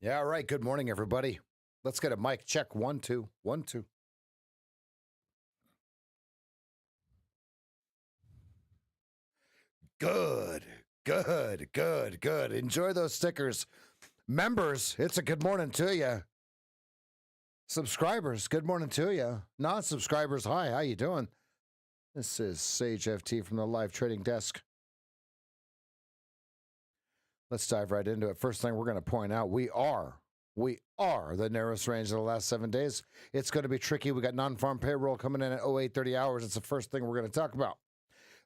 Yeah, all right. Good morning, everybody. Let's get a mic check. 1 2 1 2. Good, good. Enjoy those stickers. Members, it's a good morning to you. Subscribers, good morning to you. Non-subscribers, hi, how you doing? This is SageFT from the live trading desk. Let's dive right into it. First thing we're going to point out, we are the narrowest range of the last 7 days. It's going to be tricky. We got non-farm payroll coming in at 0830 hours. It's the first thing we're going to talk about.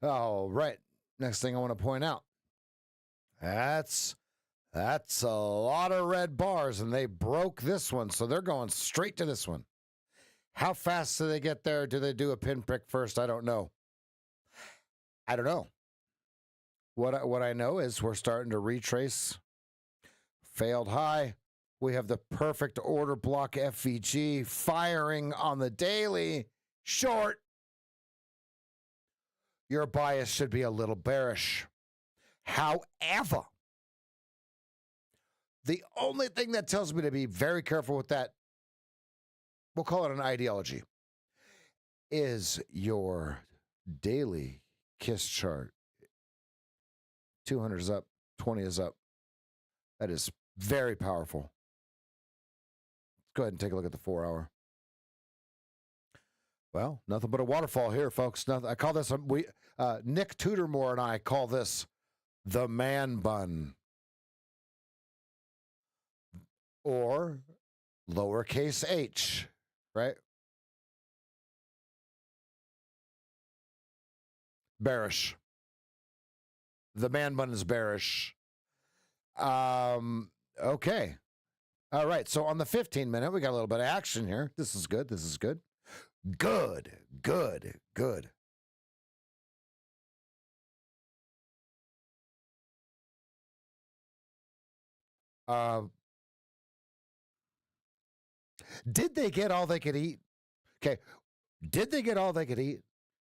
All right. Next thing I want to point out. That's a lot of red bars, and they broke this one, so they're going straight to this one. How fast do they get there? Do they do a pinprick first? I don't know. What I know is we're starting to retrace. Failed high. We have the perfect order block FVG firing on the daily. Short. Your bias should be a little bearish. However, the only thing that tells me to be very careful with that, we'll call it an ideology, is your daily KISS chart. 200 is up, 20 is up. That is very powerful. Let's go ahead and take a look at the 4-hour. Well, nothing but a waterfall here, folks. Nothing. I call this Nick Tudormore and I call this the man bun, or lowercase h, right? Bearish. The man bun is bearish. Okay. All right. So on the 15-minute, we got a little bit of action here. This is good. Good. Did they get all they could eat? Okay. Did they get all they could eat?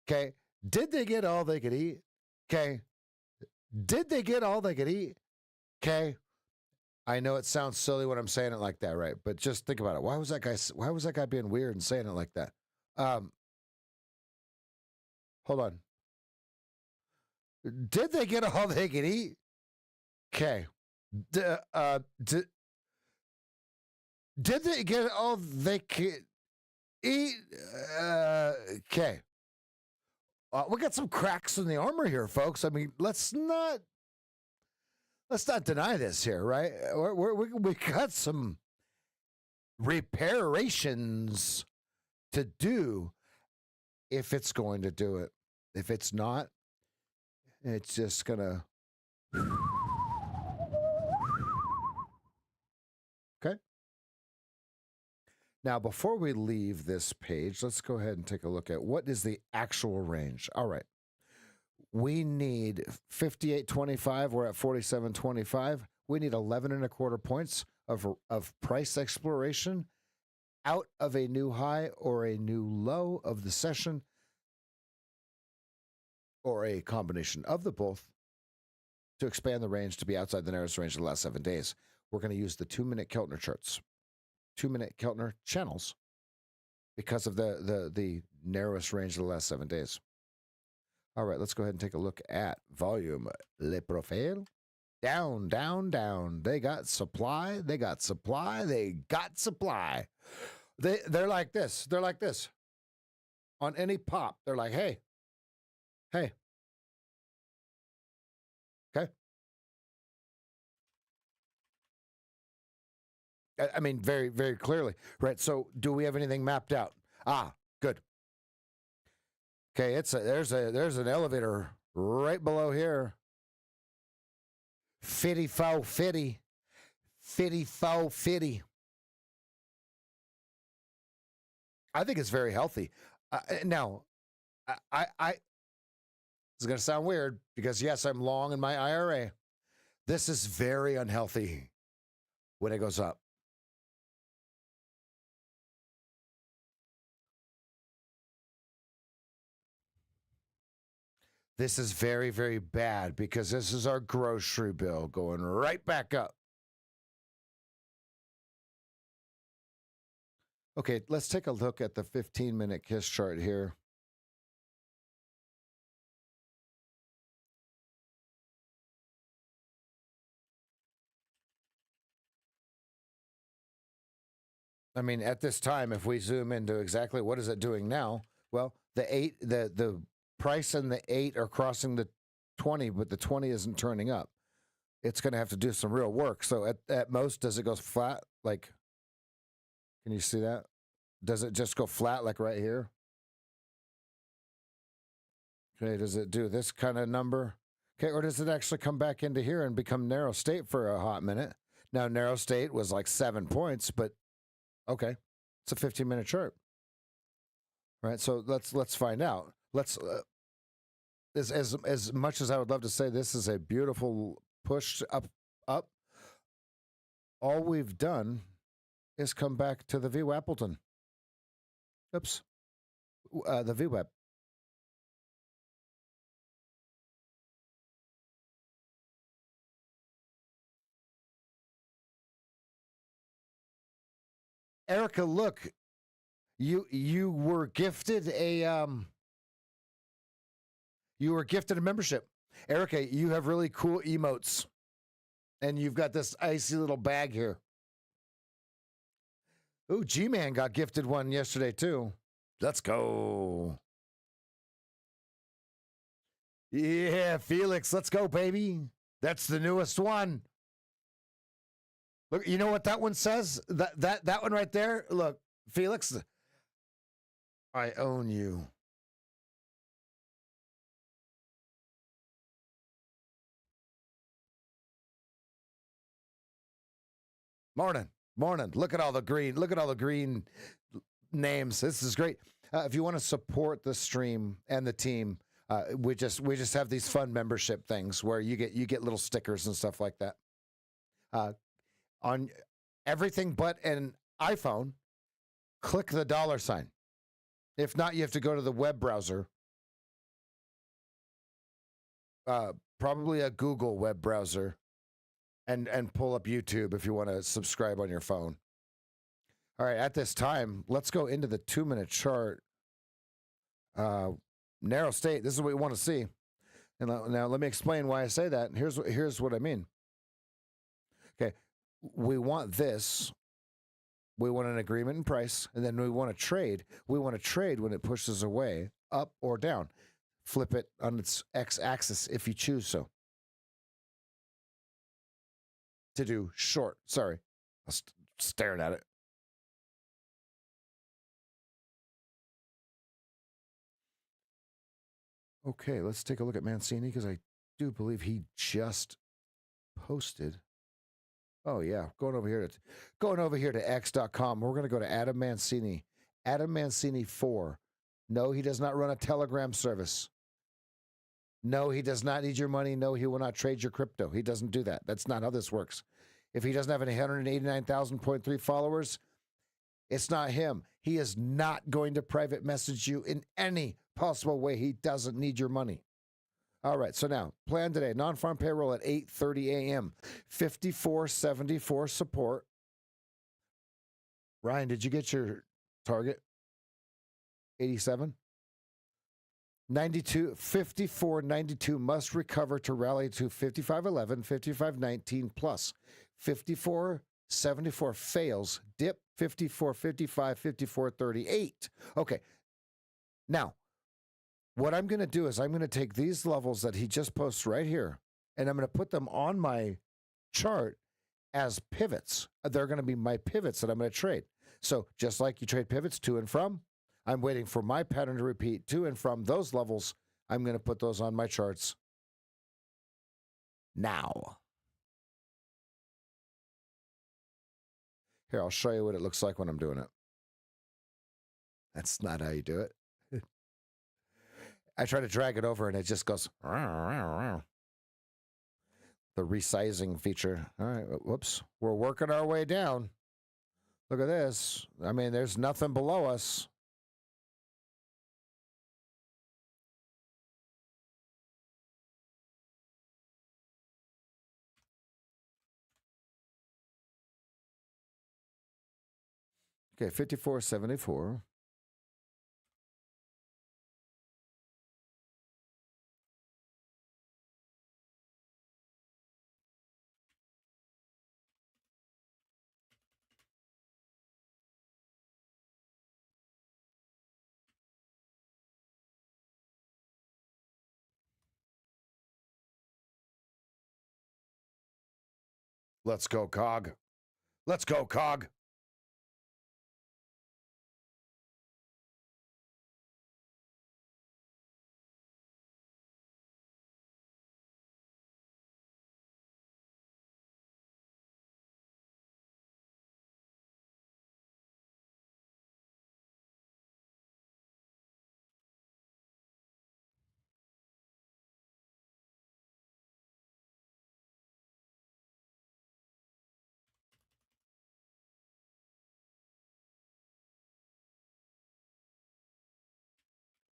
Okay. Did they get all they could eat? Okay. Did they get all they could eat? Okay. I know it sounds silly when I'm saying it like that, right? But just think about it. Why was that guy being weird and saying it like that? Hold on. Did they get all they could eat? Okay. Did they get all they could eat? Okay. We got some cracks in the armor here, folks. I mean, let's not deny this here, right? We got some reparations to do if it's going to do it. If it's not, it's just gonna. Okay. Now, before we leave this page, let's go ahead and take a look at what is the actual range. All right. We need 58.25. We're at 47.25. We need 11.25 points of price exploration out of a new high or a new low of the session, or a combination of the both, to expand the range to be outside the narrowest range of the last 7 days. We're going to use the 2-minute Keltner charts, 2-minute Keltner channels, because of the narrowest range of the last 7 days. All right, let's go ahead and take a look at volume. Le profile. Down. They got supply. They're like this. On any pop, they're like, hey. Okay. I mean, very, very clearly, right? So do we have anything mapped out? Good. Okay, there's an elevator right below here. 50. I think it's very healthy. Now, I this is going to sound weird because, yes, I'm long in my IRA. This is very unhealthy when it goes up. This is very, very bad because this is our grocery bill going right back up. Okay, let's take a look at the 15-minute KISS chart here. I mean, at this time, if we zoom into exactly what is it doing now, well, the price and the 8 are crossing the 20, but the 20 isn't turning up. It's going to have to do some real work. So at most, does it go flat? Like, can you see that? Does it just go flat like right here? Okay, does it do this kind of number? Okay, or does it actually come back into here and become narrow state for a hot minute? Now, narrow state was like 7 points, but okay, it's a 15-minute chart. Right, so let's find out. Let's as much as I would love to say this is a beautiful push up. All we've done is come back to the VWAPPleton. Oops, the VWAP. Erica, look, you were gifted a membership. Erica, you have really cool emotes. And you've got this icy little bag here. Ooh, G-Man got gifted one yesterday too. Let's go. Yeah, Felix, let's go, baby. That's the newest one. Look, you know what that one says? That one right there. Look, Felix, I own you. Morning. Look at all the green names. This is great. If you want to support the stream and the team, we just have these fun membership things where you get little stickers and stuff like that. On everything but an iPhone, click the $sign. If not, you have to go to the web browser. Probably a Google web browser. And pull up YouTube if you want to subscribe on your phone. All right, at this time, let's go into the 2-minute chart. Narrow state, this is what we want to see. And now let me explain why I say that. Here's what I mean. Okay, we want this. We want an agreement in price, and then we want to trade. We want to trade when it pushes away, up or down. Flip it on its x-axis if you choose so. To do short. Sorry, I was staring at it. Okay, let's take a look at Mancini because I do believe he just posted. Oh yeah, going over here to x.com. We're going to go to Adam Mancini. Adam Mancini 4. No, he does not run a Telegram service. No, he does not need your money. No, he will not trade your crypto. He doesn't do that. That's not how this works. If he doesn't have any 189,000.3 followers, it's not him. He is not going to private message you in any possible way. He doesn't need your money. All right, so now, plan today. Non-farm payroll at 8:30 a.m. 54.74 support. Ryan, did you get your target? 87? 92, 54.92 must recover to rally to 55.11, 55.19 plus. 54.74 fails, dip 54.55, 54.38. Okay, now, what I'm going to do is I'm going to take these levels that he just posts right here, and I'm going to put them on my chart as pivots. They're going to be my pivots that I'm going to trade. So just like you trade pivots to and from, I'm waiting for my pattern to repeat to and from those levels. I'm going to put those on my charts now. Here, I'll show you what it looks like when I'm doing it. That's not how you do it. I try to drag it over and it just goes. The resizing feature. All right, whoops. We're working our way down. Look at this. I mean, there's nothing below us. Okay, 54.74. Let's go, Cog. Let's go, Cog.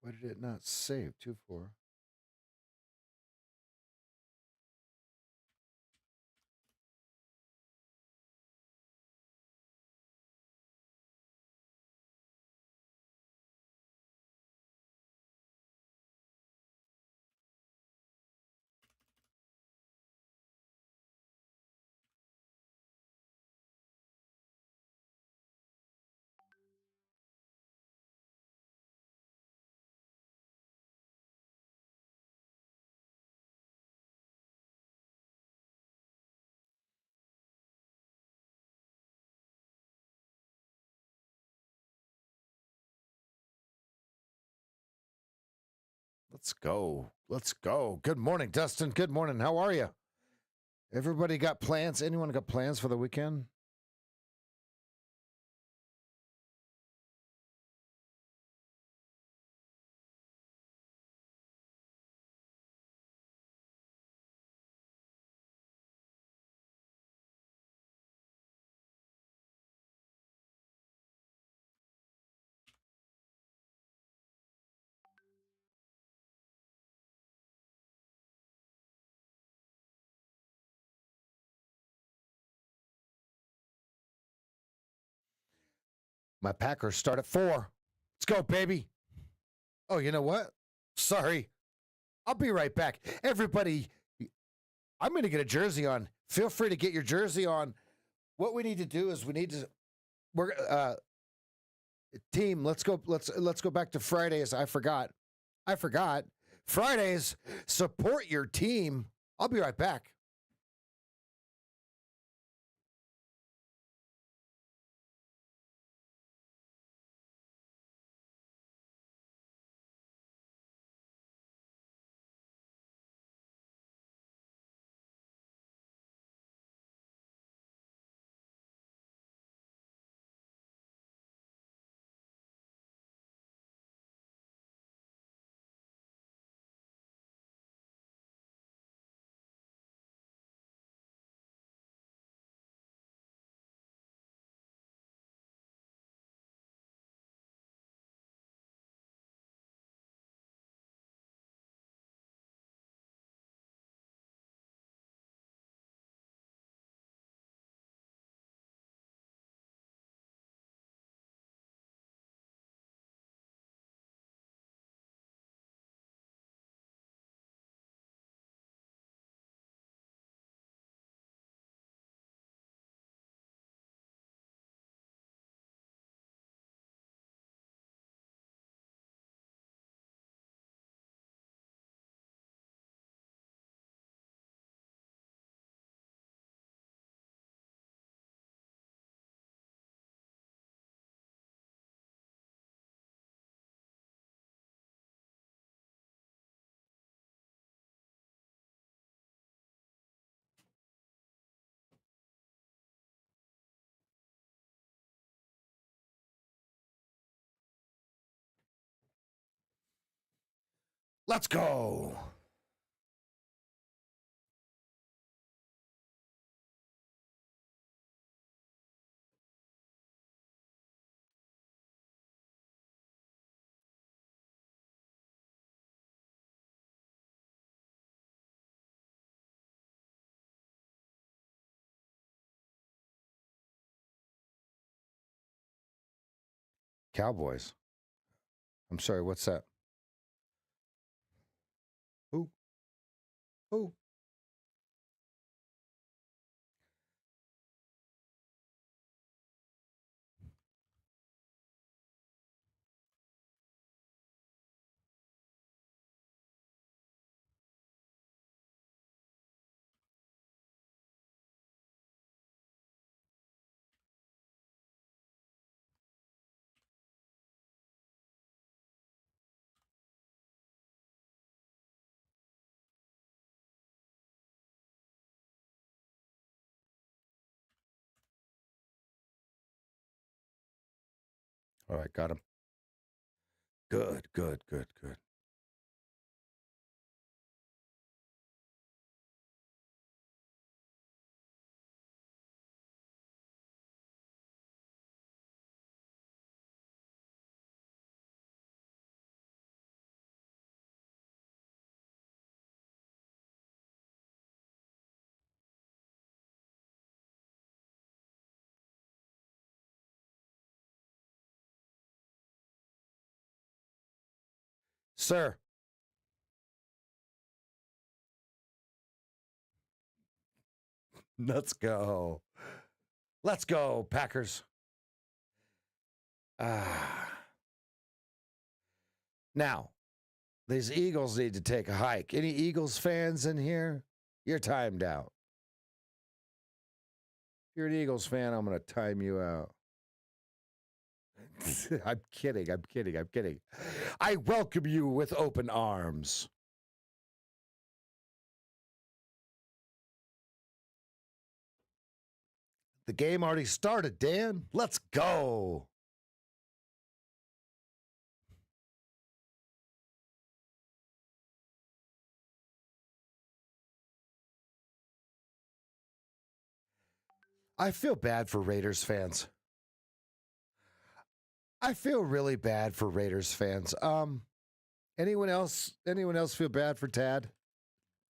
Why did it not save? 2-4. Let's go. Let's go. Good morning, Dustin. Good morning. How are you? Everybody got plans? Anyone got plans for the weekend? My Packers start at 4. Let's go, baby. Oh, you know what? Sorry. I'll be right back. Everybody, I'm going to get a jersey on. Feel free to get your jersey on. What we need to do is we're team, let's go back to Fridays. I forgot. Fridays, support your team. I'll be right back. Let's go. Cowboys. I'm sorry, what's that? Who? Who? All right, got him. Good. Sir. Let's go. Let's go, Packers. Now, these Eagles need to take a hike. Any Eagles fans in here? You're timed out. If you're an Eagles fan, I'm going to time you out. I'm kidding. I welcome you with open arms. The game already started, Dan. Let's go. I feel bad for Raiders fans. I feel really bad for Raiders fans. Anyone else feel bad for Tad?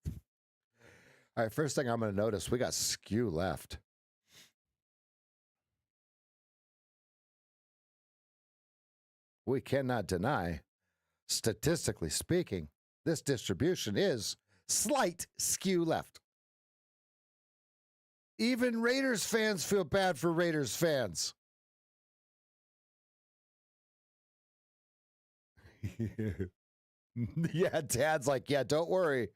All right, first thing I'm going to notice, we got skew left. We cannot deny, statistically speaking, this distribution is slight skew left. Even Raiders fans feel bad for Raiders fans. Yeah, Tad's like, yeah, don't worry.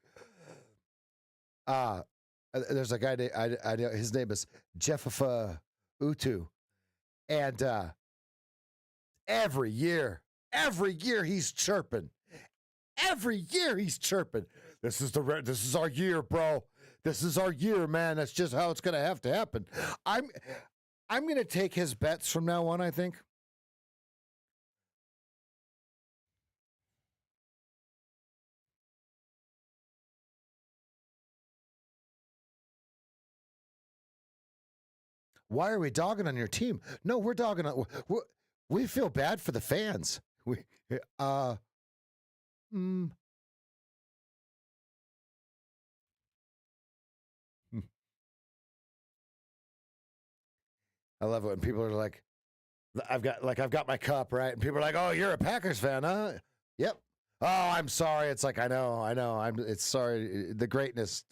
There's a guy, I know his name is Jeffafa Utu. And every year he's chirping. Every year he's chirping. This is our year, bro. This is our year, man. That's just how it's going to have to happen. I'm going to take his bets from now on, I think. Why are we dogging on your team? No, we're dogging on. We feel bad for the fans. I love it when people are like, I've got my cup, right? And people are like, oh, you're a Packers fan, huh? Yep. Oh, I'm sorry. It's like, I know. It's sorry. The greatness.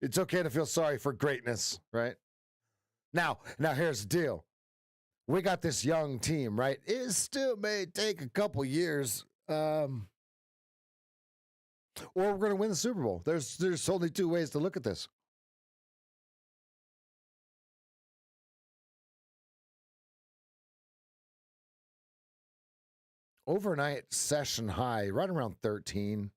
It's okay to feel sorry for greatness, right? Now here's the deal. We got this young team, right? It still may take a couple years, or we're going to win the Super Bowl. There's only two ways to look at this. Overnight session high, right around 13.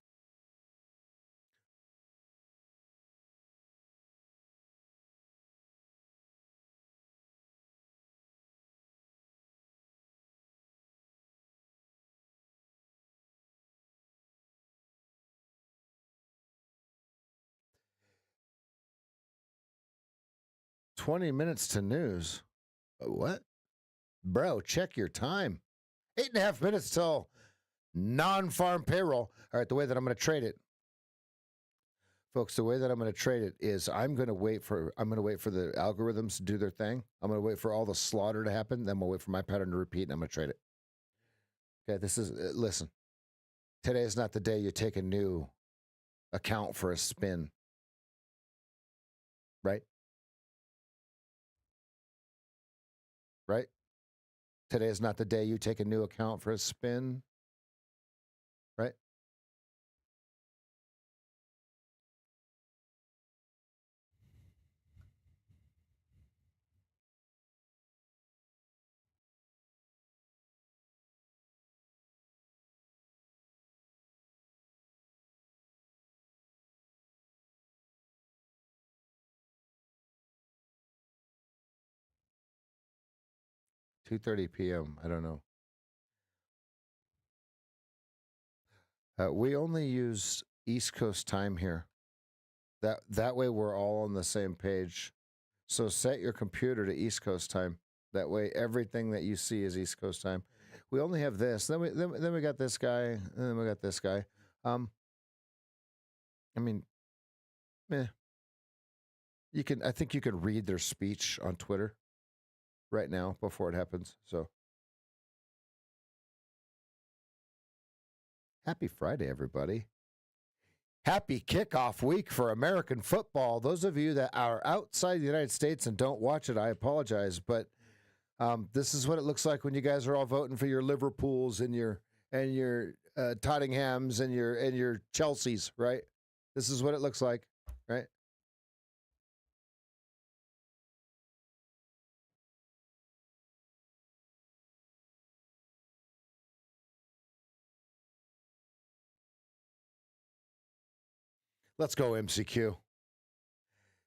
$20 minutes to news. What? Bro, check your time. 8.5 minutes till non-farm payroll. All right, the way that I'm going to trade it, folks, the way that I'm going to trade it is I'm going to wait for the algorithms to do their thing. I'm going to wait for all the slaughter to happen. Then we'll wait for my pattern to repeat, and I'm going to trade it. Okay, this is, listen, today is not the day you take a new account for a spin. Right? Right? Today is not the day you take a new account for a spin. Right? $2:30 p.m. I don't know. We only use East Coast time here. That way we're all on the same page. So set your computer to East Coast time. That way everything that you see is East Coast time. We only have this. Then we got this guy. And then we got this guy. I mean, I think you can read their speech on Twitter right now before it happens. So happy Friday, everybody. Happy kickoff week for American football. Those of you that are outside the United States and don't watch it, I apologize, but this is what it looks like when you guys are all voting for your Liverpools and your Tottenhams and your Chelseas, right? This is what it looks like, right? Let's go, MCQ.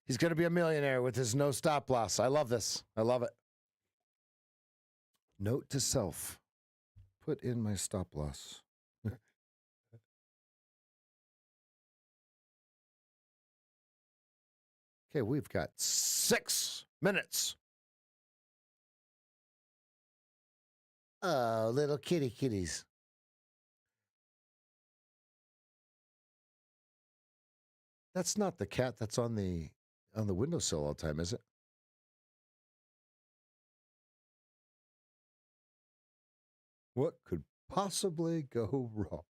He's going to be a millionaire with his no stop loss. I love this. I love it. Note to self, put in my stop loss. Okay, we've got 6 minutes. Oh, little kitties. That's not the cat that's on the windowsill all the time, is it? What could possibly go wrong?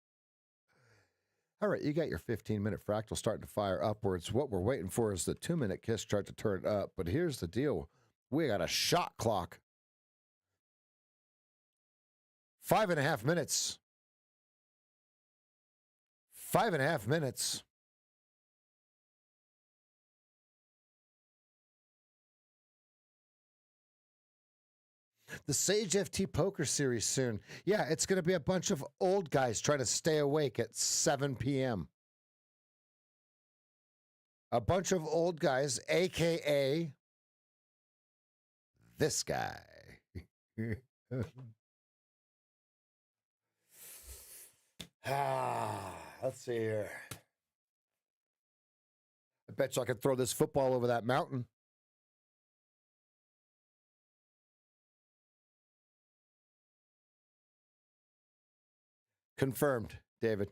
All right, you got your 15-minute fractal starting to fire upwards. What we're waiting for is the 2-minute kiss chart to turn up. But here's the deal. We got a shot clock. 5.5 minutes. 5.5 minutes. The SageFT Poker Series soon. Yeah, it's going to be a bunch of old guys trying to stay awake at 7 p.m. A bunch of old guys, a.k.a. this guy. Let's see here. I bet you I could throw this football over that mountain. Confirmed, David.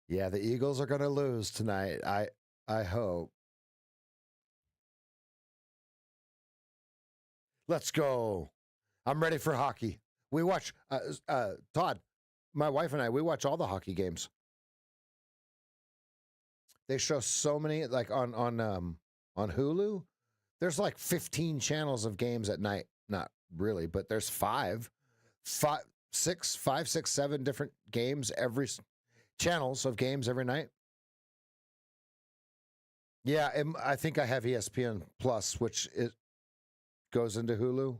Yeah, the Eagles are going to lose tonight. I hope. Let's go. I'm ready for hockey. We watch Todd, my wife and I, we watch all the hockey games. They show so many, like on Hulu. There's like 15 channels of games at night. Not really, but there's five, six, 7 different games channels of games every night. Yeah, I think I have ESPN Plus, which it goes into Hulu.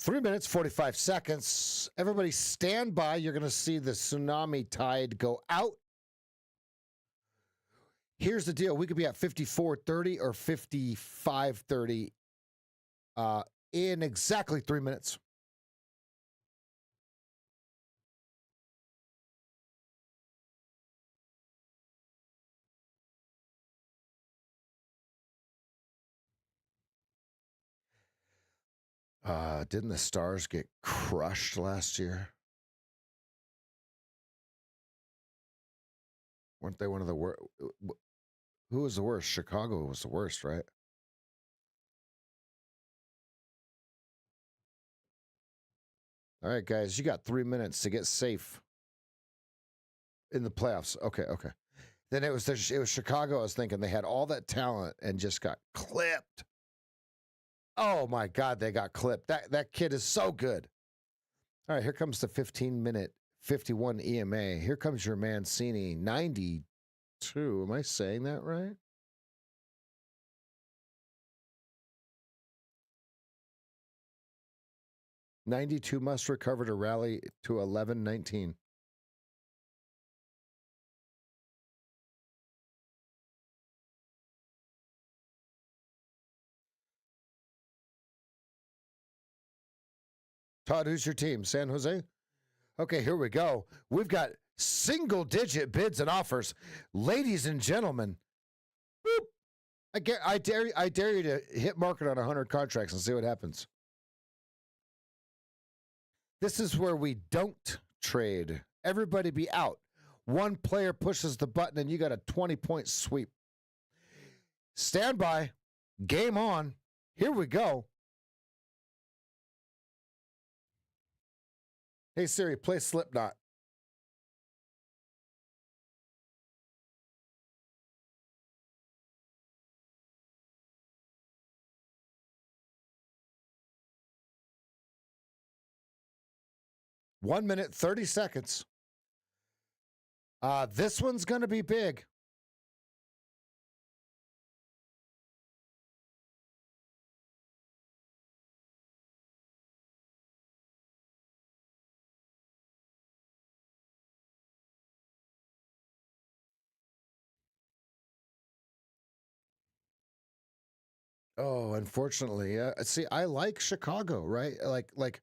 Three minutes, 45 seconds. Everybody stand by. You're going to see the tsunami tide go out. Here's the deal. We could be at 54.30 or 55.30 in exactly 3 minutes. Didn't the Stars get crushed last year? Weren't they one of the worst? Who was the worst? Chicago was the worst, right? All right, guys, you got 3 minutes to get safe in the playoffs. Okay. Then it was Chicago. I was thinking they had all that talent and just got clipped. Oh my God, they got clipped. That kid is so good. All right, here comes the 15-minute 51 EMA. Here comes your Mancini 92. Am I saying that right? $92 must recover to rally to 11.19. Todd, who's your team? San Jose? Okay, here we go. We've got single-digit bids and offers. Ladies and gentlemen, boop. I dare you to hit market on 100 contracts and see what happens. This is where we don't trade. Everybody be out. One player pushes the button and you got a 20-point sweep. Stand by. Game on. Here we go. Hey, Siri, play Slipknot. One minute, 30 seconds. This one's going to be big. Oh, unfortunately, see, I like Chicago, right? Like,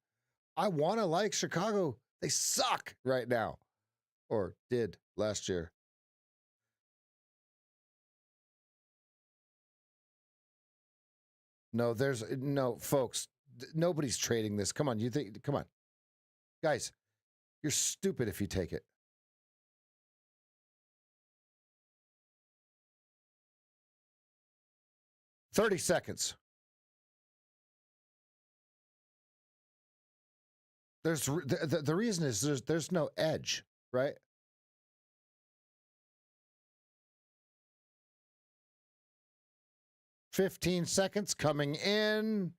I want to like Chicago. They suck right now, or did last year. No, there's no folks. Nobody's trading this. Come on, you think? Come on, guys, you're stupid if you take it. $30 seconds. There's the reason is there's no edge, right? $15 seconds coming in.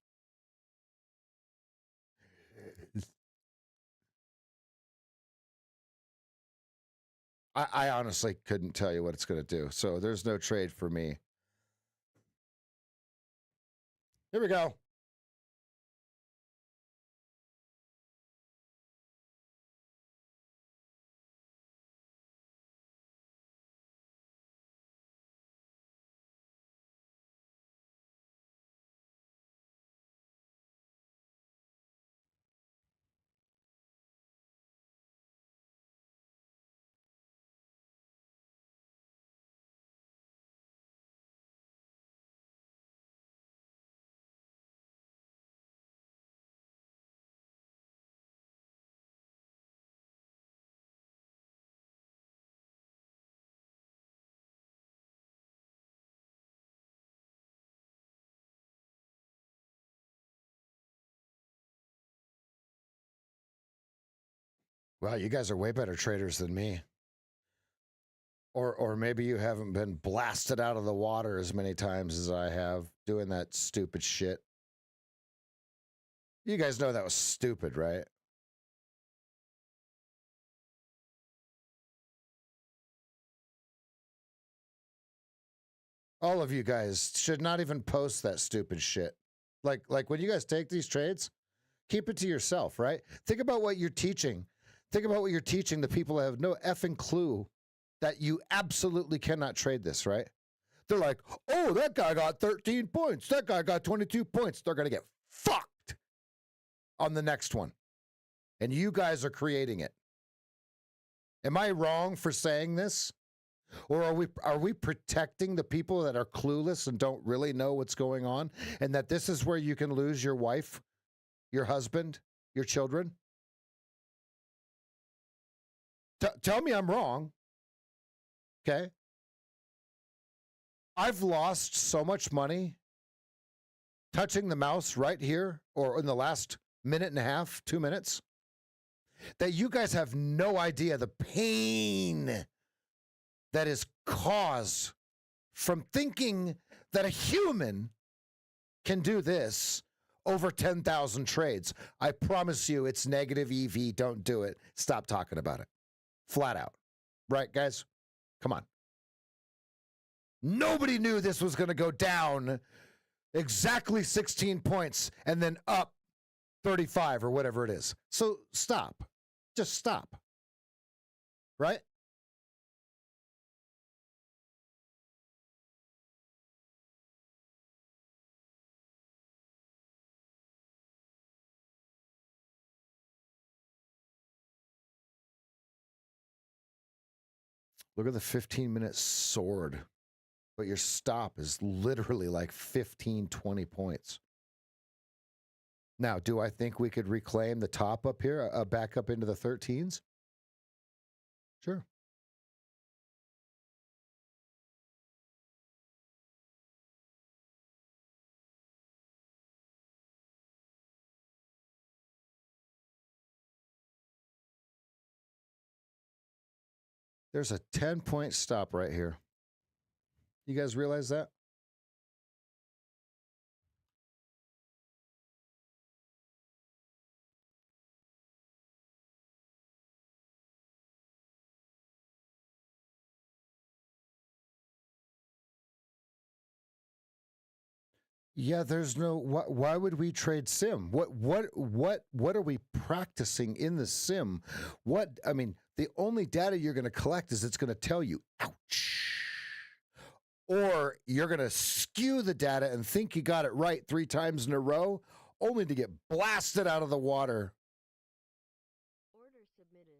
I honestly couldn't tell you what it's going to do. So there's no trade for me. Here we go. Wow, you guys are way better traders than me. Or maybe you haven't been blasted out of the water as many times as I have doing that stupid shit. You guys know that was stupid, right? All of you guys should not even post that stupid shit. Like when you guys take these trades, keep it to yourself, right? Think about what you're teaching. Think about what you're teaching the people that have no effing clue that you absolutely cannot trade this, right? They're like, oh, that guy got 13 points. That guy got 22 points. They're going to get fucked on the next one. And you guys are creating it. Am I wrong for saying this? Or are we protecting the people that are clueless and don't really know what's going on, and that this is where you can lose your wife your husband, your children? Tell me I'm wrong. Okay. I've lost so much money touching the mouse right here or in the last minute and a half, 2 minutes, that you guys have no idea the pain that is caused from thinking that a human can do this over 10,000 trades. I promise you it's negative EV. Don't do it. Stop talking about it. Flat out. Right, guys? Come on. Nobody knew this was going to go down exactly 16 points and then up 35 or whatever it is. So stop. Just stop. Right? Look at the 15-minute sword. But your stop is literally like 15, 20 points. Now, do I think we could reclaim the top up here, back up into the 13s? Sure. There's a 10-point stop right here. You guys realize that? Yeah, there's no why would we trade sim? What are we practicing in the sim? I mean, the only data you're going to collect is it's going to tell you ouch. Or you're going to skew the data and think you got it right 3 times in a row only to get blasted out of the water. Order submitted.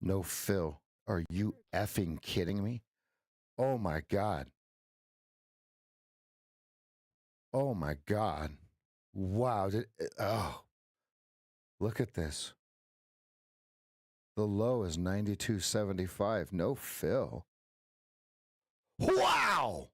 No, Phil. Are you effing kidding me? Oh my God. Oh my God. Wow. Oh, look at this. The low is 92.75. No, Phil. Wow.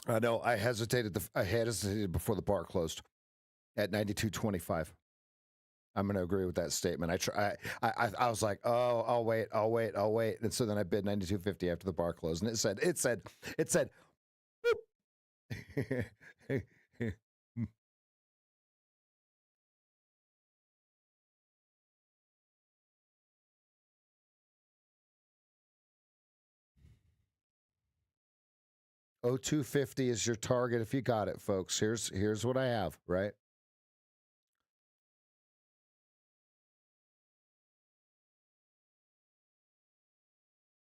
I know. I hesitated before the bar closed at 92.25. I'm going to agree with that statement. I was like, oh, I'll wait. And so then I bid 92.50 after the bar closed, and it said, 0250 is your target if you got it, folks. Here's what I have, right?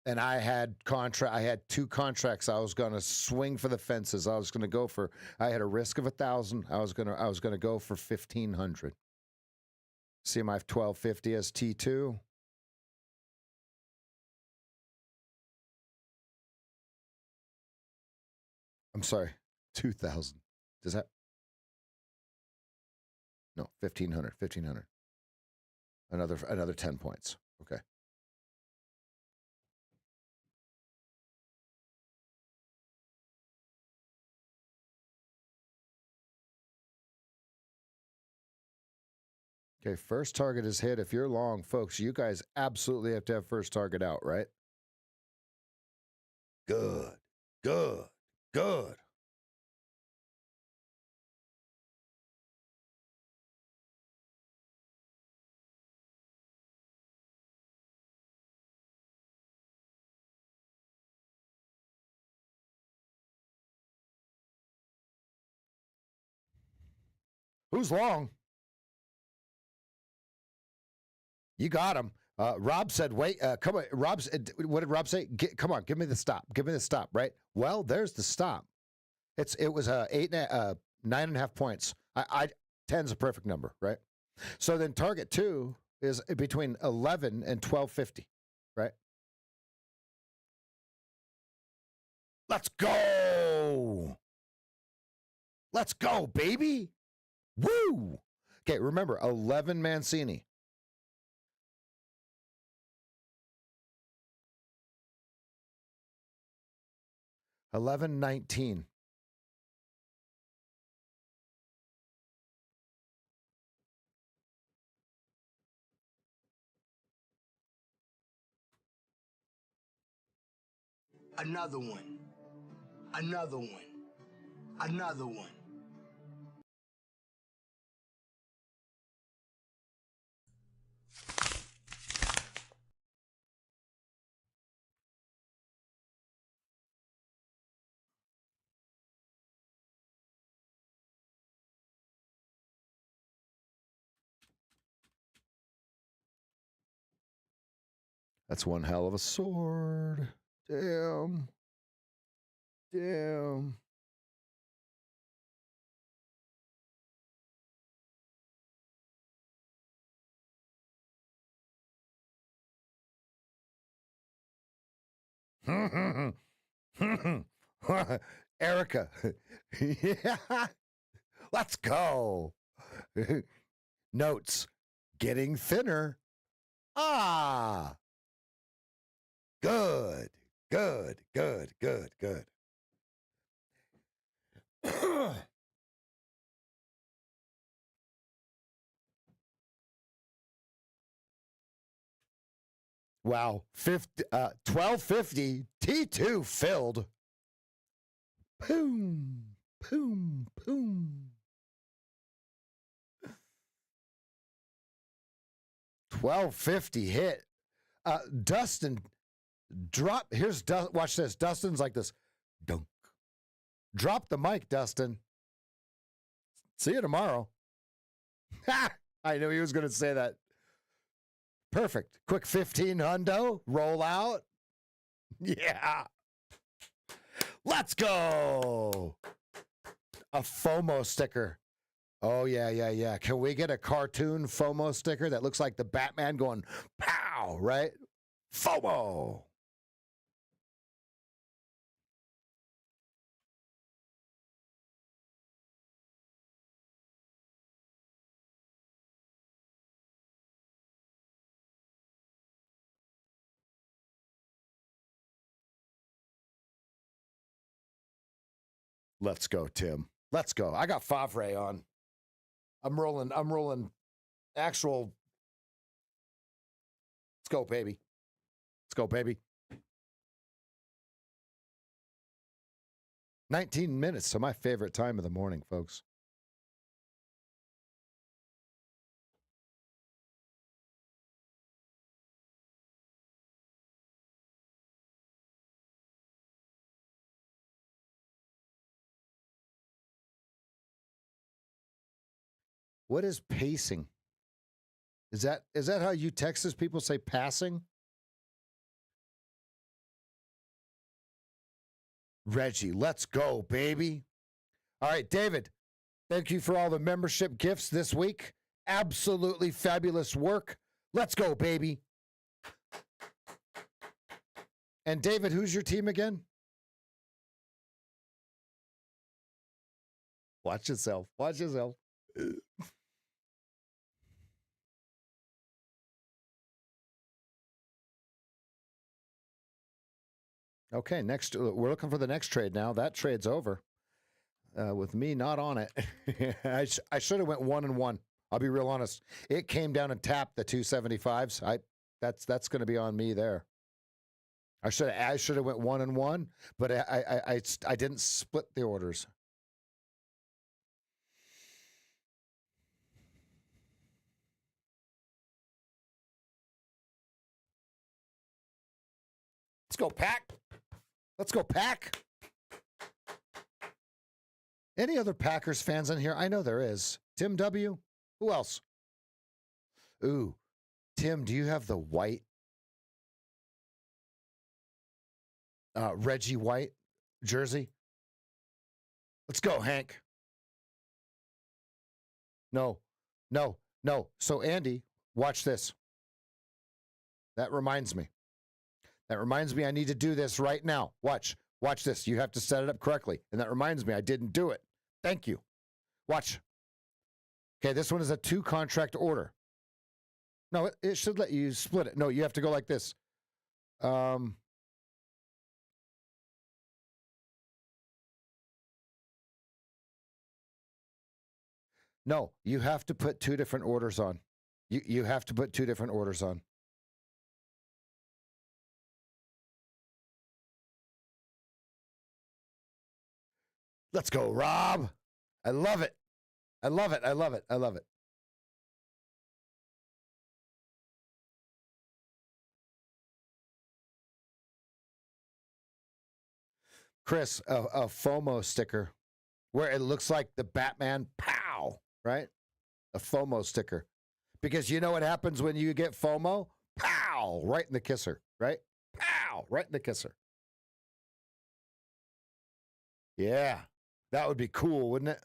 And I had two contracts I was going to swing for the fences. I was going to go for, I had a risk of 1,000. I was going to go for 1,500. See my 1250 as T2. I'm sorry, 2,000. Does that? No, 1,500. 1,500. Another 10 points. Okay. Okay, first target is hit. If you're long, folks, you guys absolutely have to have first target out, right? Good, good, good. Who's long? You got him. Rob said, wait, come on. What did Rob say? Come on, give me the stop. Give me the stop, right? Well, there's the stop. It was 9.5 points. 10's a perfect number, right? So then target 2 is between 11 and 1250, right? Let's go. Let's go, baby. Woo. Okay, remember 11 Mancini. $11.19. Another one. Another one. Another one. That's one hell of a sword. Damn. Damn. Erica. Yeah. Let's go. Notes. Getting thinner. Ah. Good. Good. Good. Good. Good. Wow. 1250. T2 filled. Boom. Boom. Boom. 1250 hit. Dustin drop. Watch this. Dustin's like this. Dunk. Drop the mic, Dustin. See you tomorrow. I knew he was going to say that. Perfect. Quick 15 hundo. Roll out. Yeah. Let's go. A FOMO sticker. Oh, yeah. Can we get a cartoon FOMO sticker that looks like the Batman going, pow, right? FOMO. Let's go, Tim. Let's go. I got Favre on. I'm rolling actual. Let's go, baby. Let's go, baby. 19 minutes to my favorite time of the morning, folks. What is pacing? Is that how you Texas people say passing? Reggie, let's go, baby. All right, David, thank you for all the membership gifts this week. Absolutely fabulous work. Let's go, baby. And David, who's your team again? Watch yourself. Watch yourself. Okay, next we're looking for the next trade now. That trade's over. With me not on it. I should have went 1-1. I'll be real honest. It came down and tapped the 275s. That's going to be on me there. I should have went 1-1, but I didn't split the orders. Let's go, Pack. Let's go, Pack. Any other Packers fans in here? I know there is. Tim W. Who else? Ooh, Tim, do you have the white? Reggie White jersey? Let's go, Hank. No. So, Andy, watch this. That reminds me. I need to do this right now. Watch this. You have to set it up correctly. And that reminds me, I didn't do it. Thank you. Watch. Okay, this one is a 2-contract order. No, it should let you split it. No, you have to go like this. No, you have to put 2 different orders on. You have to put 2 different orders on. Let's go, Rob. I love it. I love it. Chris, a FOMO sticker where it looks like the Batman pow, right? A FOMO sticker. Because you know what happens when you get FOMO? Pow, right in the kisser, right? Pow, right in the kisser. Yeah, that would be cool, wouldn't it?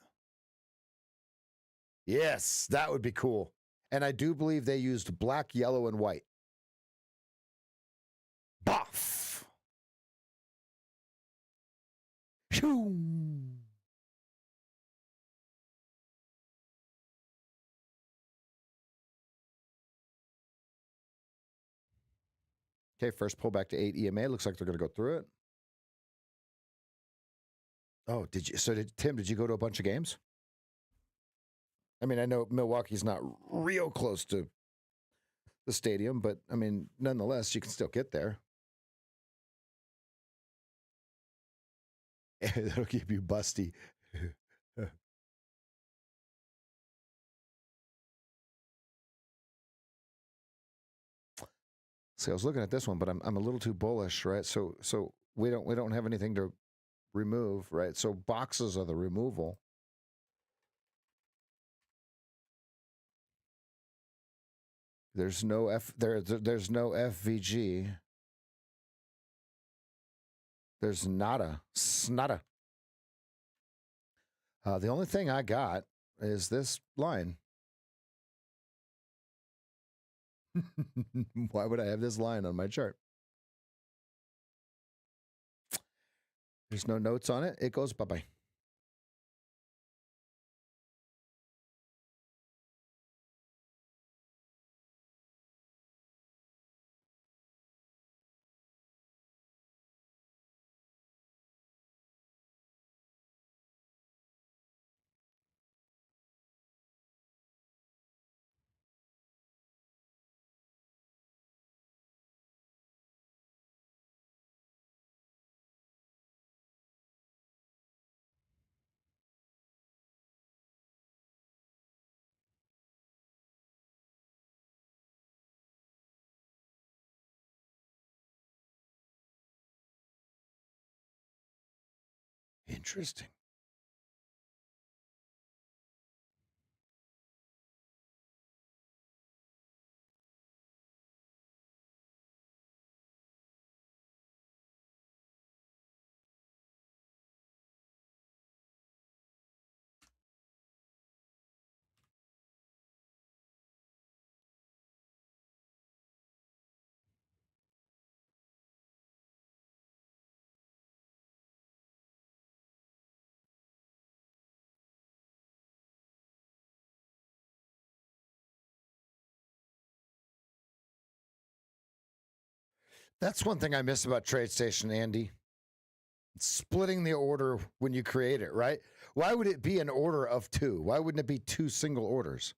Yes, that would be cool. And I do believe they used black, yellow, and white. Buff. Phew. Okay, first pull back to 8 EMA. Looks like they're going to go through it. Oh, Tim, did you go to a bunch of games? I mean, I know Milwaukee's not real close to the stadium, but I mean, nonetheless, you can still get there. That'll keep you busty. See, I was looking at this one, but I'm a little too bullish, right? So we don't have anything to remove, right? So boxes are the removal. There's no there's no FVG. There's nada. Snada. The only thing I got is this line. Why would I have this line on my chart? There's no notes on it. It goes bye-bye. Interesting. That's one thing I miss about TradeStation, Andy. Splitting the order when you create it, right? Why would it be an order of two? Why wouldn't it be two single orders?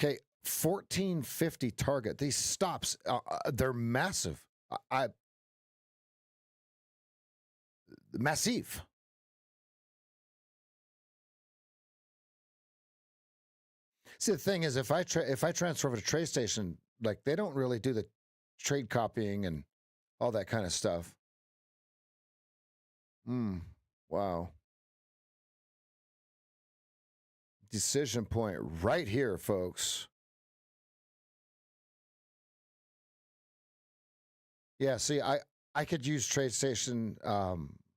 Okay, 1450 target. These stops, they're massive. Massive. See, the thing is, if I transfer over to TradeStation, like they don't really do the trade copying and all that kind of stuff. Wow. Decision point right here, folks. Yeah, see, I could use TradeStation.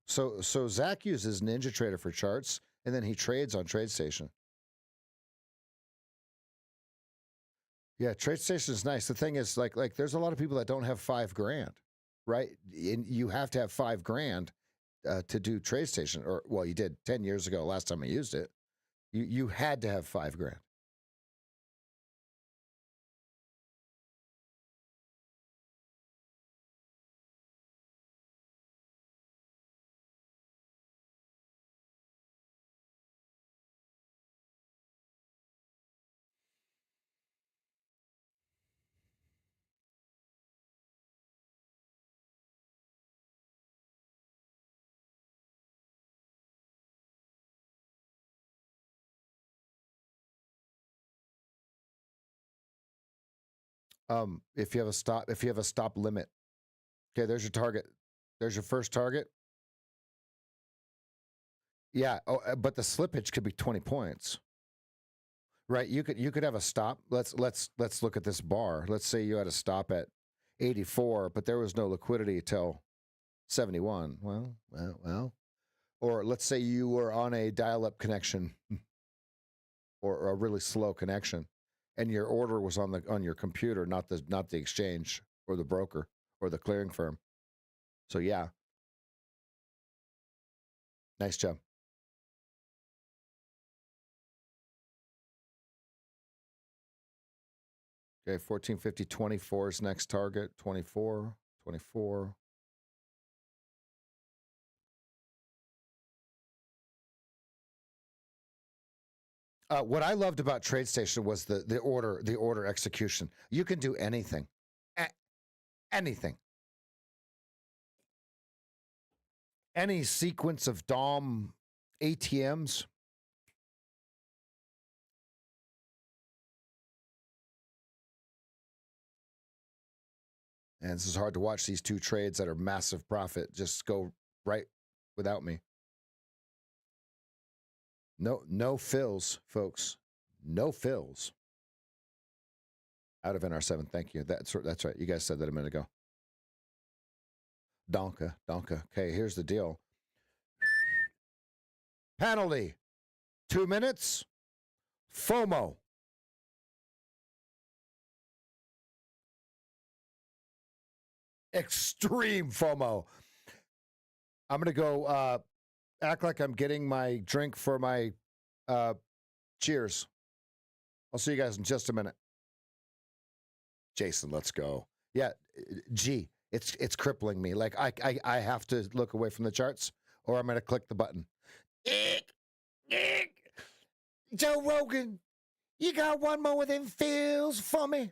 So Zach uses NinjaTrader for charts, and then he trades on TradeStation. Yeah, TradeStation is nice. The thing is, like there's a lot of people that don't have $5,000, right? And you have to have $5,000 to do TradeStation, or well, you did 10 years ago. Last time I used it, you had to have $5,000. If you have a stop limit, okay, there's your target. There's your first target. Yeah, but the slippage could be 20 points. Right, you could have a stop. Let's look at this bar. Let's say you had a stop at 84, but there was no liquidity till 71. Well. Or let's say you were on a dial-up connection or a really slow connection, and your order was on your computer, not the exchange or the broker or the clearing firm. So yeah, nice job. Okay, 1450, 24 is next target. 24. What I loved about TradeStation was the order execution. You can do anything, anything, any sequence of DOM ATMs. And this is hard to watch these two trades that are massive profit just go right without me. No fills, folks. No fills. Out of NR7, thank you. That's right. You guys said that a minute ago. Donka. Okay, here's the deal. Penalty. 2 minutes. FOMO. Extreme FOMO. I'm going to go act like I'm getting my drink for my cheers. I'll see you guys in just a minute. Jason, let's go. Yeah, G, it's crippling me. Like I have to look away from the charts or I'm going to click the button. Joe Rogan, you got one more of them fills for me?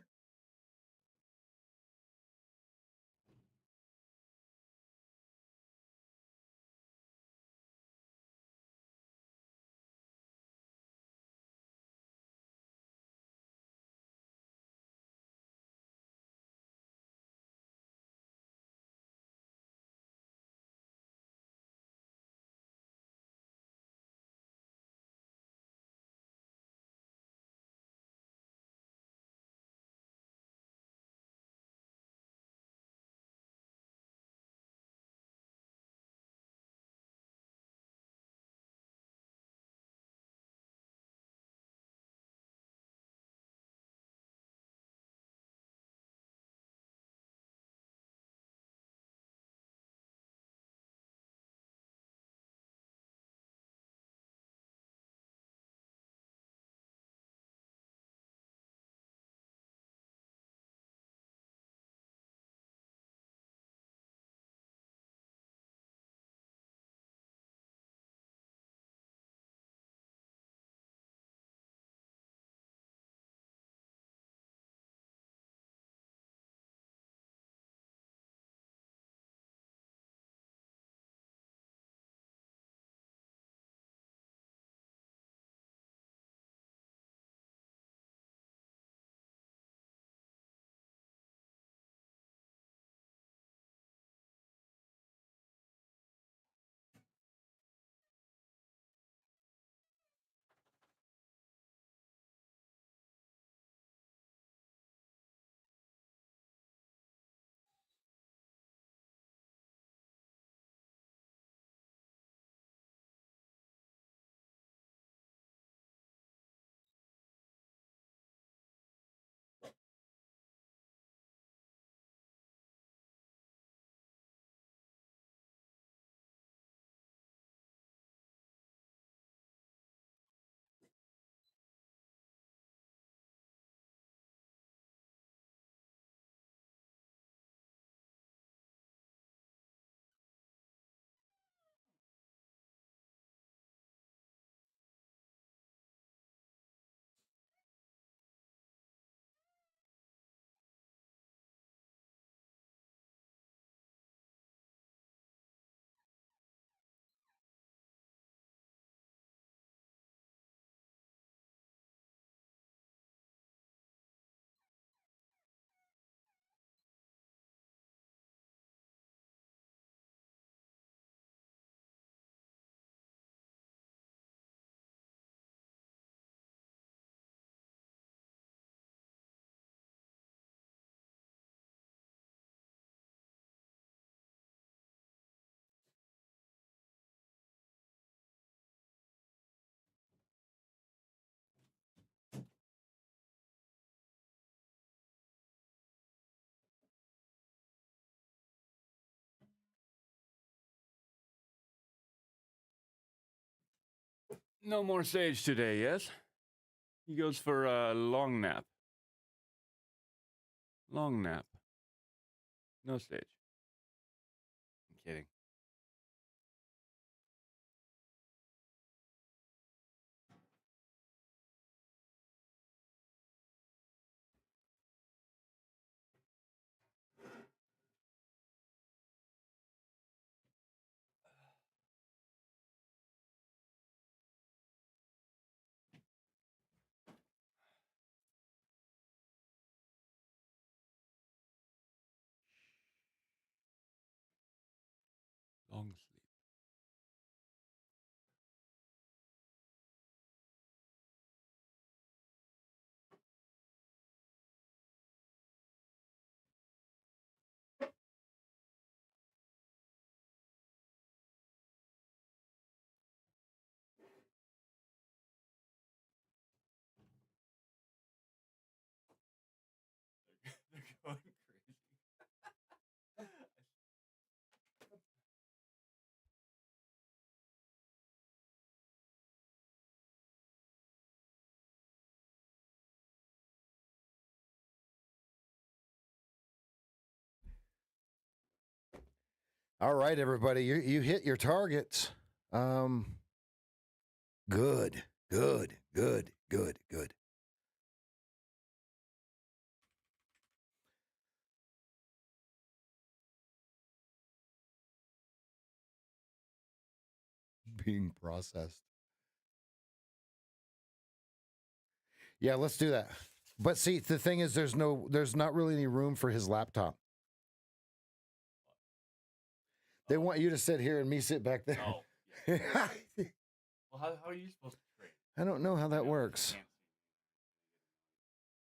No more Sage today, yes? He goes for a long nap. Long nap. No Sage. I'm kidding. Long sleep. They're going crazy. All right, everybody, you hit your targets. Good, good, good, good, good. Being processed. Yeah, let's do that. But see, the thing is, there's not really any room for his laptop. They want you to sit here and me sit back there. Oh, yeah. Well, how are you supposed to trade? I don't know how that works.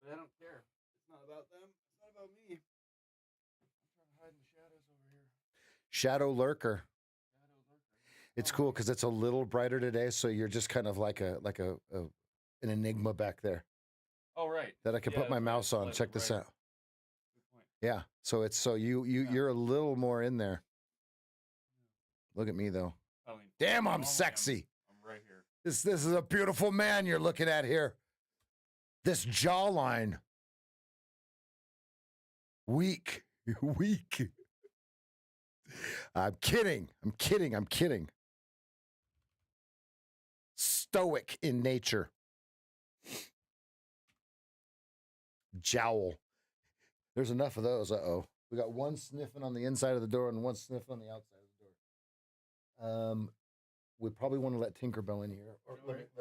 But I don't care. It's not about them. It's not about me. I'm trying to hide in the shadows over here. Shadow lurker. Shadow lurker. It's cool because it's a little brighter today, so you're just kind of like an enigma back there. Oh, right. That I can put my mouse on. Check this out. Good point. Yeah. So it's you're a little more in there. Look at me though. Damn, I'm sexy. I'm right here. This is a beautiful man you're looking at here. This jawline. Weak. Weak. I'm kidding. I'm kidding. I'm kidding. Stoic in nature. Jowl. There's enough of those. Uh-oh. We got one sniffing on the inside of the door and one sniffing on the outside of the door. We probably want to let Tinkerbell in here. Or let me. Is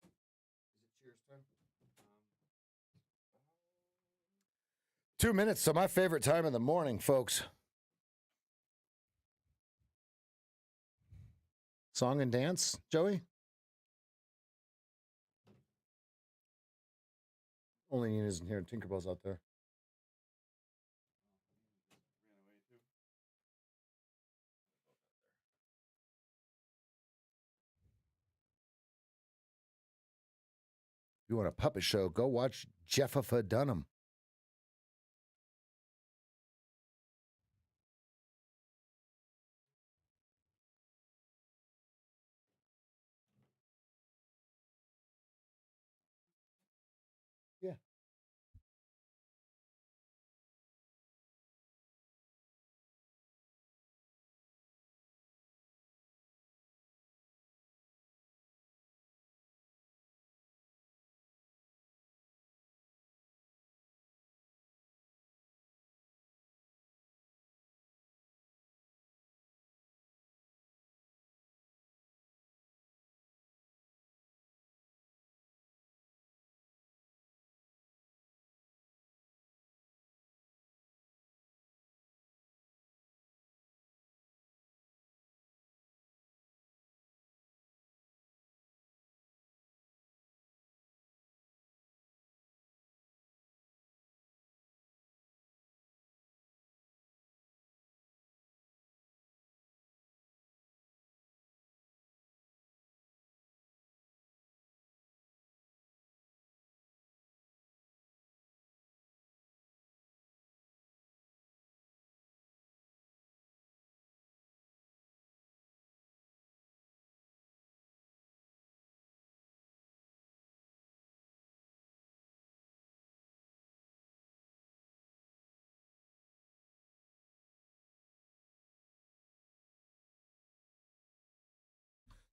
it cheers time? 2 minutes to my favorite time of the morning, folks. Song and dance, Joey? Only Ian isn't here. Tinkerbell's out there. If you want a puppet show, go watch Jeffifa Dunham. Yeah.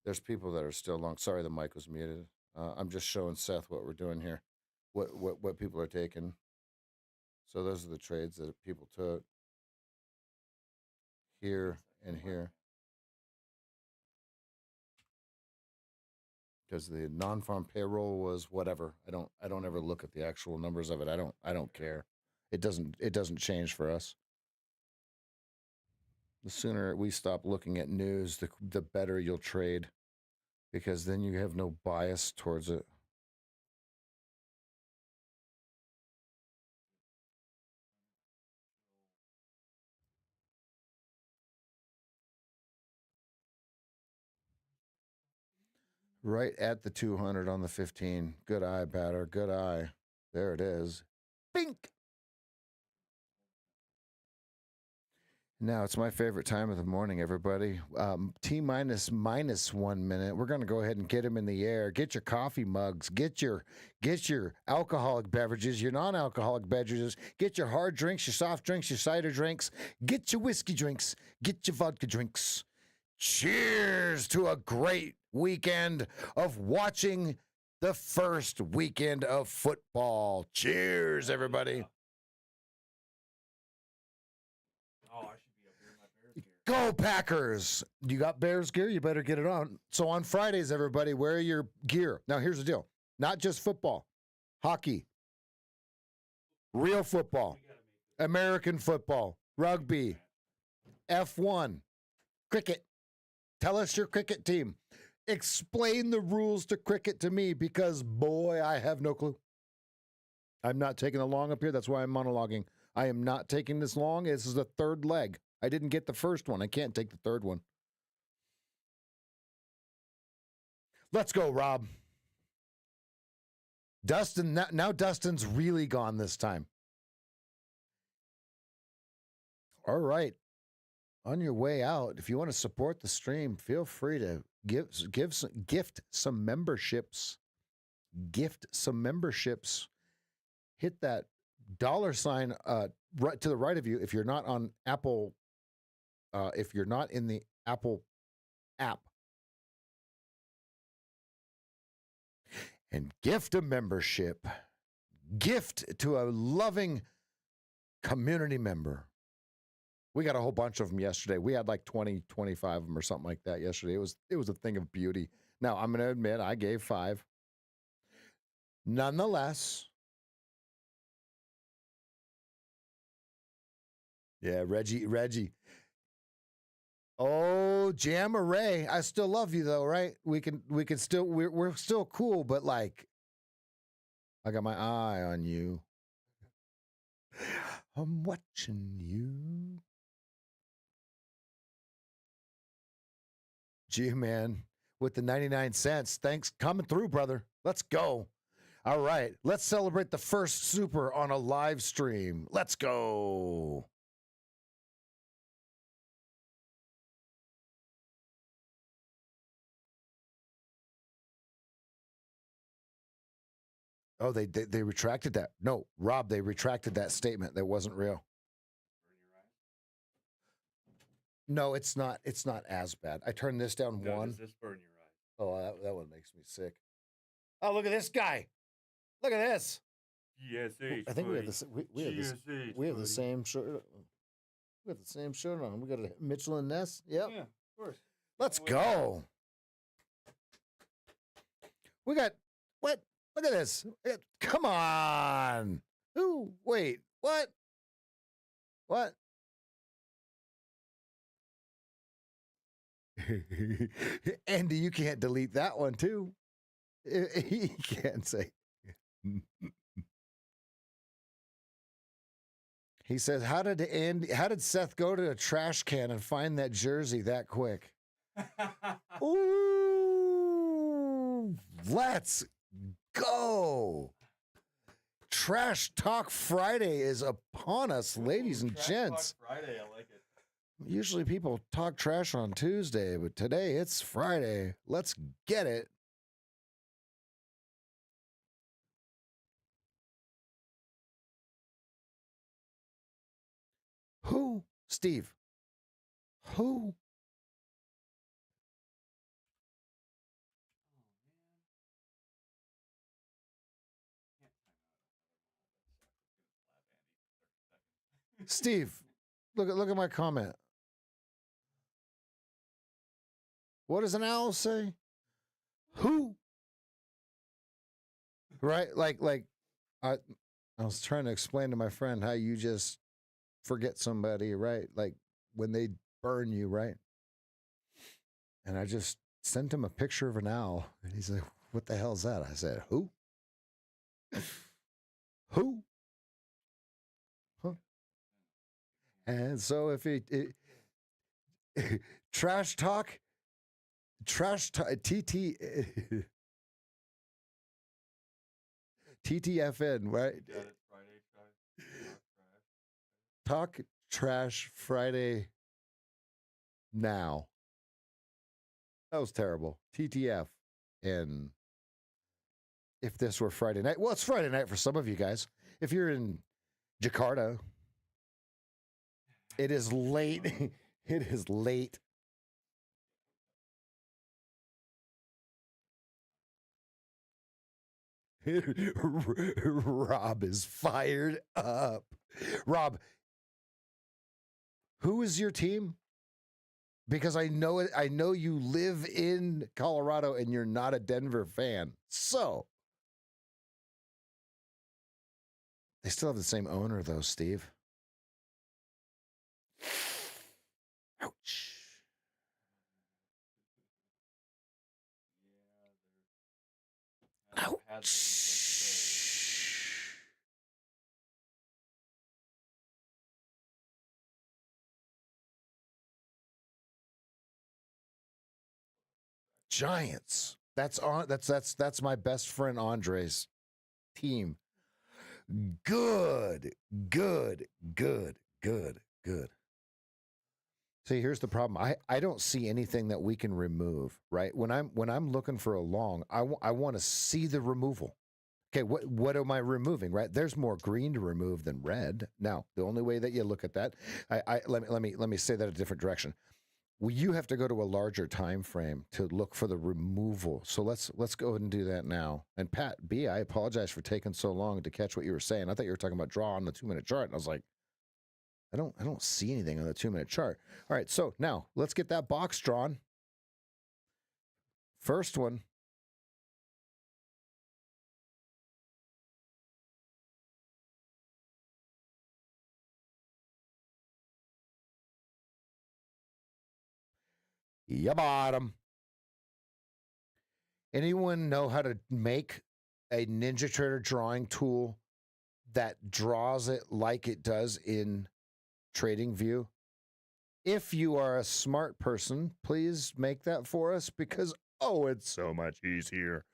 There's people that are still long. Sorry, the mic was muted. I'm just showing Seth what we're doing here, what people are taking. So those are the trades that people took here and here. Because the non-farm payroll was whatever. I don't ever look at the actual numbers of it. I don't care. It doesn't change for us. The sooner we stop looking at news, the better you'll trade, because then you have no bias towards it. Right at the 200 on the 15. Good eye, batter. Good eye. There it is. Bink. Now it's my favorite time of the morning, everybody. T minus -1 minute. We're going to go ahead and get them in the air. Get your coffee mugs. Get your alcoholic beverages, your non-alcoholic beverages. Get your hard drinks, your soft drinks, your cider drinks. Get your whiskey drinks. Get your vodka drinks. Cheers to a great weekend of watching the first weekend of football. Cheers, everybody. Go Packers! You got Bears gear? You better get it on. So on Fridays, everybody, wear your gear. Now, here's the deal. Not just football. Hockey. Real football. American football. Rugby. F1. Cricket. Tell us your cricket team. Explain the rules to cricket to me, because, boy, I have no clue. I'm not taking the long up here. That's why I'm monologuing. I am not taking this long. This is the third leg. I didn't get the first one. I can't take the third one. Let's go, Rob. Dustin, now Dustin's really gone this time. All right. On your way out, if you want to support the stream, feel free to gift some memberships. Gift some memberships. Hit that $sign right to the right of you if you're not on Apple. If you're not in the Apple app, and gift a membership, gift to a loving community member. We got a whole bunch of them yesterday. We had like 20, 25 of them or something like that yesterday. It was a thing of beauty. Now, I'm going to admit I gave 5. Nonetheless, yeah, Reggie. Oh, Jam Ray. I still love you though, right? We can still we're still cool, but like I got my eye on you. I'm watching you. G-Man with the 99 cents. Thanks. Coming through, brother. Let's go. All right. Let's celebrate the first super on a live stream. Let's go. Oh, they retracted that. No, Rob, they retracted that statement. That wasn't real. No, it's not. It's not as bad. I turned this down one. Does this burn your eyes? Oh, that one makes me sick. Oh, look at this guy. Look at this. GSH. I think we have the same shirt. We have the same shirt on. We got a Mitchell and Ness. Yep. Yeah, of course. Let's go. We got what? Look at this. Come on. Ooh, wait. What? What? Andy, you can't delete that one too. He can't say. He says, how did Seth go to a trash can and find that jersey that quick? Ooh, let's go. Trash Talk Friday is upon us, ladies and gents. Talk Friday, I like it. Usually people talk trash on Tuesday, but today it's Friday. Let's get it. Who? Steve. Who? Steve, look at my comment. What does an owl say? Who? Right? Like I was trying to explain to my friend how you just forget somebody, right? Like when they burn you, right? And I just sent him a picture of an owl, and he's like, "What the hell is that?" I said, "Who? Who?" Huh? And so if it trash talk, TT TTFN, right? Got it, Friday, trash. Talk trash Friday now. That was terrible. TTF. And if this were Friday night, well, it's Friday night for some of you guys. If you're in Jakarta, it is late. It is late. Rob is fired up. Rob, who is your team? Because I know it. I know you live in Colorado and you're not a Denver fan. So they still have the same owner, though, Steve. Ouch. Ouch. Giants. That's my best friend Andre's team. Good. See, here's the problem. I don't see anything that we can remove, right? When I'm looking for a long, I want to see the removal. Okay, what am I removing, right? There's more green to remove than red. Now, the only way that you look at that, let me say that a different direction. Well, you have to go to a larger time frame to look for the removal. So let's go ahead and do that now. And Pat B, I apologize for taking so long to catch what you were saying. I thought you were talking about draw on the 2-minute chart, and I was like, I don't see anything on the 2-minute chart. All right, so now let's get that box drawn. First one. Ya bottom. Anyone know how to make a NinjaTrader drawing tool that draws it like it does in TradingView? If you are a smart person, please make that for us because, oh, it's so much easier.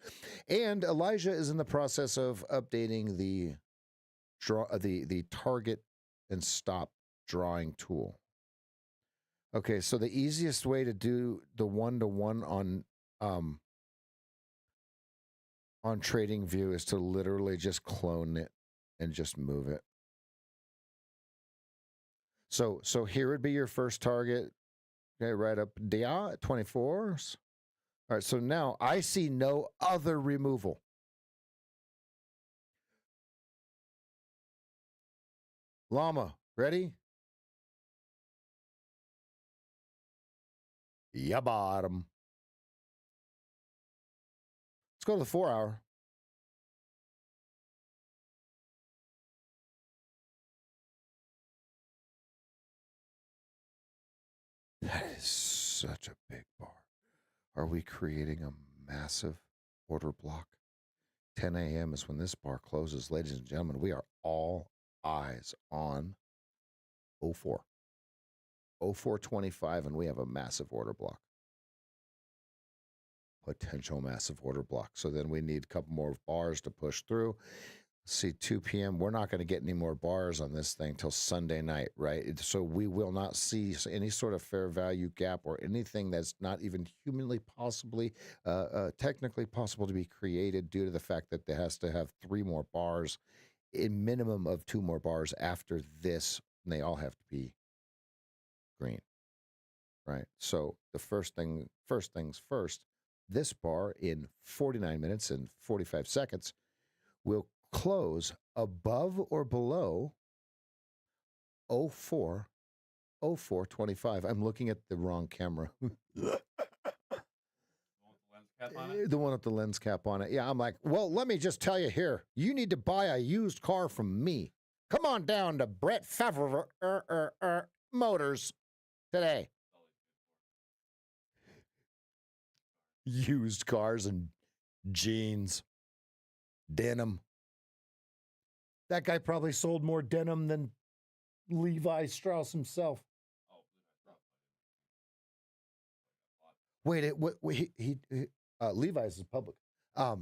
And Elijah is in the process of updating the target and stop drawing tool. Okay, so the easiest way to do the one-to-one on TradingView is to literally just clone it and just move it. So here would be your first target. Okay, right up DA 24s. All right, so now I see no other removal. Llama, ready? Ya bottom. Let's go to the 4-hour. That is such a big bar. Are we creating a massive order block? 10 a.m. is when this bar closes. Ladies and gentlemen, we are all eyes on 04. 0425, and we have a massive order block. Potential massive order block. So then we need a couple more bars to push through. See, 2 p.m. We're not going to get any more bars on this thing till Sunday night, right? So we will not see any sort of fair value gap or anything that's not even humanly possibly, technically possible to be created due to the fact that there has to have 3 more bars, a minimum of 2 more bars after this, and they all have to be green, right? So the first things first, this bar in 49 minutes and 45 seconds will close above or below 0425. I'm looking at the wrong camera. The one with the lens cap on it. Yeah, I'm like, well, let me just tell you here. You need to buy a used car from me. Come on down to Brett Favre Motors today. Used cars and jeans. Denim. That guy probably sold more denim than Levi Strauss himself. Wait, Levi's is public. What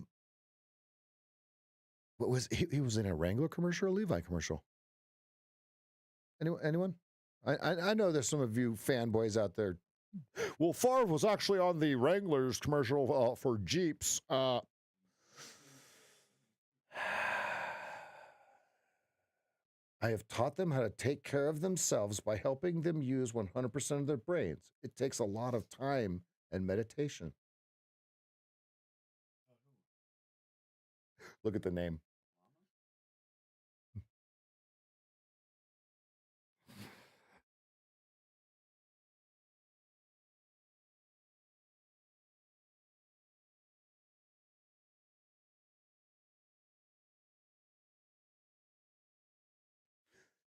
was he was in a Wrangler commercial or a Levi commercial? Anyone? I know there's some of you fanboys out there. Well, Favre was actually on the Wranglers commercial for Jeeps. I have taught them how to take care of themselves by helping them use 100% of their brains. It takes a lot of time and meditation. Look at the name.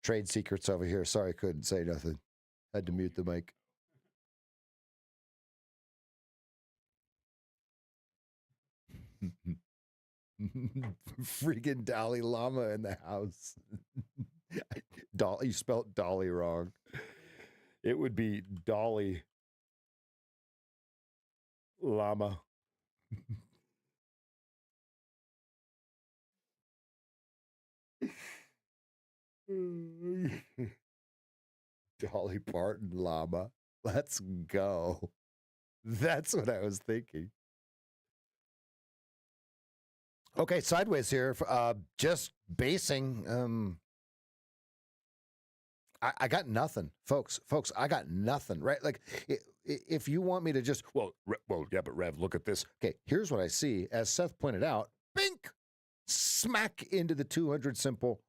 Trade secrets over here. Sorry, couldn't say nothing. Had to mute the mic. Freaking Dalai Lama in the house. Dolly, you spelled Dolly wrong. It would be Dolly Lama. Dolly Parton Llama. Let's go. That's what I was thinking. Okay, sideways here. Just basing. I got nothing, folks. Folks, I got nothing. Right? Like, if you want me to just yeah, but Rev, look at this. Okay, here's what I see. As Seth pointed out, bink, smack into the 200 simple.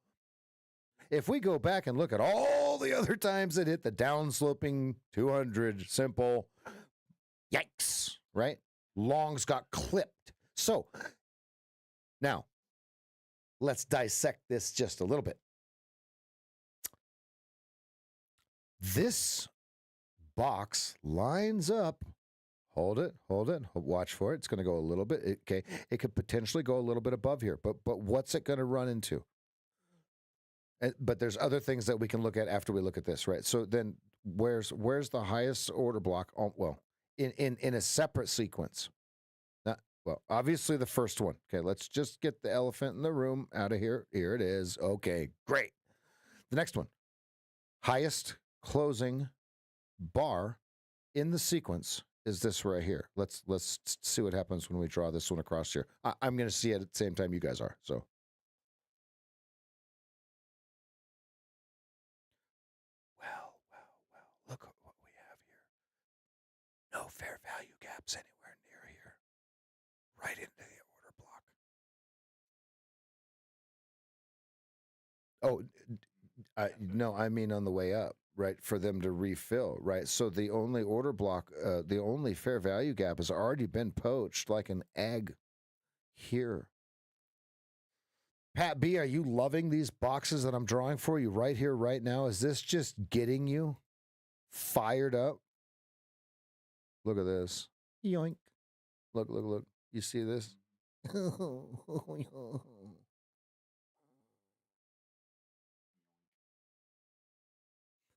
If we go back and look at all the other times it hit the downsloping 200 simple, yikes, right? Longs got clipped. So now let's dissect this just a little bit. This box lines up. Hold it, watch for it. It's going to go a little bit. Okay, it could potentially go a little bit above here, but what's it going to run into? But there's other things that we can look at after we look at this, right? So then where's the highest order block? Oh, well, in a separate sequence. Well, obviously the first one. Okay, let's just get the elephant in the room out of here. Here it is. Okay, great. The next one. Highest closing bar in the sequence is this right here. Let's see what happens when we draw this one across here. I'm going to see it at the same time you guys are, so. Look at what we have here. No fair value gaps anywhere near here. Right into the order block. Oh, no, I mean on the way up, right? For them to refill, right? So the only order block, the only fair value gap has already been poached like an egg here. Pat B, are you loving these boxes that I'm drawing for you right here, right now? Is this just getting you fired up? Look at this. Yoink. Look. You see this?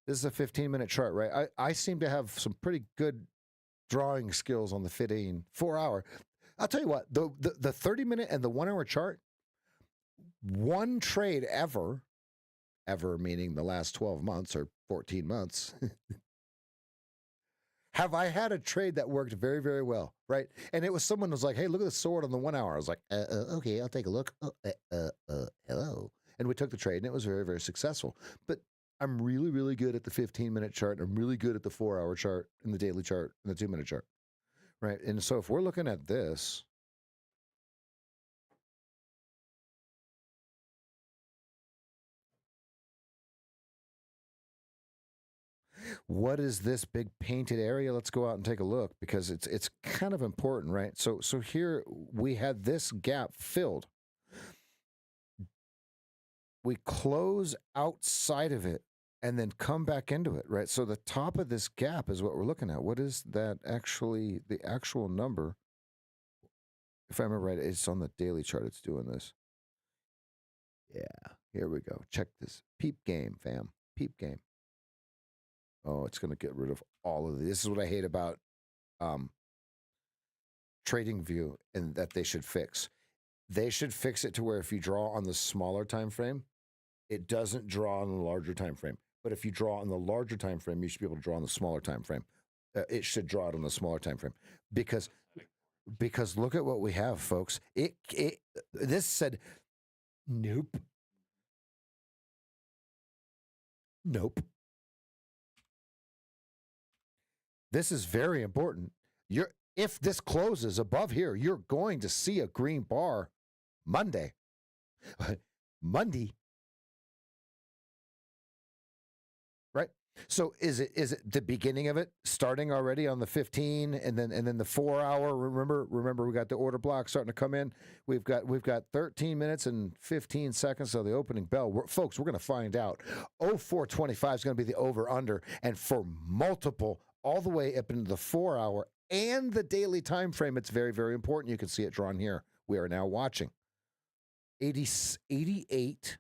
This is a 15-minute chart, right? I seem to have some pretty good drawing skills on the 4-hour. I'll tell you what, the 30-minute and the 1-hour chart, one trade ever meaning the last 12 months or 14 months, have I had a trade that worked very, very well, right? And it was someone who was like, hey, look at the sword on the 1 hour. I was like, okay, I'll take a look. Hello. And we took the trade, and it was very, very successful. But I'm really, really good at the 15-minute chart. I'm really good at the 4-hour chart and the daily chart and the 2-minute chart, right? And so if we're looking at this, What is this big painted area? Let's go out and take a look because it's kind of important, right? So here we had this gap filled. We close outside of it and then come back into it, right? So the top of this gap is what we're looking at. What is that actually, the actual number? If I remember right, it's on the daily chart. It's doing this. Yeah, here we go. Check this. Peep game, fam. Peep game. Oh, it's going to get rid of all of these. This is what I hate about Trading View and that they should fix. They should fix it to where if you draw on the smaller time frame, it doesn't draw on the larger time frame. But if you draw on the larger time frame, you should be able to draw on the smaller time frame. It should draw it on the smaller time frame because look at what we have, folks. This said, nope. This is very important. If this closes above here, you're going to see a green bar Monday. Monday. Right? So is it the beginning of it starting already on the 15 and then the 4 hour? Remember we got the order block starting to come in. We've got 13 minutes and 15 seconds of the opening bell. Folks, we're going to find out. 0425 is going to be the over under, and for multiple all the way up into the 4 hour and the daily time frame, it's very, very important. You can see it drawn here. We are now watching 88,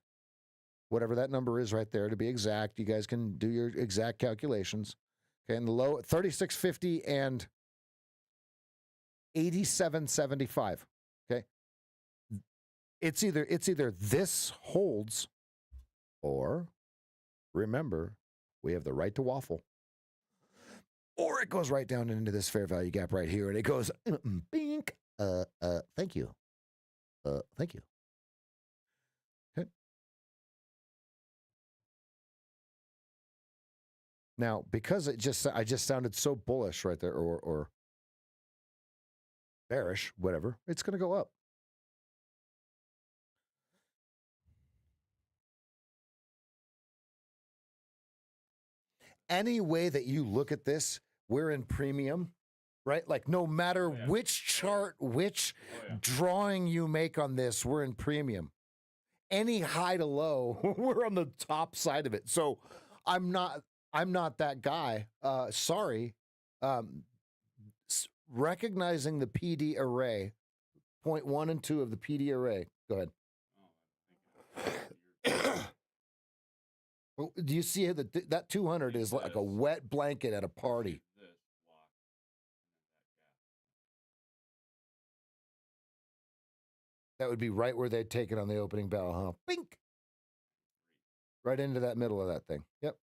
whatever that number is right there to be exact. You guys can do your exact calculations. Okay, and the low 3650 and 8775. Okay, it's either this holds, or remember we have the right to waffle. Or it goes right down into this fair value gap right here, and it goes, bink, thank you. Thank you. Okay. Now, because I just sounded so bullish right there, or bearish, whatever, it's going to go up. Any way that you look at this, we're in premium, right? Like no matter which chart, which drawing you make on this, we're in premium. Any high to low, we're on the top side of it. So I'm not that guy. Sorry. Recognizing the PD array, point 1 and 2 of the PD array. Go ahead. Do you see that 200 is like a wet blanket at a party? That would be right where they'd take it on the opening bell, huh? Bink! Right into that middle of that thing. Yep.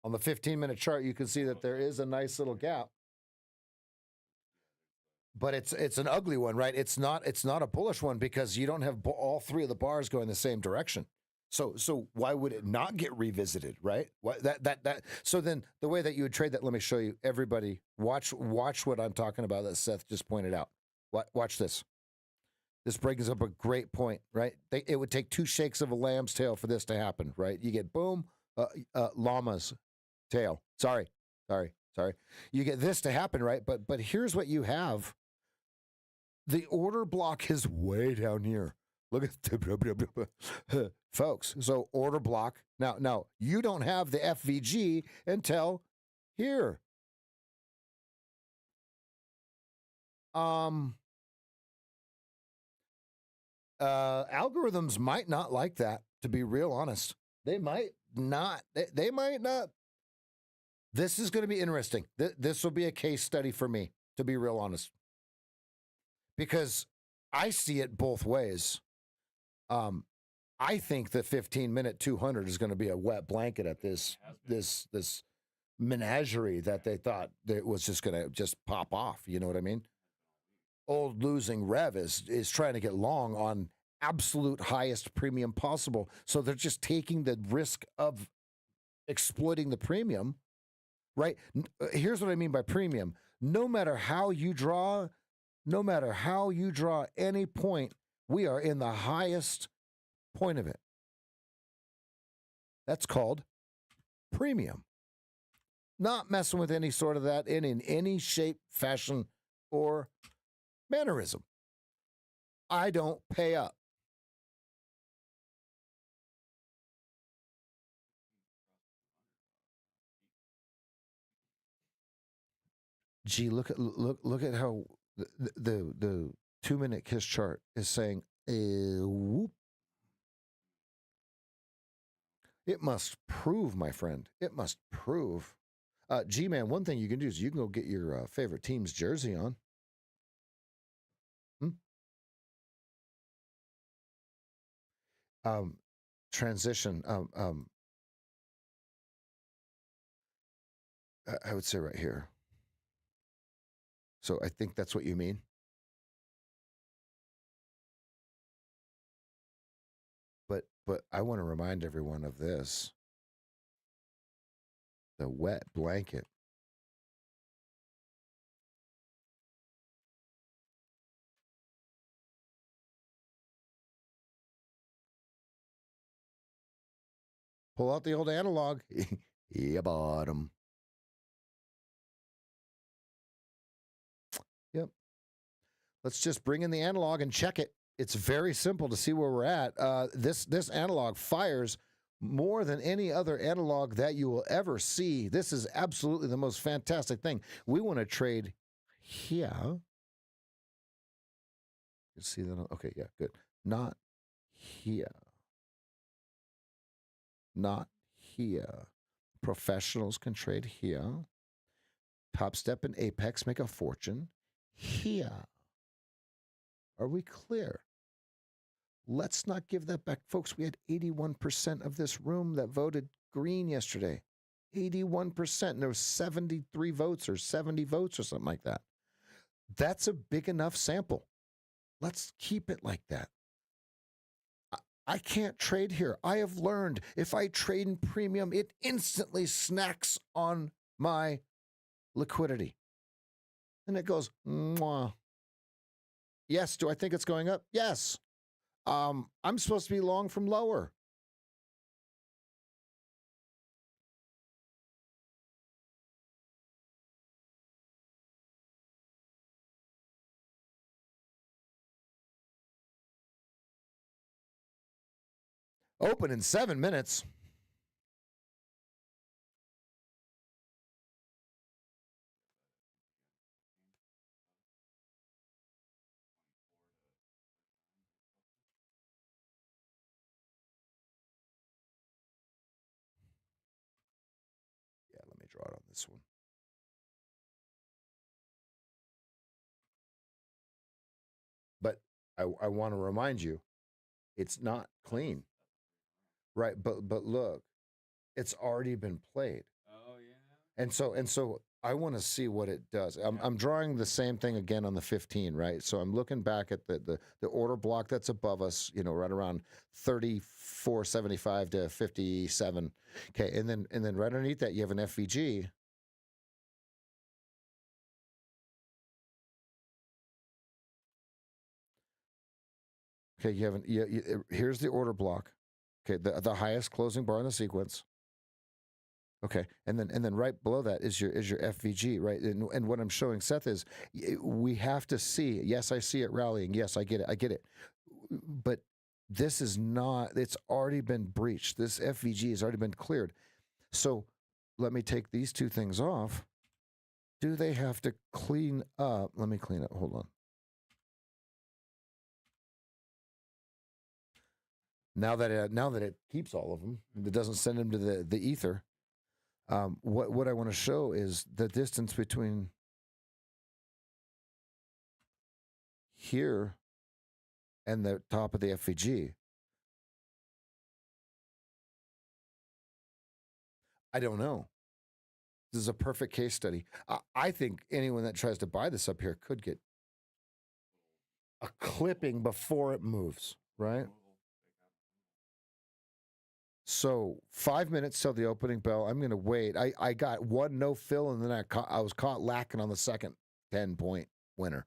On the 15-minute chart, you can see that there is a nice little gap. But it's an ugly one, right? It's not a bullish one because you don't have all three of the bars going the same direction. So why would it not get revisited, right? So then the way that you would trade that, let me show you. Everybody, watch what I'm talking about that Seth just pointed out. Watch this. This brings up a great point, right? It would take 2 shakes of a lamb's tail for this to happen, right? You get boom, llama's tail. Sorry. You get this to happen, right? But here's what you have. The order block is way down here. Look at folks. So order block. Now you don't have the FVG until here. Algorithms might not like that, to be real honest. They might not. They might not. This is going to be interesting. This will be a case study for me, to be real honest. Because I see it both ways. I think the 15-minute 200 is going to be a wet blanket at this menagerie that they thought that it was just going to just pop off. You know what I mean? Old losing Rev is trying to get long on absolute highest premium possible. So they're just taking the risk of exploiting the premium, right? Here's what I mean by premium. No matter how you draw any point, we are in the highest point of it. That's called premium. Not messing with any sort of that in any shape, fashion, or mannerism. I don't pay up. Gee, look at how the 2-minute KISS chart is saying, whoop. It must prove, my friend. It must prove. G-Man, one thing you can do is you can go get your favorite team's jersey on. Transition. I would say right here. So I think that's what you mean. But I want to remind everyone of this. The wet blanket. Pull out the old analog. Yeah, bottom. Yep. Let's just bring in the analog and check it. It's very simple to see where we're at. This analog fires more than any other analog that you will ever see. This is absolutely the most fantastic thing. We want to trade here. You see that? Okay, yeah, good. Not here. Not here. Professionals can trade here. Top Step and Apex make a fortune here. Are we clear? Let's not give that back. Folks, we had 81% of this room that voted green yesterday. 81%. And there was 73 votes or 70 votes or something like that. That's a big enough sample. Let's keep it like that. I can't trade here. I have learned if I trade in premium, it instantly snacks on my liquidity. And it goes, mwah. Yes, do I think it's going up? Yes. I'm supposed to be long from lower. Open in 7 minutes. Yeah, let me draw it on this one. But I want to remind you, it's not clean. Right, but look, it's already been played. Oh yeah. And so I want to see what it does. I'm drawing the same thing again on the 15, right? So I'm looking back at the order block that's above us, right around 34.75 to 57. Okay, and then right underneath that you have an FVG. Okay, here's the order block. Okay, the highest closing bar in the sequence. Okay, and then right below that is your FVG, right? And what I'm showing Seth is we have to see. Yes, I see it rallying. Yes, I get it. But this is not. It's already been breached. This FVG has already been cleared. So let me take these two things off. Do they have to clean up? Let me clean up. Hold on. Now that it keeps all of them, it doesn't send them to the ether. What I want to show is the distance between here and the top of the FVG. I don't know. This is a perfect case study. I think anyone that tries to buy this up here could get a clipping before it moves, right? So 5 minutes till the opening bell. I'm going to wait. I got one no fill, and then I was caught lacking on the second 10-point winner.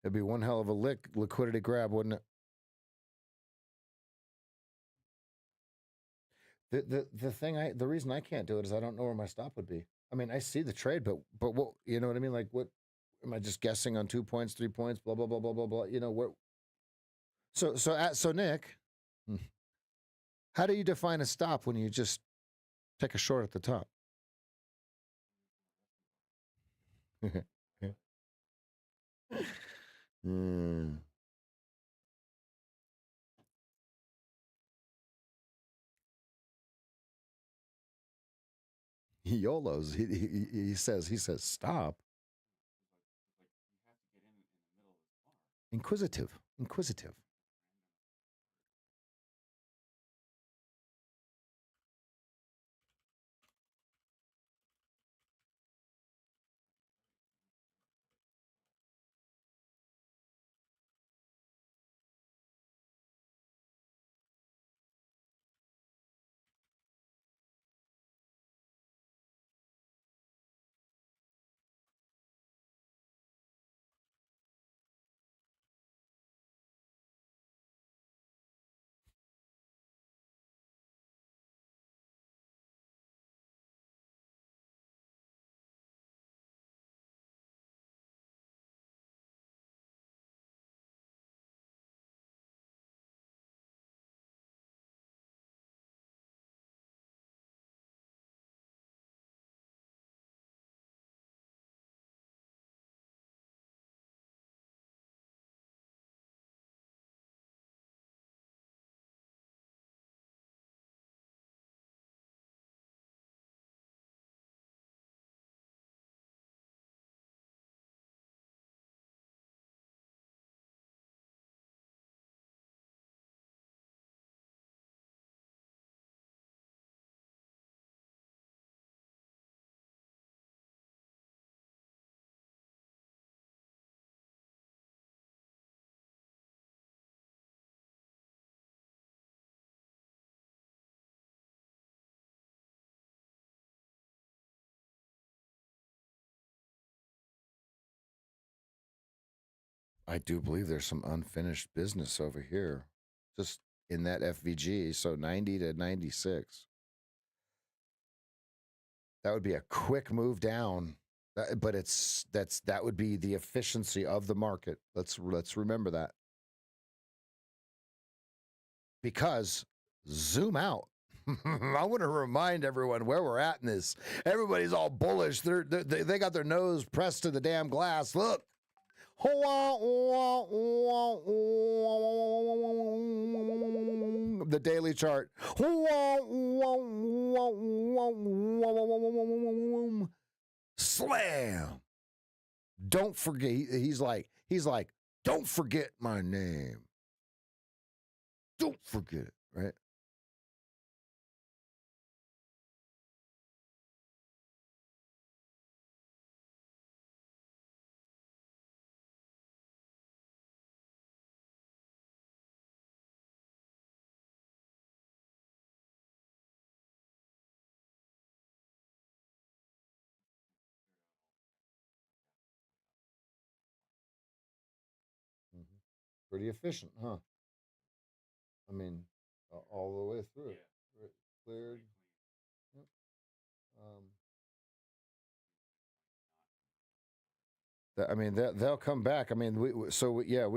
It'd be one hell of a liquidity grab, wouldn't it? The reason I can't do it is I don't know where my stop would be. I mean, I see the trade, but what, you know what I mean? Like, what am I just guessing on 2 points, 3 points, blah blah blah blah blah blah? You know what? So Nick, how do you define a stop when you just take a short at the top? Mm. He YOLOs. He says stop. Inquisitive. I do believe there's some unfinished business over here, just in that FVG. So 90 to 96. That would be a quick move down, but that would be the efficiency of the market. Let's remember that, because zoom out. I want to remind everyone where we're at in this. Everybody's all bullish. They got their nose pressed to the damn glass. Look. The daily chart. Slam. Don't forget. He's like, don't forget my name. Don't forget it, right? Pretty efficient, huh? I mean, all the way through. Yeah. Right. Cleared. Yep. I mean, they'll come back. I mean, we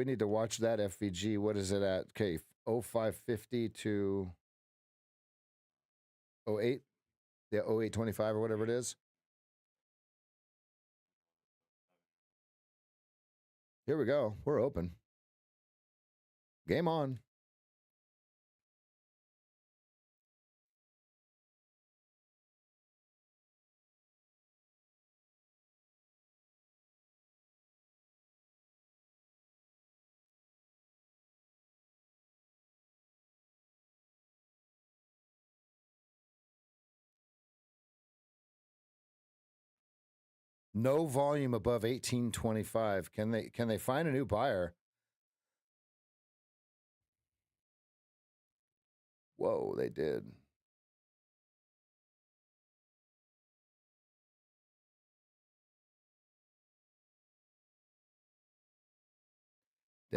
need to watch that FVG. What is it at? Okay, 0550 to 08? Yeah, 0825 or whatever it is. Here we go. We're open. Game on. No volume above 1825. Can they find a new buyer? Whoa, they did.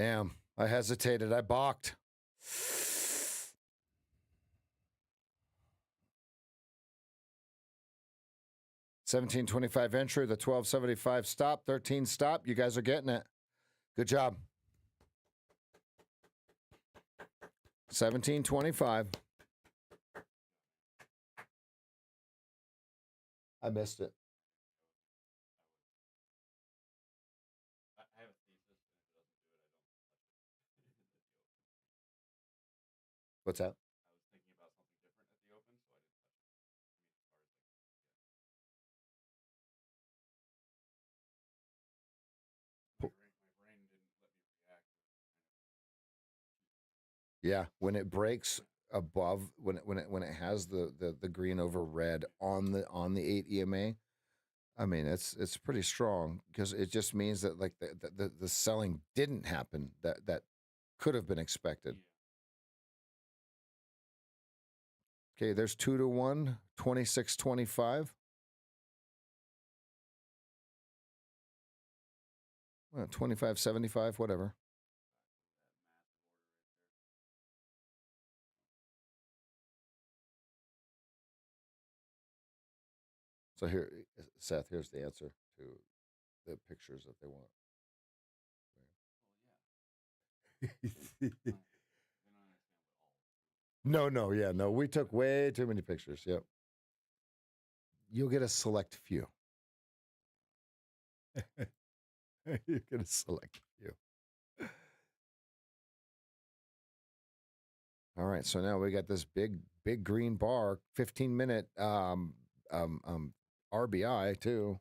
Damn. I hesitated. I balked. $17.25 entry, the $12.75 stop, 13 stop. You guys are getting it. Good job. $17.25. I missed it. I have a thesis, and if it doesn't do it, I don't touch it. What's that? I was thinking about something different at the open, so I didn't touch it. I mean, as far as like, my brain didn't let me react. Yeah, when it breaks above, when it has the green over red on the 8 EMA, I mean it's pretty strong because it just means that like the selling didn't happen that could have been expected. Okay, there's 2-1, 26.25. 25.75, whatever. So here, Seth, here's the answer to the pictures that they want. No, yeah, no. We took way too many pictures. Yep. You'll get a select few. You're gonna select few. All right, so now we got this big green bar, 15-minute RBI too.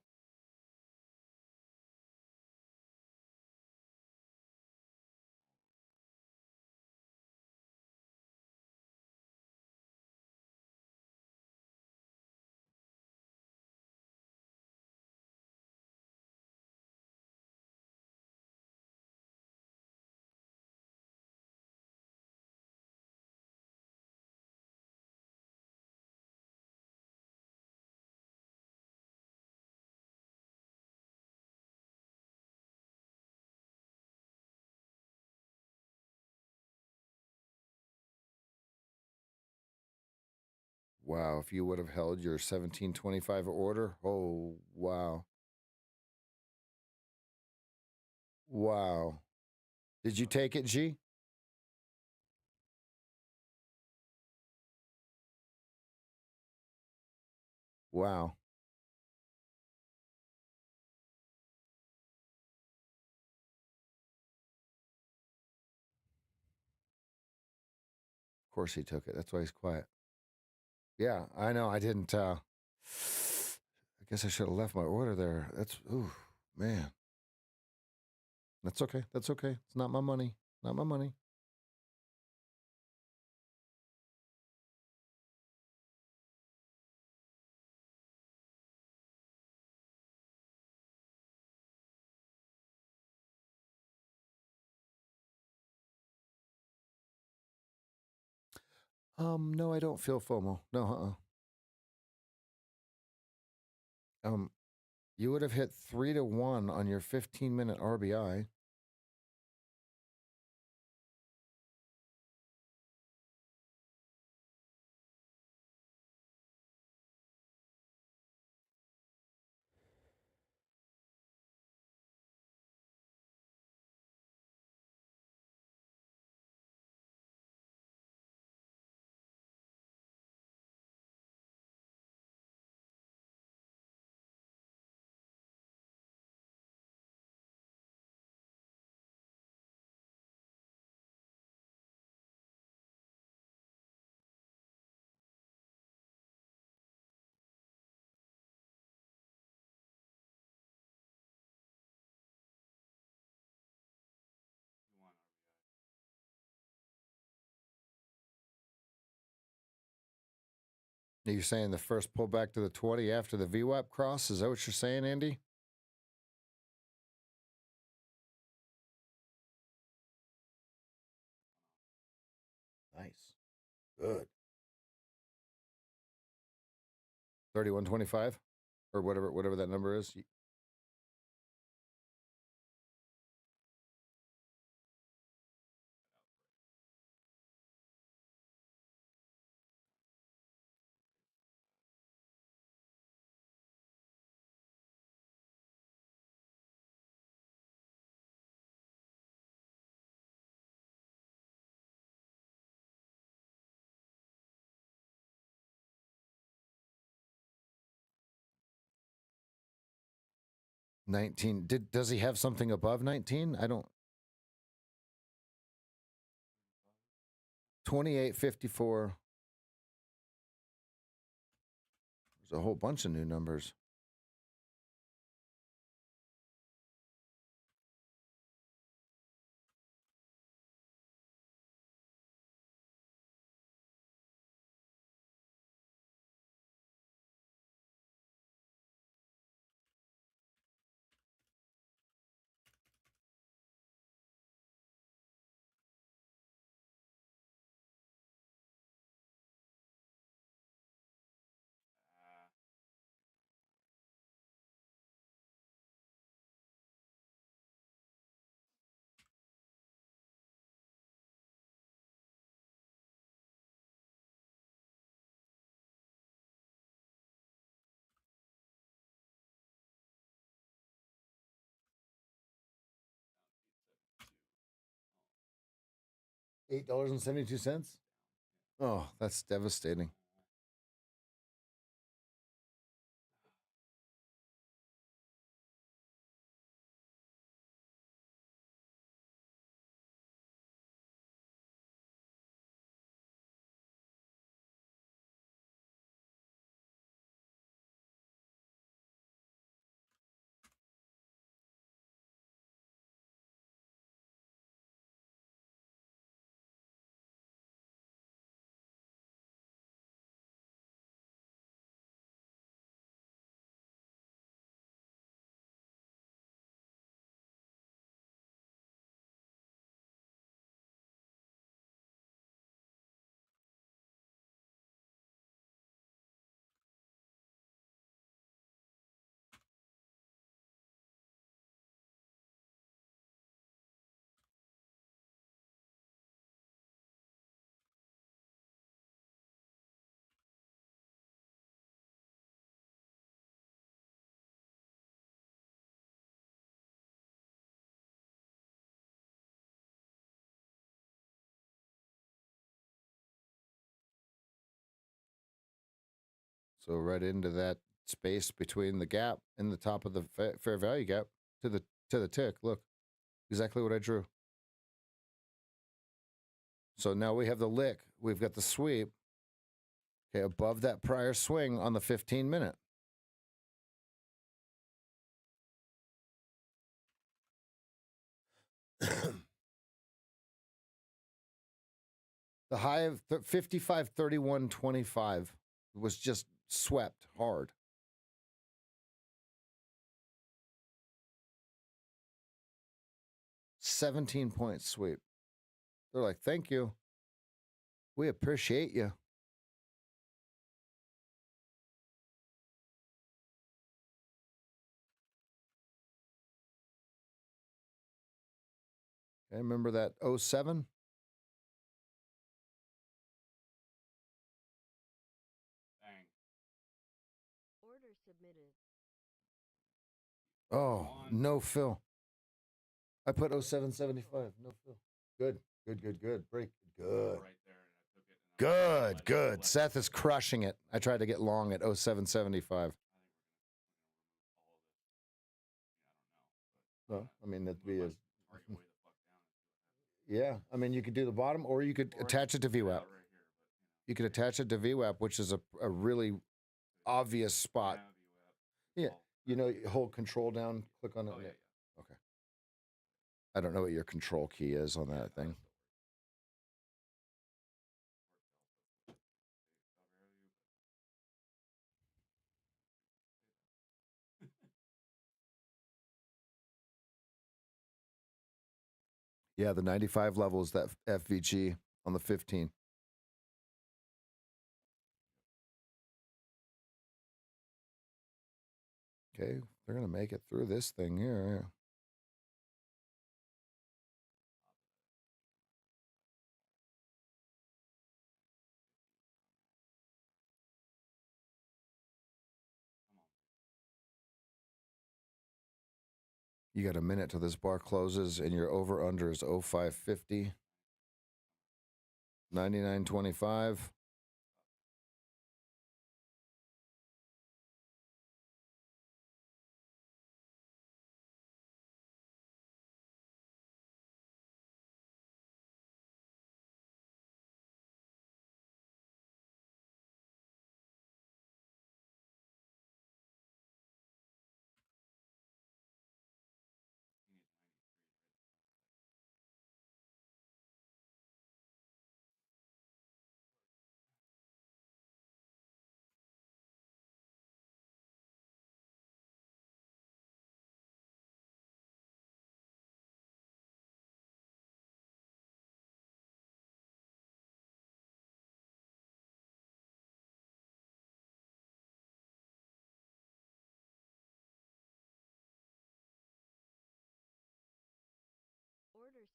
Wow, if you would have held your 17.25 order, oh wow. Wow. Did you take it, G? Wow. Of course he took it. That's why he's quiet. Yeah, I know. I didn't I guess I should have left my order there. That's ooh, man. That's okay. That's okay. It's not my money. Not my money. No, I don't feel FOMO. No, you would have hit 3-1 on your 15-minute RBI. You're saying the first pullback to the 20 after the VWAP cross? Is that what you're saying, Andy? Nice. Good. 31.25 or whatever that number is. 19. Does he have something above 19? I don't. 28.54. There's a whole bunch of new numbers. $8.72. Oh, that's devastating. So right into that space between the gap and the top of the fair value gap to the tick. Look, exactly what I drew. So now we have the lick. We've got the sweep. Okay, above that prior swing on the 15-minute. The high of 55.31.25 was just swept hard. $17-point sweep. They're like, thank you. We appreciate you. Okay, remember that 07? Order submitted. Oh, no fill. I put 07.75. No fill. Good. Break. Good. Good. Seth is crushing it. I tried to get long at 07.75. Well, I mean, that'd be a... Yeah, I mean, you could do the bottom, or you could attach it to VWAP. You could attach it to VWAP, which is a really obvious spot. Yeah, you know, hold control down, click on it. Oh, yeah. Okay. I don't know what your control key is on that thing. Yeah, the 95 level is that FVG on the 15. Okay, they're going to make it through this thing here. You got a minute till this bar closes, and your over-under is 0550. 99.25.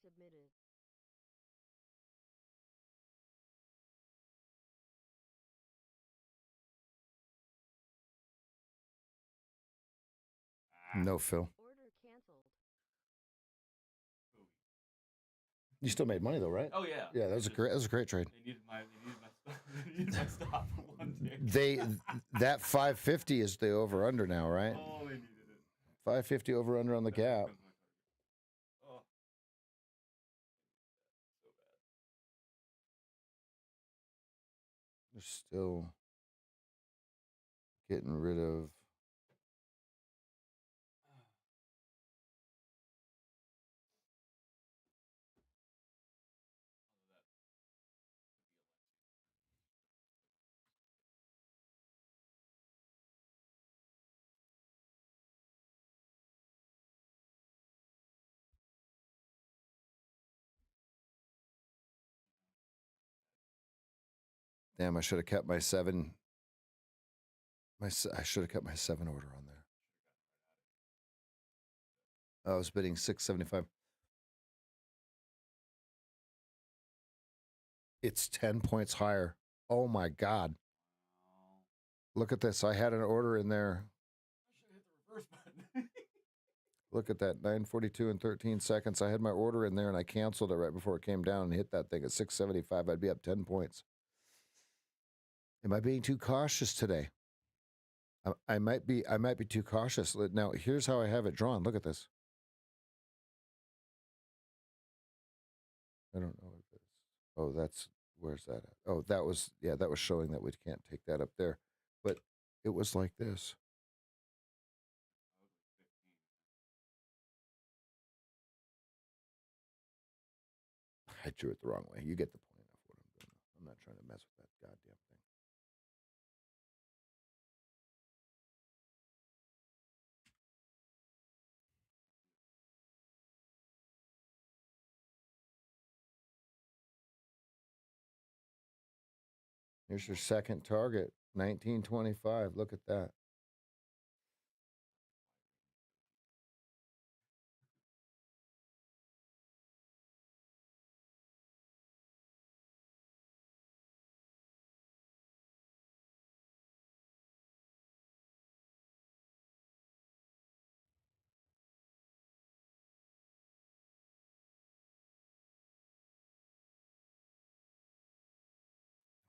submitted. No, Phil. Order canceled. You still made money though, right? Oh yeah. Yeah, that was a great trade. They needed my they needed my stop for one day. That 550 is the over under now, right? Oh, they needed it. 550 over under on the gap. Oh. So bad. They're still getting rid of. Damn, I should have kept my 7. I should have kept my 7 order on there. I was bidding 675. It's 10 points higher. Oh my God. Look at this. I had an order in there. I should hit the reverse button. Look at that. 9:42 and 13 seconds. I had my order in there and I canceled it right before it came down and hit that thing at 675. I'd be up 10 points. Am I being too cautious today? I might be too cautious. Now, here's how I have it drawn. Look at this. I don't know what this. Oh, where's that at? Oh, that was showing that we can't take that up there. But it was like this. I drew it the wrong way. You get the point of what I'm doing. I'm not trying to mess with that goddamn thing. Here's your second target, 1925. Look at that.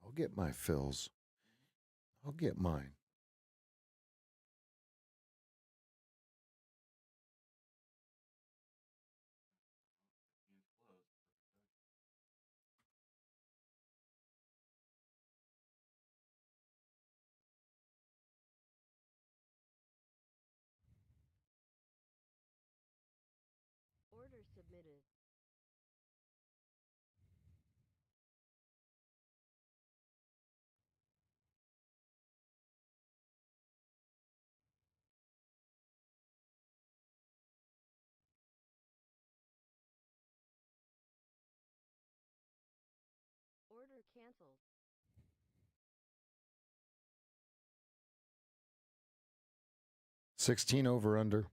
I'll get my fills. I'll get mine. Order submitted. Order canceled. $16 over under.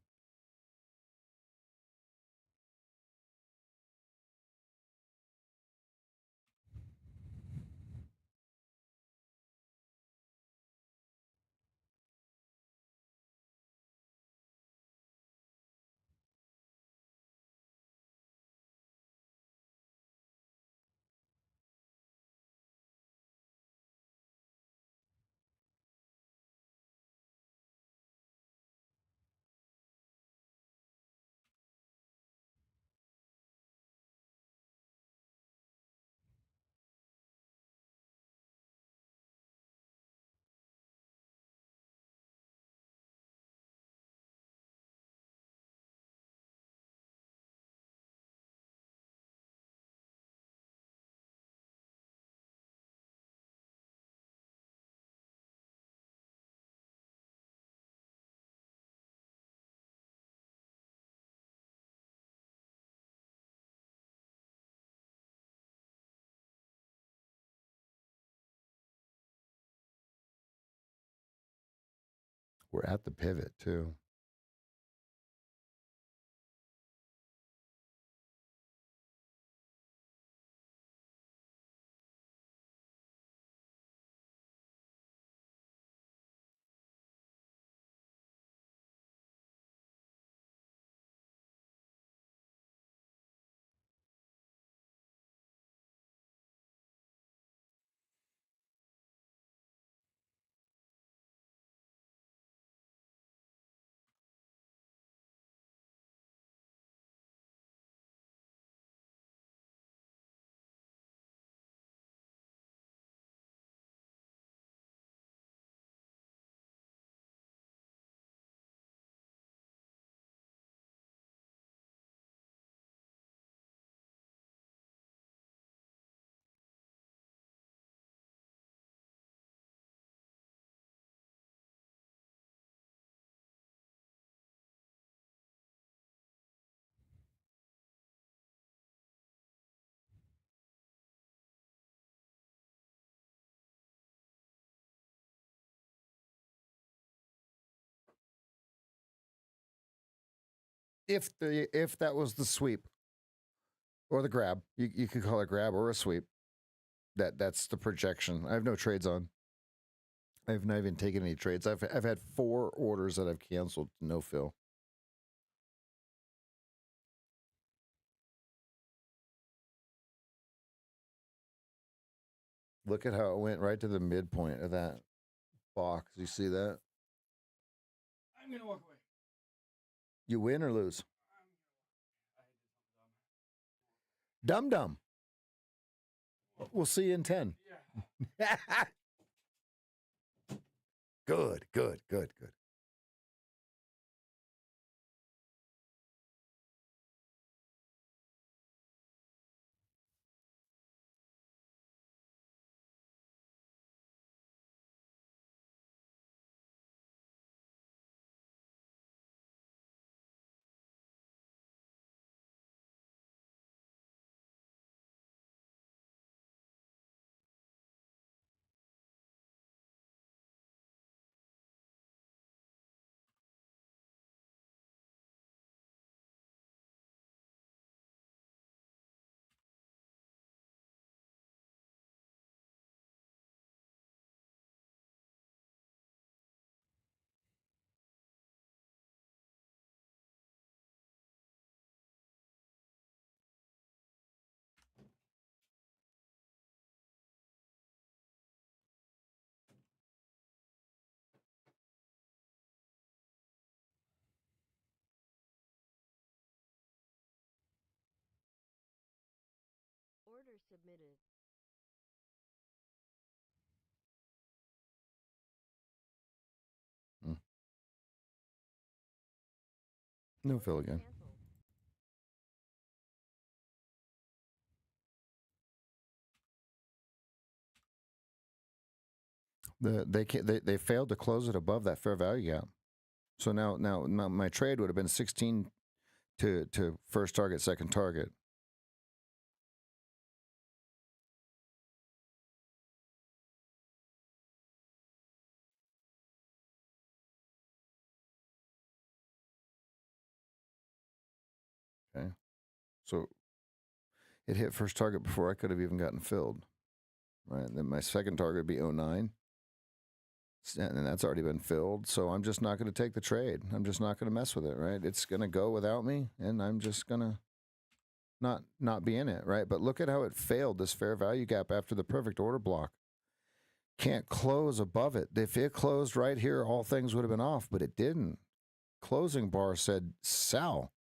We're at the pivot too. if that was the sweep or the grab, you could call it grab or a sweep. That's the projection. I have no trades on. I have not even taken any trades. I've had 4 orders that I've canceled. No fill. Look at how it went right to the midpoint of that box. You see that? I'm gonna walk away. You win or lose? I did something dumb. Dum. We'll see you in 10. Yeah. Good. Order submitted. No fill again. Canceled. They failed to close it above that fair value gap. So now my trade would have been 16 to first target, second target. Okay. So it hit first target before I could have even gotten filled. Right. And then my second target would be 09. And that's already been filled. So I'm just not going to take the trade. I'm just not going to mess with it. Right. It's going to go without me. And I'm just going to not be in it. Right. But look at how it failed this fair value gap after the perfect order block. Can't close above it. If it closed right here, all things would have been off, but it didn't. Closing bar said sell.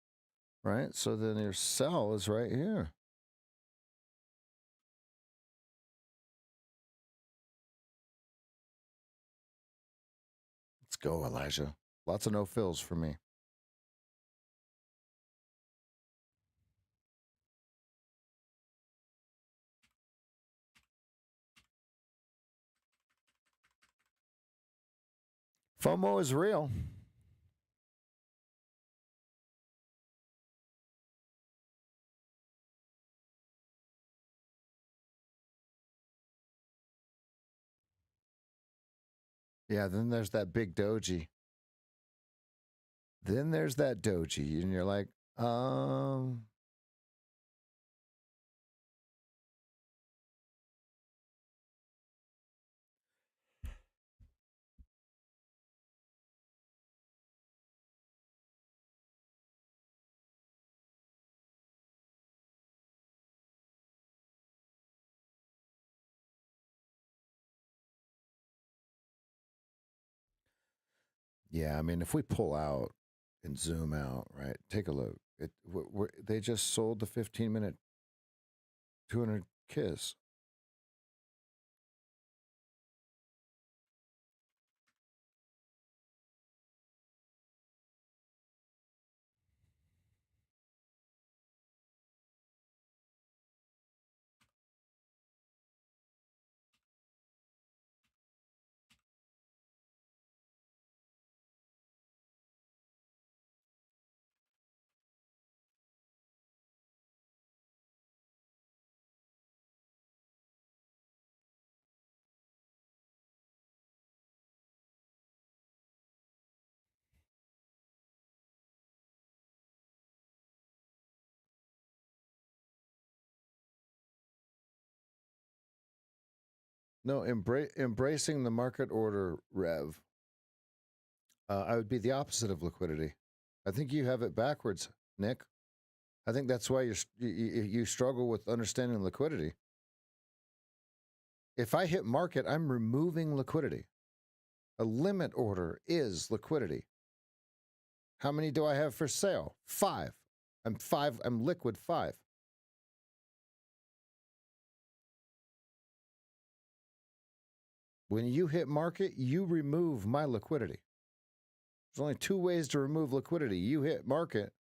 Right. So then your sell is right here. Let's go, Elijah. Lots of no fills for me. FOMO is real. Yeah, then there's that big doji. Then there's that doji, and you're like, yeah, I mean, if we pull out and zoom out, right, take a look. They just sold the 15-minute 200 kiss. No, embracing the market order, Rev. I would be the opposite of liquidity. I think you have it backwards, Nick. I think that's why you struggle with understanding liquidity. If I hit market, I'm removing liquidity. A limit order is liquidity. How many do I have for sale? 5. I'm liquid 5. When you hit market, you remove my liquidity. There's only 2 ways to remove liquidity. You hit market,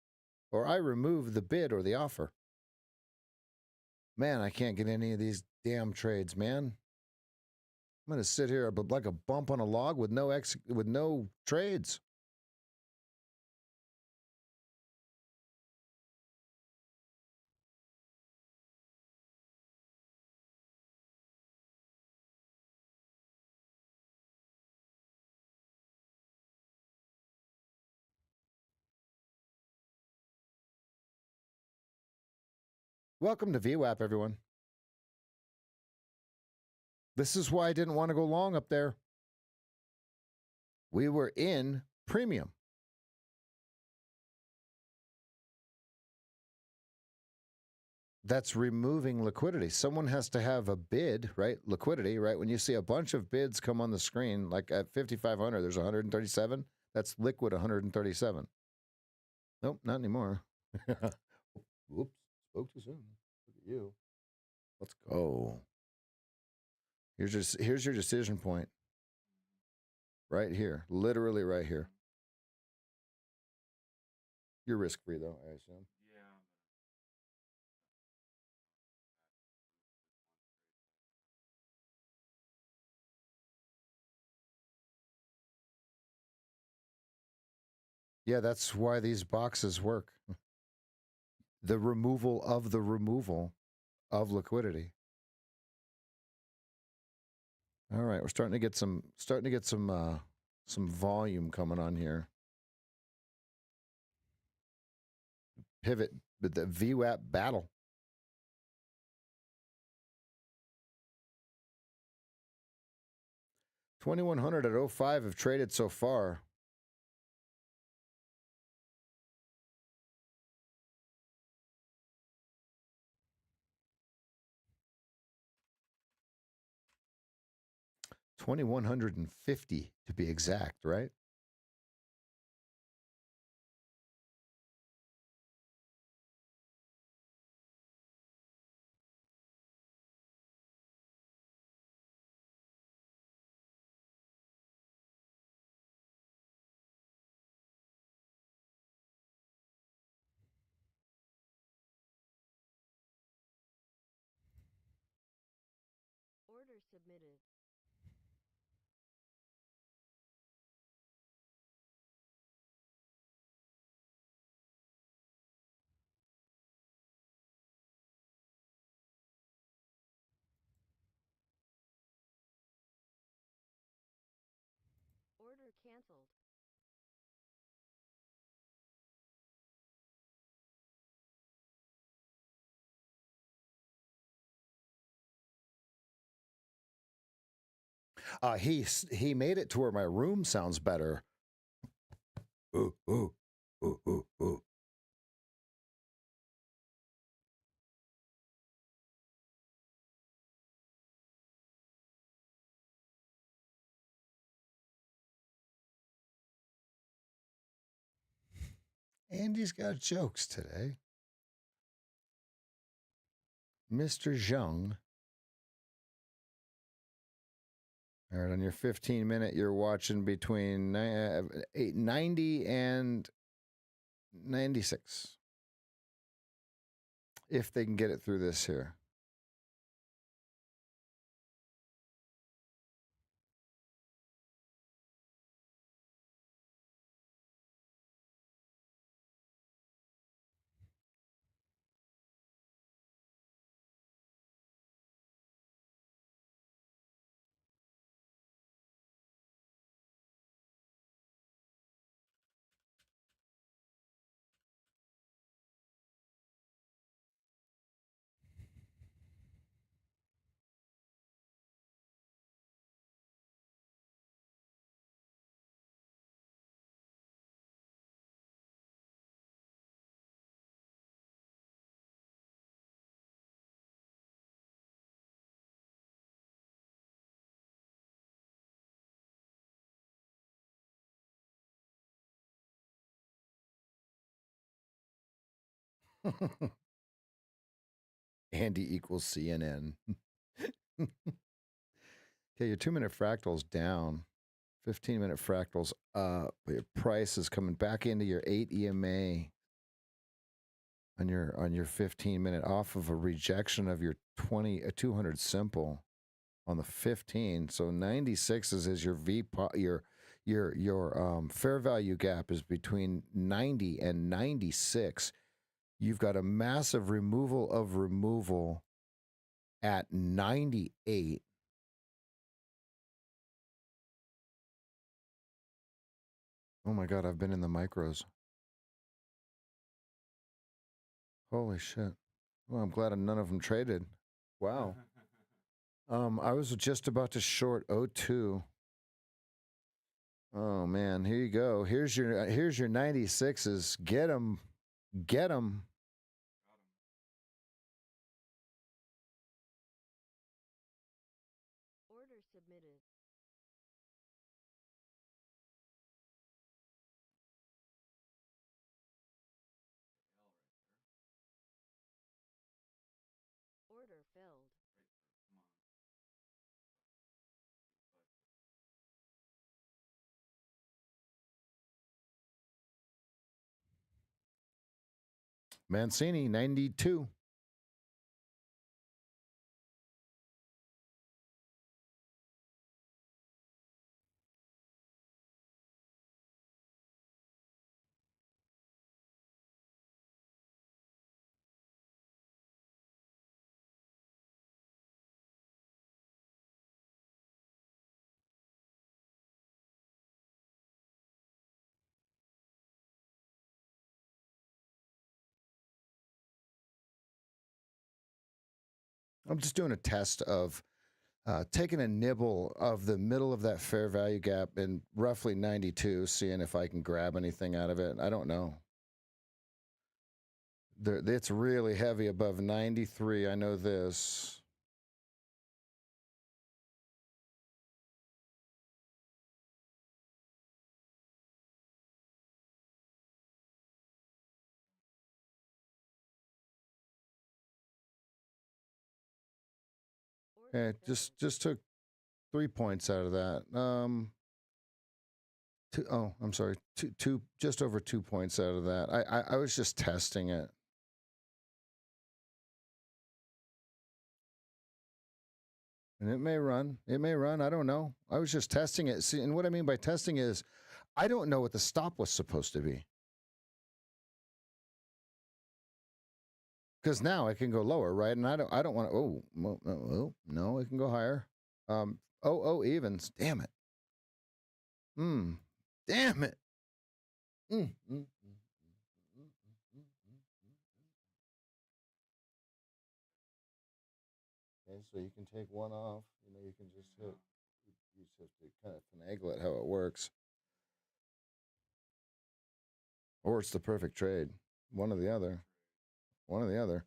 or I remove the bid or the offer. Man, I can't get any of these damn trades, man. I'm going to sit here like a bump on a log with no trades. Welcome to VWAP, everyone. This is why I didn't want to go long up there. We were in premium. That's removing liquidity. Someone has to have a bid, right? Liquidity, right? When you see a bunch of bids come on the screen, like at 5,500, there's 137. That's liquid 137. Nope, not anymore. Whoops, spoke too soon. Look at you. Let's go. Here's your decision point. Right here, literally right here. You're risk free though, I assume. Yeah, that's why these boxes work. The removal of liquidity. All right, we're starting to get some volume coming on here. Pivot, but the VWAP battle. $2,100 at 05 have traded so far. $2,150 to be exact, right? Order submitted. Order canceled. He made it to where my room sounds better. Ooh, ooh, ooh, ooh, ooh. Andy's got jokes today. Mr. Zheng. All right, on your 15-minute, you're watching between 90 and 96. If they can get it through this here. Andy equals CNN. Okay, your 2-minute fractal's down. 15-minute fractal's up. But your price is coming back into your 8 EMA on your 15-minute off of a rejection of your 200 simple on the 15. So 96s is your your fair value gap is between 90 and 96. You've got a massive removal of removal at 98. Oh my God, I've been in the micros. Holy shit. Well, I'm glad none of them traded. Wow. I was just about to short 02. Oh man, here you go. Here's your 96s. Get them. Get them. Order submitted. Order filled. Mancini 92. I'm just doing a test of taking a nibble of the middle of that fair value gap in roughly 92, seeing if I can grab anything out of it. I don't know. It's really heavy above 93. I know this. Order filled. Just took 3 points out of that. I'm sorry, two, just over 2 points out of that. I was just testing it. And it may run. It may run. I don't know. I was just testing it. See, and what I mean by testing is I don't know what the stop was supposed to be. Because now it can go lower, right? And I don't want to. No, it can go higher. Evens. Damn it. Damn it. Okay, so you can take one off. You know, you can just hit. You just have to kind of finagle it how it works. Or it's the perfect trade. One or the other. One or the other.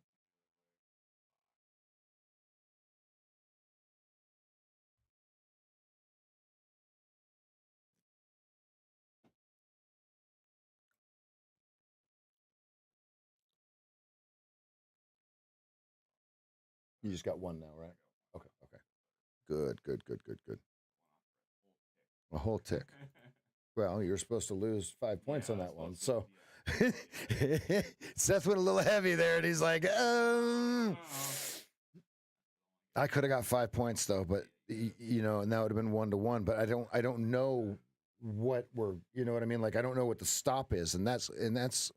You just got one now, right? Okay. Good. A whole tick. Well, you're supposed to lose 5 points on that one. So Seth went a little heavy there, and he's like, I could have got 5 points though, but you know, and that would have been 1-1. But I don't know what we're, you know what I mean? Like I don't know what the stop is, and that's.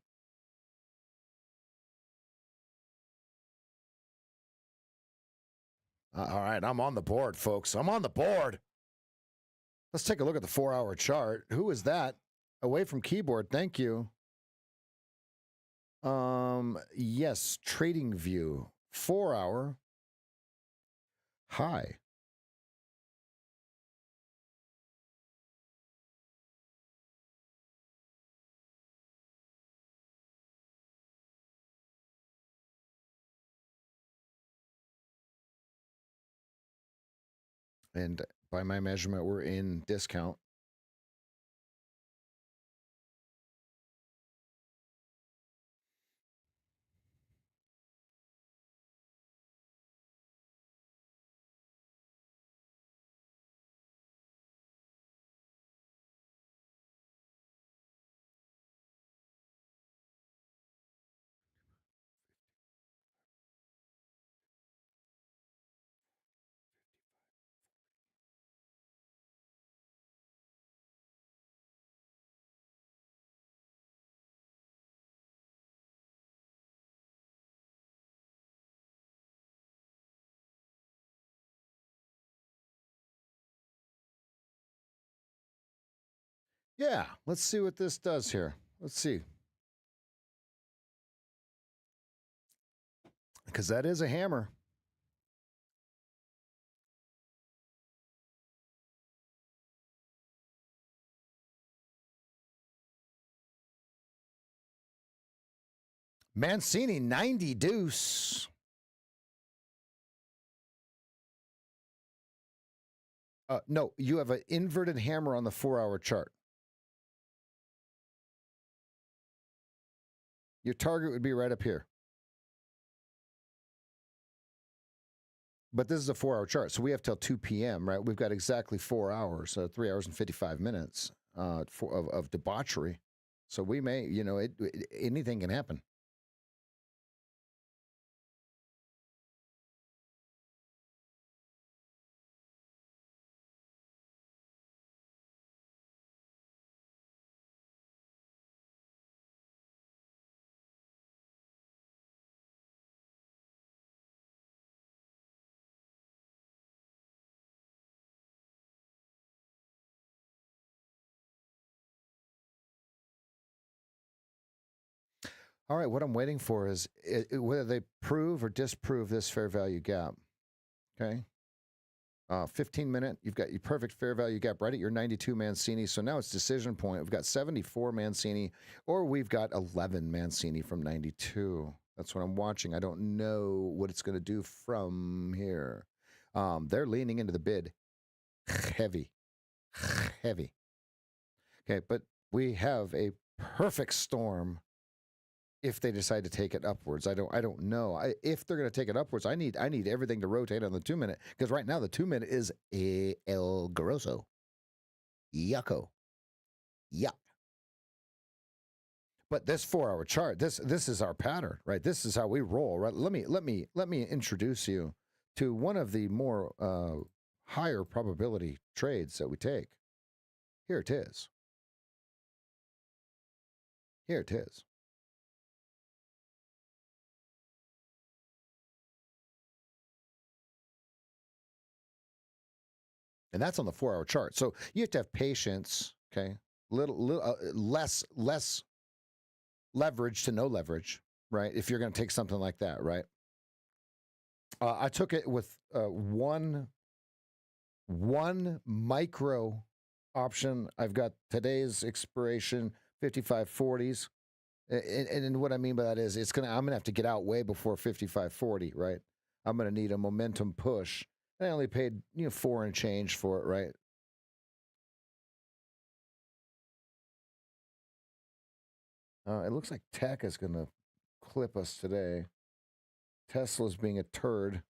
All right, I'm on the board, folks. I'm on the board. Let's take a look at the 4-hour chart. Who is that? Away from keyboard. Thank you. Yes, trading view. 4-hour high. And by my measurement, we're in discount. Yeah, let's see what this does here. Let's see. Because that is a hammer. Mancini, 90 deuce. No, you have an inverted hammer on the 4-hour chart. Your target would be right up here. But this is a 4-hour chart, so we have till 2 p.m., right? We've got exactly 4 hours, 3 hours and 55 minutes of debauchery. So we may, anything can happen. All right, what I'm waiting for is whether they prove or disprove this fair value gap. Okay. 15-minute, you've got your perfect fair value gap right at your 92 Mancini. So now it's decision point. We've got 74 Mancini, or we've got 11 Mancini from 92. That's what I'm watching. I don't know what it's going to do from here. They're leaning into the bid. Heavy. Okay, but we have a perfect storm if they decide to take it upwards. I don't know. If they're going to take it upwards, I need everything to rotate on the 2-minute, because right now the 2-minute is El Grosso. Yucko. Yuck. But this 4-hour chart, this is our pattern, right? This is how we roll, right? Let me introduce you to one of the more higher probability trades that we take. Here it is. Here it is. And that's on the 4-hour chart. So you have to have patience, okay? Less leverage to no leverage, right? If you're going to take something like that, right? I took it with one micro option. I've got today's expiration, 55.40s. And what I mean by that is I'm going to have to get out way before 55.40, right? I'm going to need a momentum push. I only paid, 4 and change for it, right? It looks like tech is going to clip us today. Tesla's being a turd.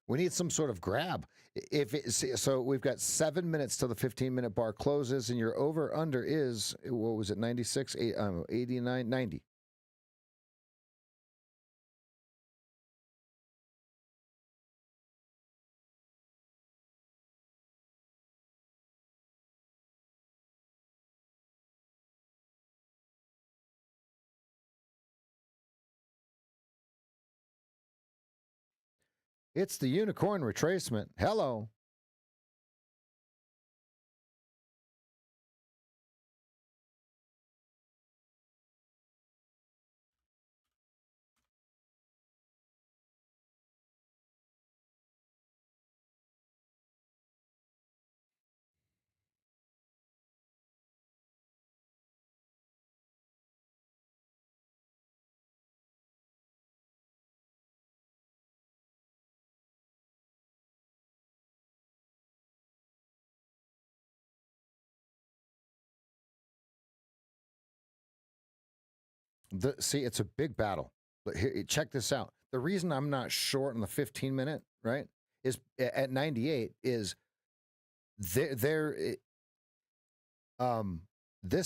We need some sort of grab. So we've got 7 minutes till the 15-minute bar closes, and your over under is, what was it, 96, 89, 90. It's the unicorn retracement. Hello. See, it's a big battle. But here, check this out. The reason I'm not short on the 15-minute, right, is at 98 is this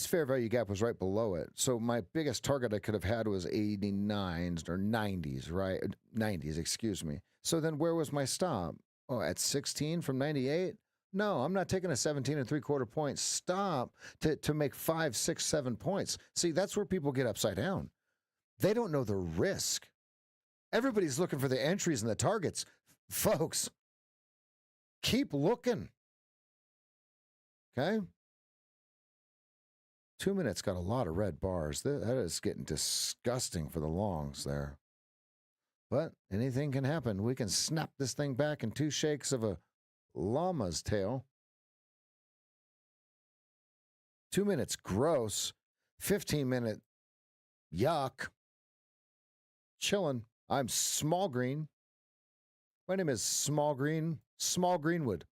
fair value gap was right below it. So my biggest target I could have had was 89s or 90s, right? 90s, excuse me. So then where was my stop? Oh, at 16 from 98? No, I'm not taking a 17.75 point stop to make 5, 6, 7 points. See, that's where people get upside down. They don't know the risk. Everybody's looking for the entries and the targets. Folks, keep looking. Okay? 2 minutes got a lot of red bars. That is getting disgusting for the longs there. But anything can happen. We can snap this thing back in 2 shakes of a llama's tail. 2 minutes gross. 15-minute yuck. Chilling. I'm Small Green. My name is Small Green. Small Greenwood.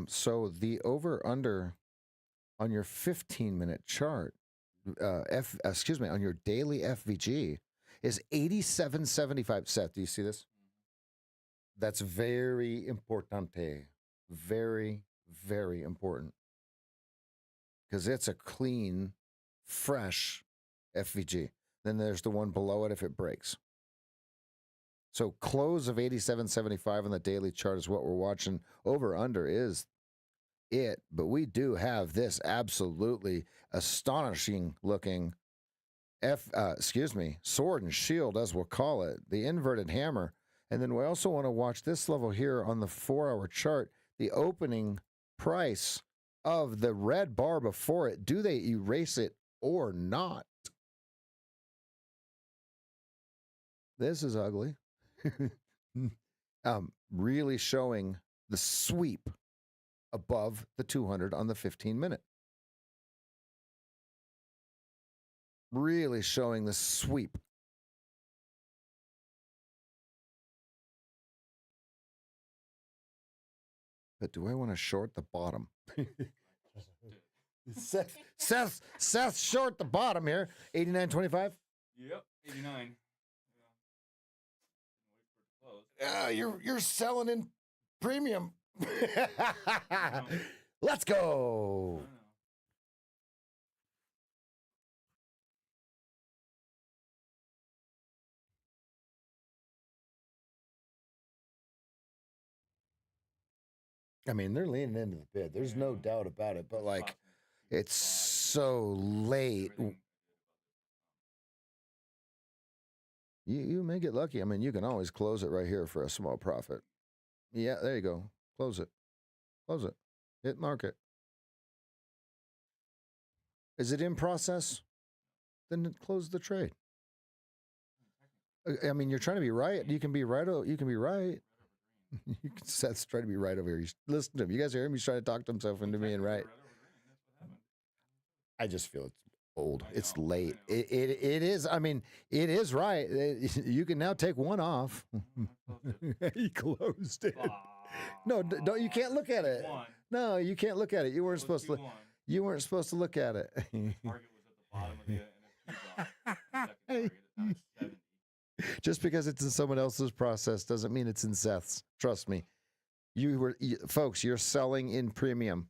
So the over under on your 15-minute chart, on your daily FVG is 87.75. Seth, do you see this? That's very importante. Very, very important. Because it's a clean, fresh FVG. Then there's the one below it if it breaks. So close of 87.75 on the daily chart is what we're watching. Over under is it, but we do have this absolutely astonishing looking sword and shield, as we'll call it, the inverted hammer. And then we also want to watch this level here on the 4-hour chart, the opening price of the red bar before it. Do they erase it or not? This is ugly. Really showing the sweep above the 200 on the 15-minute. Really showing the sweep. But do I want to short the bottom? Seth short the bottom here. 89.25. Yep, 89. You're selling in premium. Let's go. I mean, they're leaning into the bid. There's no doubt about it. But like, it's so late. You may get lucky. I mean, you can always close it right here for a small profit. Yeah, there you go. Close it. Close it. Hit market. Is it in process? Then close the trade. I mean, you're trying to be right. You can be right. You can be right. Seth's trying to be right over here. Listen to him. You guys hear him? He's trying to talk to himself into being right. I just feel it's old. It's late. It is. I mean, it is right. You can now take one off. He closed it. No, don't. You can't look at it. No, you can't look at it. You weren't supposed to. You weren't supposed to look at it. Target was at the bottom of the NFT block. Just because it's in someone else's process doesn't mean it's in Seth's. Trust me. Folks, you're selling in premium.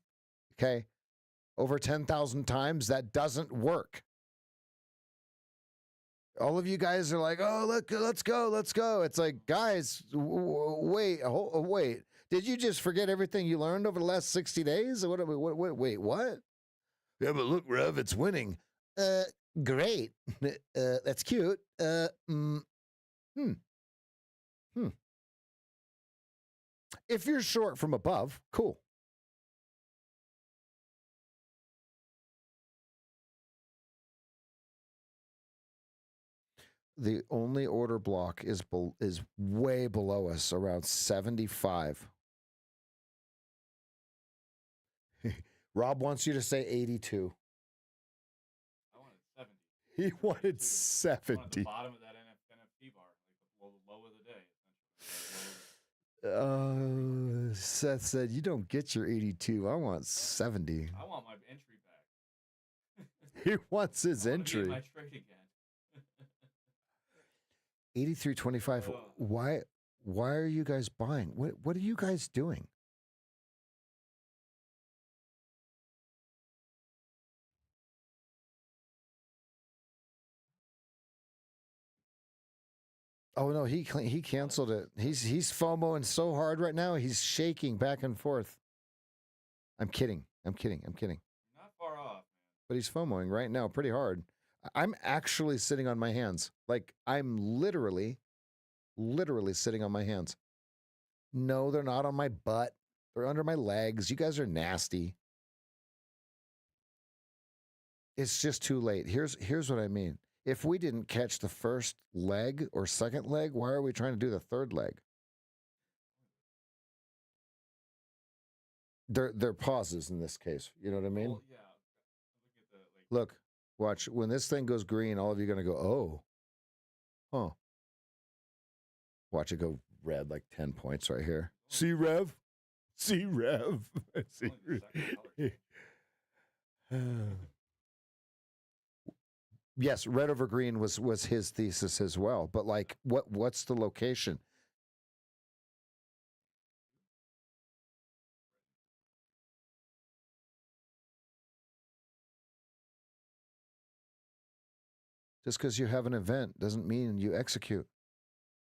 Okay? Over 10,000 times, that doesn't work. All of you guys are like, oh, look, let's go. It's like, guys, wait. Did you just forget everything you learned over the last 60 days? Wait, what? Yeah, but look, Rev, it's winning. Great. That's cute. If you're short from above, cool. The only order block is way below us, around 75. Rob wants you to say 82. I wanted 70. He wanted 70. At the bottom of that NFT bar, like the low of the day, essentially. Seth said, you don't get your 82. I want 70. I want my entry back. He wants his entry. My trade again. 83.25. Why Why are you guys buying? What are you guys doing? Oh no, he canceled it. He's FOMOing so hard right now. He's shaking back and forth. I'm kidding. I'm kidding. I'm kidding. Not far off, man. But he's FOMOing right now pretty hard. I'm actually sitting on my hands. Like I'm literally sitting on my hands. No, they're not on my butt. They're under my legs. You guys are nasty. It's just too late. Here's what I mean. If we didn't catch the first leg or second leg, why are we trying to do the third leg? They're pauses in this case. You know what I mean? Well, yeah. Look, watch. When this thing goes green, all of you are going to go, oh. Huh. Watch it go red like 10 points right here. See, Rev? See, Rev? See, yes, red over green was his thesis as well. But like, what's the location? Just because you have an event doesn't mean you execute,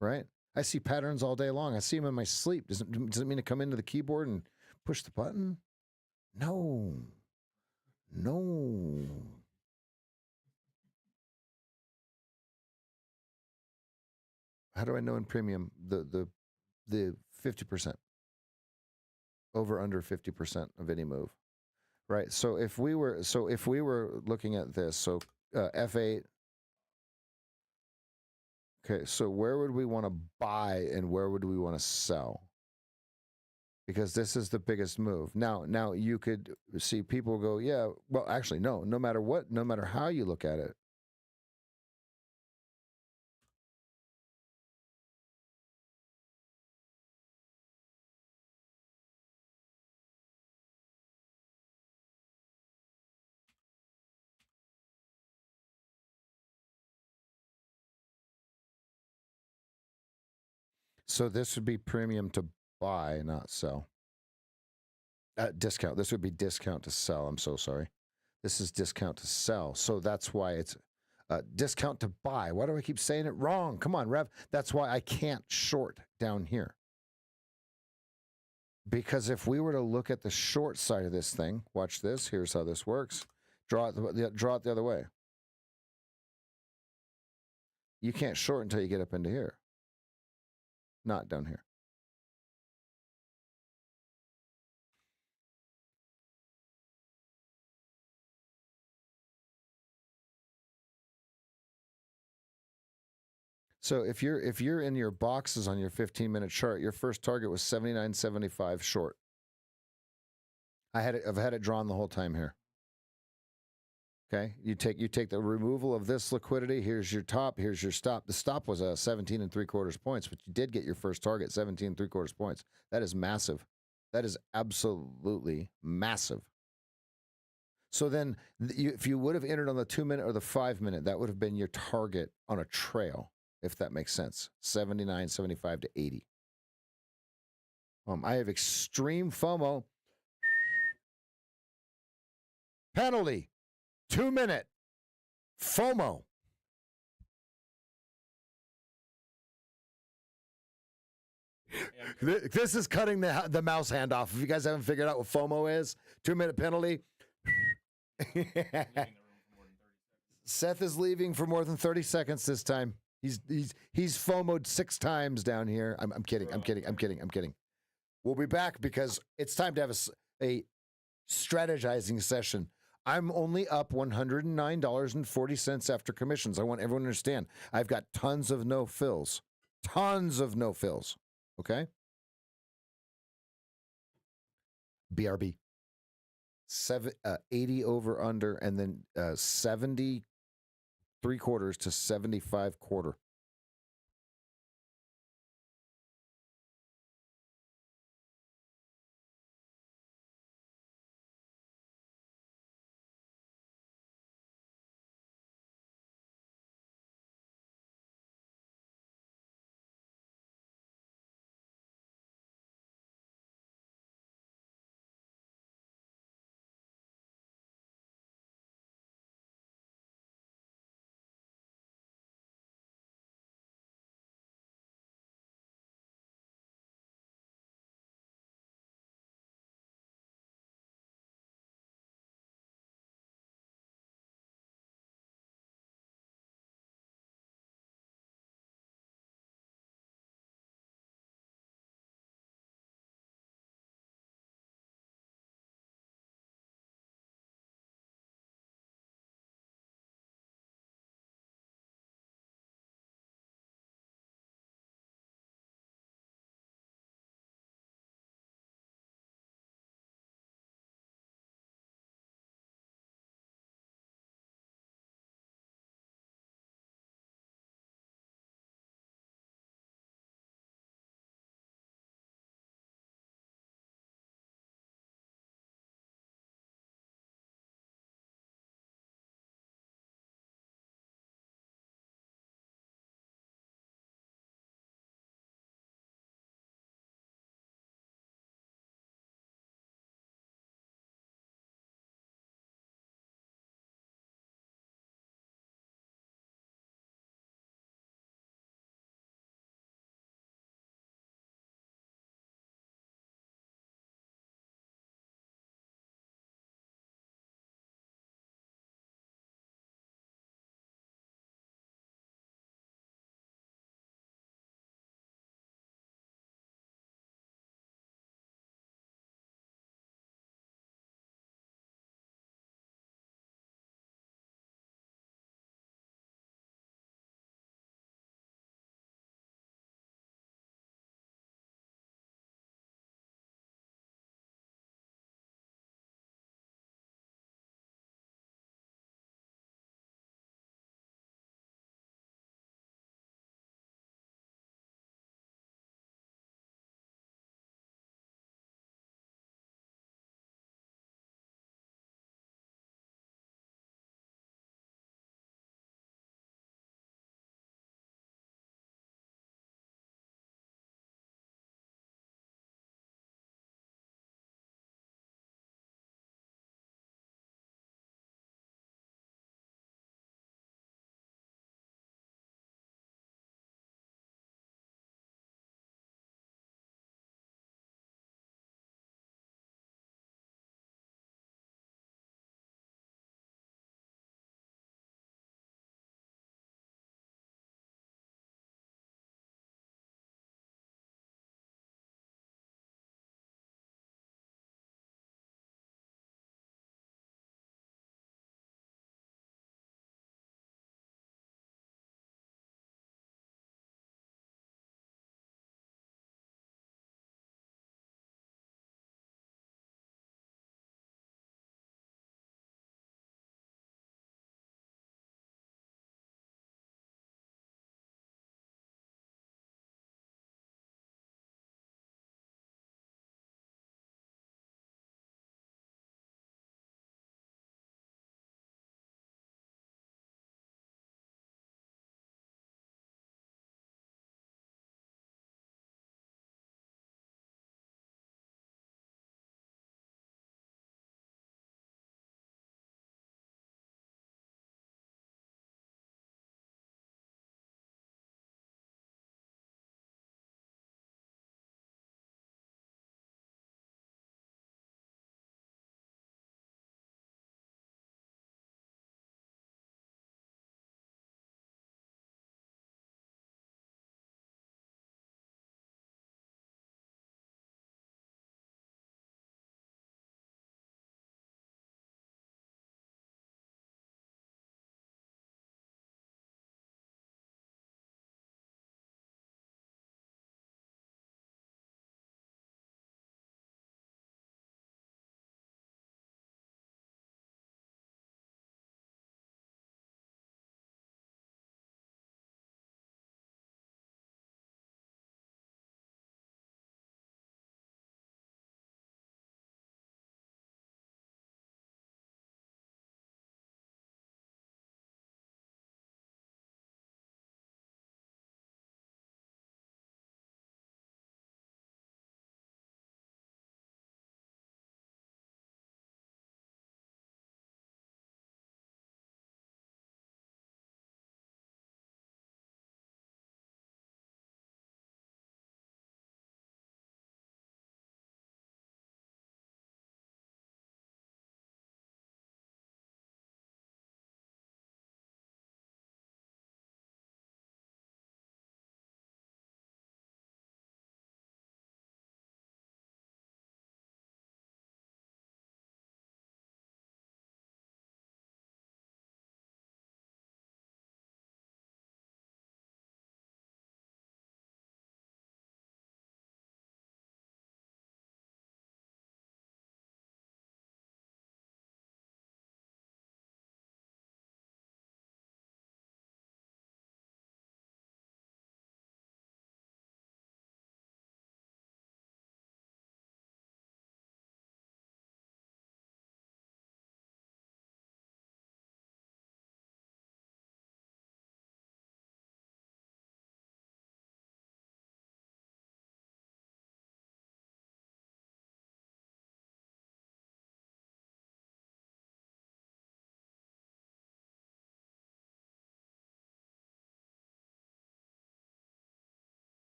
right? I see patterns all day long. I see them in my sleep. Does it mean to come into the keyboard and push the button? No. No. How do I know in premium the 50%? Over under 50% of any move. Right. So if we were looking at this, so F8. Okay, so where would we want to buy and where would we want to sell? Because this is the biggest move. Now you could see people go, yeah, well, actually, no matter what, no matter how you look at it. So this would be premium to buy, not sell. Discount. This would be discount to sell. I'm so sorry. This is discount to sell. So that's why it's discount to buy. Why do I keep saying it wrong? Come on, Rev. That's why I can't short down here. Because if we were to look at the short side of this thing, watch this. Here's how this works. Draw it the other way. You can't short until you get up into here. Not down here. So if you're in your boxes on your 15-minute chart, your first target was 79.75 short. I've had it drawn the whole time here. Okay, you take the removal of this liquidity. Here's your top. Here's your stop. The stop was 17 3/4 points, but you did get your first target 17 3/4 points. That is massive. That is absolutely massive. So then, if you would have entered on the 2-minute or the 5-minute, that would have been your target on a trail, if that makes sense. 79.75 to 80. I have extreme FOMO. Penalty. 2-minute FOMO. This is cutting the mouse hand off. If you guys haven't figured out what FOMO is, 2-minute penalty. Seth is leaving for more than 30 seconds this time. He's FOMO'd 6 times down here. I'm kidding. I'm kidding. We'll be back because it's time to have a strategizing session. I'm only up $109.40 after commissions. I want everyone to understand. I've got tons of no fills. Okay? BRB. 80 over under, and then 70 3/4 to 75 1/4.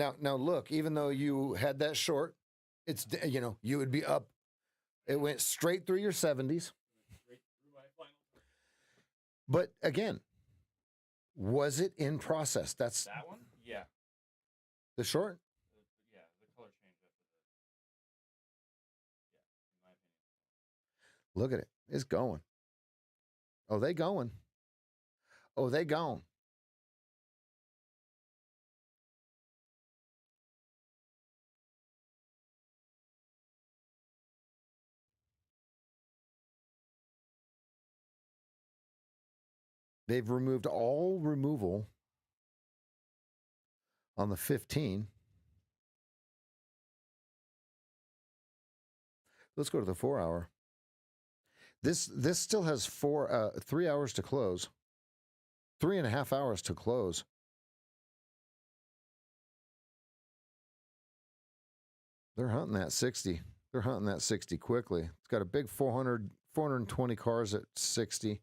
Now look, even though you had that short, it's, you know, you would be up. It went straight through your 70s. Straight through my final. But again, was it in process? That's That one? Yeah. the short. Yeah, the color changed after the. Yeah, in my opinion. Look at it. It's going. Oh, they going. Oh, they gone. They've removed all removal on the 15. Let's go to the 4 hour. This still has 3 hours to close. 3.5 hours to close. They're hunting that 60. They're hunting that 60 quickly. It's got a big 420 cars at 60.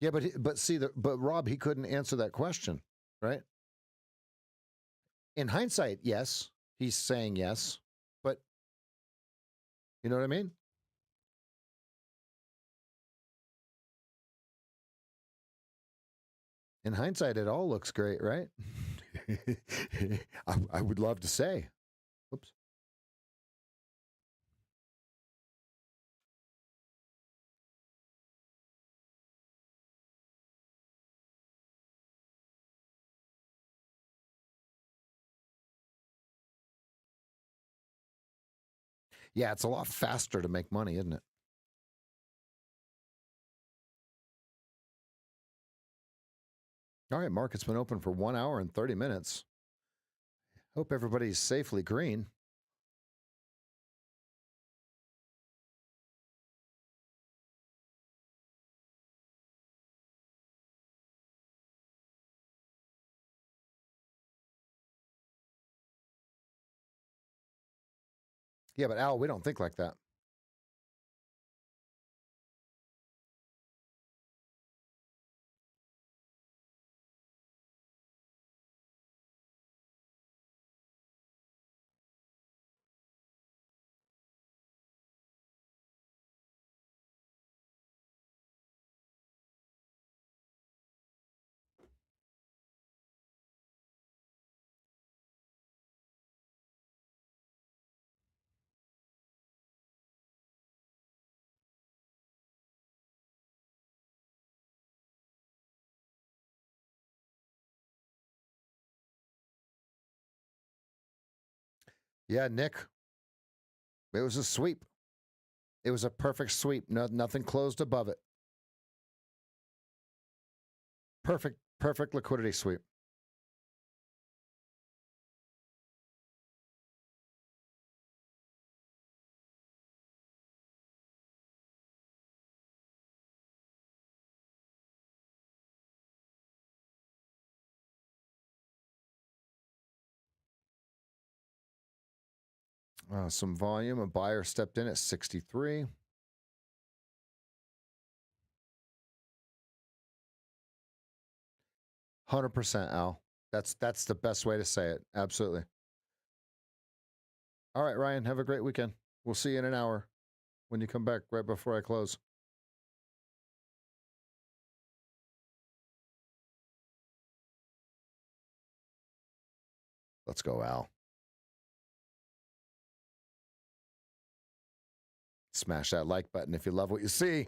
Yeah, but Rob, he couldn't answer that question, right? In hindsight, yes, he's saying yes, but you know what I mean? In hindsight, it all looks great, right? I would love to say. Oops. Yeah, it's a lot faster to make money, isn't it? All right, market's been open for 1 hour and 30 minutes. Hope everybody's safely green. Yeah, but Al, we don't think like that. Yeah, Nick, it was a sweep. It was a perfect sweep. No, nothing closed above it. Perfect liquidity sweep. Some volume. A buyer stepped in at 63. %, Al. That's the best way to say it. Absolutely. All right, Ryan, have a great weekend. We'll see you in an hour when you come back right before I close. Let's go, Al. Smash that like button if you love what you see.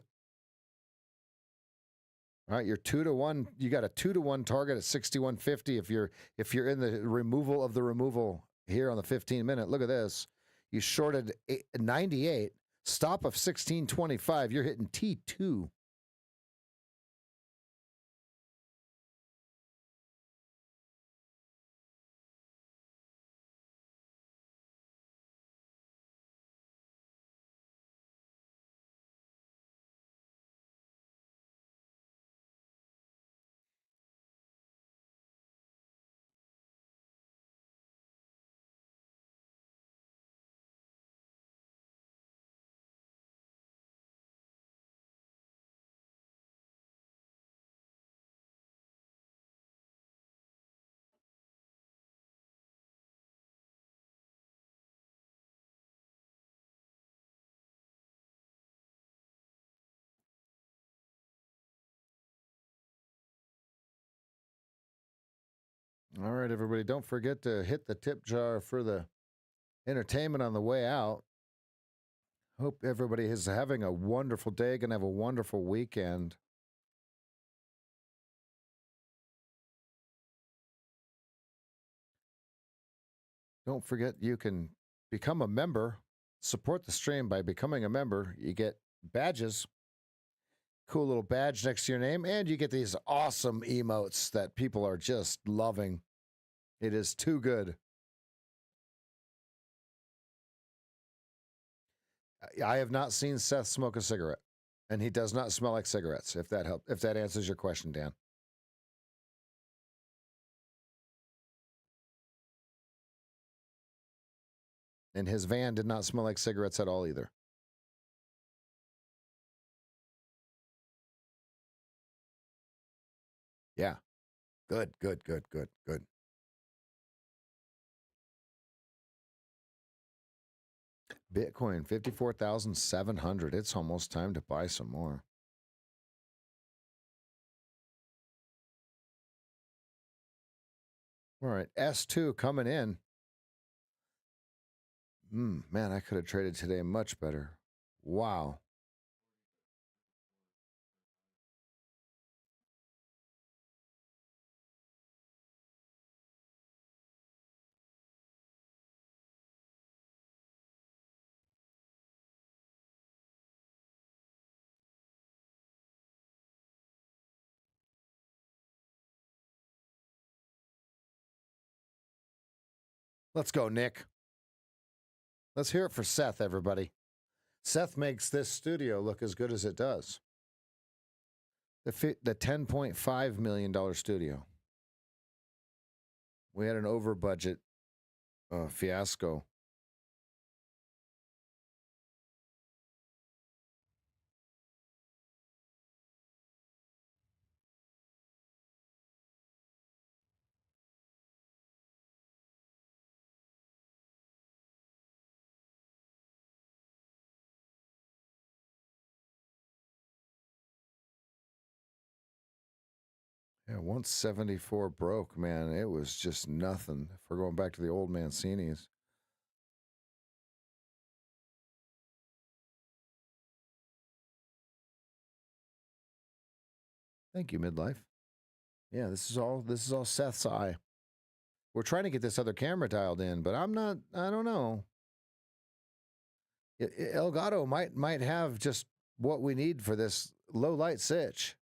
All right, you're 2-1. You got a 2-1 target at 61.50 if you're in the removal of the removal here on the 15-minute. Look at this. You shorted 98, stop of 16.25. You're hitting T2. All right, everybody, don't forget to hit the tip jar for the entertainment on the way out. Hope everybody is having a wonderful day, gonna have a wonderful weekend. Don't forget you can become a member, support the stream by becoming a member. You get badges, cool little badge next to your name, and you get these awesome emotes that people are just loving. It is too good. I have not seen Seth smoke a cigarette, and he does not smell like cigarettes. If that answers your question, Dan. And his van did not smell like cigarettes at all either. Yeah. Good. Bitcoin, 54,700. It's almost time to buy some more. All right, S2 coming in. Man, I could have traded today much better. Wow. Let's go, Nick. Let's hear it for Seth, everybody. Seth makes this studio look as good as it does. The $10.5 million studio. We had an over budget fiasco. Yeah, 174 broke, man. It was just nothing. If we're going back to the old Mancini's. Thank you, Midlife. Yeah, this is all Seth's eye. We're trying to get this other camera dialed in, but I don't know. Elgato might have just what we need for this low light sitch.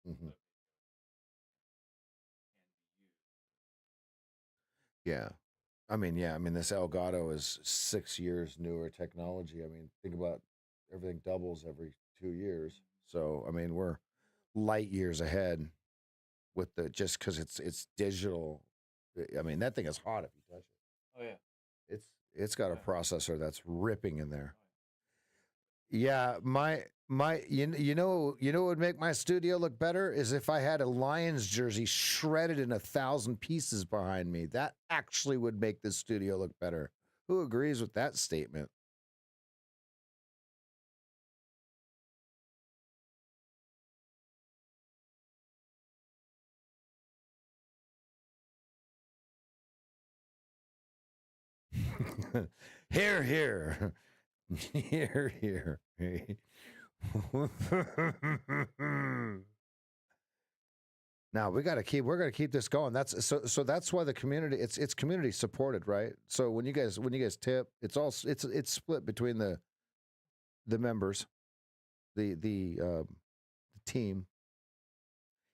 Mm-hmm. Yeah. I mean, this Elgato is 6 years newer technology. I mean, think about everything doubles every 2 years. So, I mean, we're light years ahead with just because it's digital. I mean, that thing is hot if you touch it. Oh yeah. It's got a processor that's ripping in there. Yeah, you know what would make my studio look better is if I had a Lions jersey shredded in 1,000 pieces behind me. That actually would make this studio look better. Who agrees with that statement? Here, here. Here, here. Now we're gonna keep this going. So that's why the community it's community supported, right? So when you guys tip, it's split between the members, the team,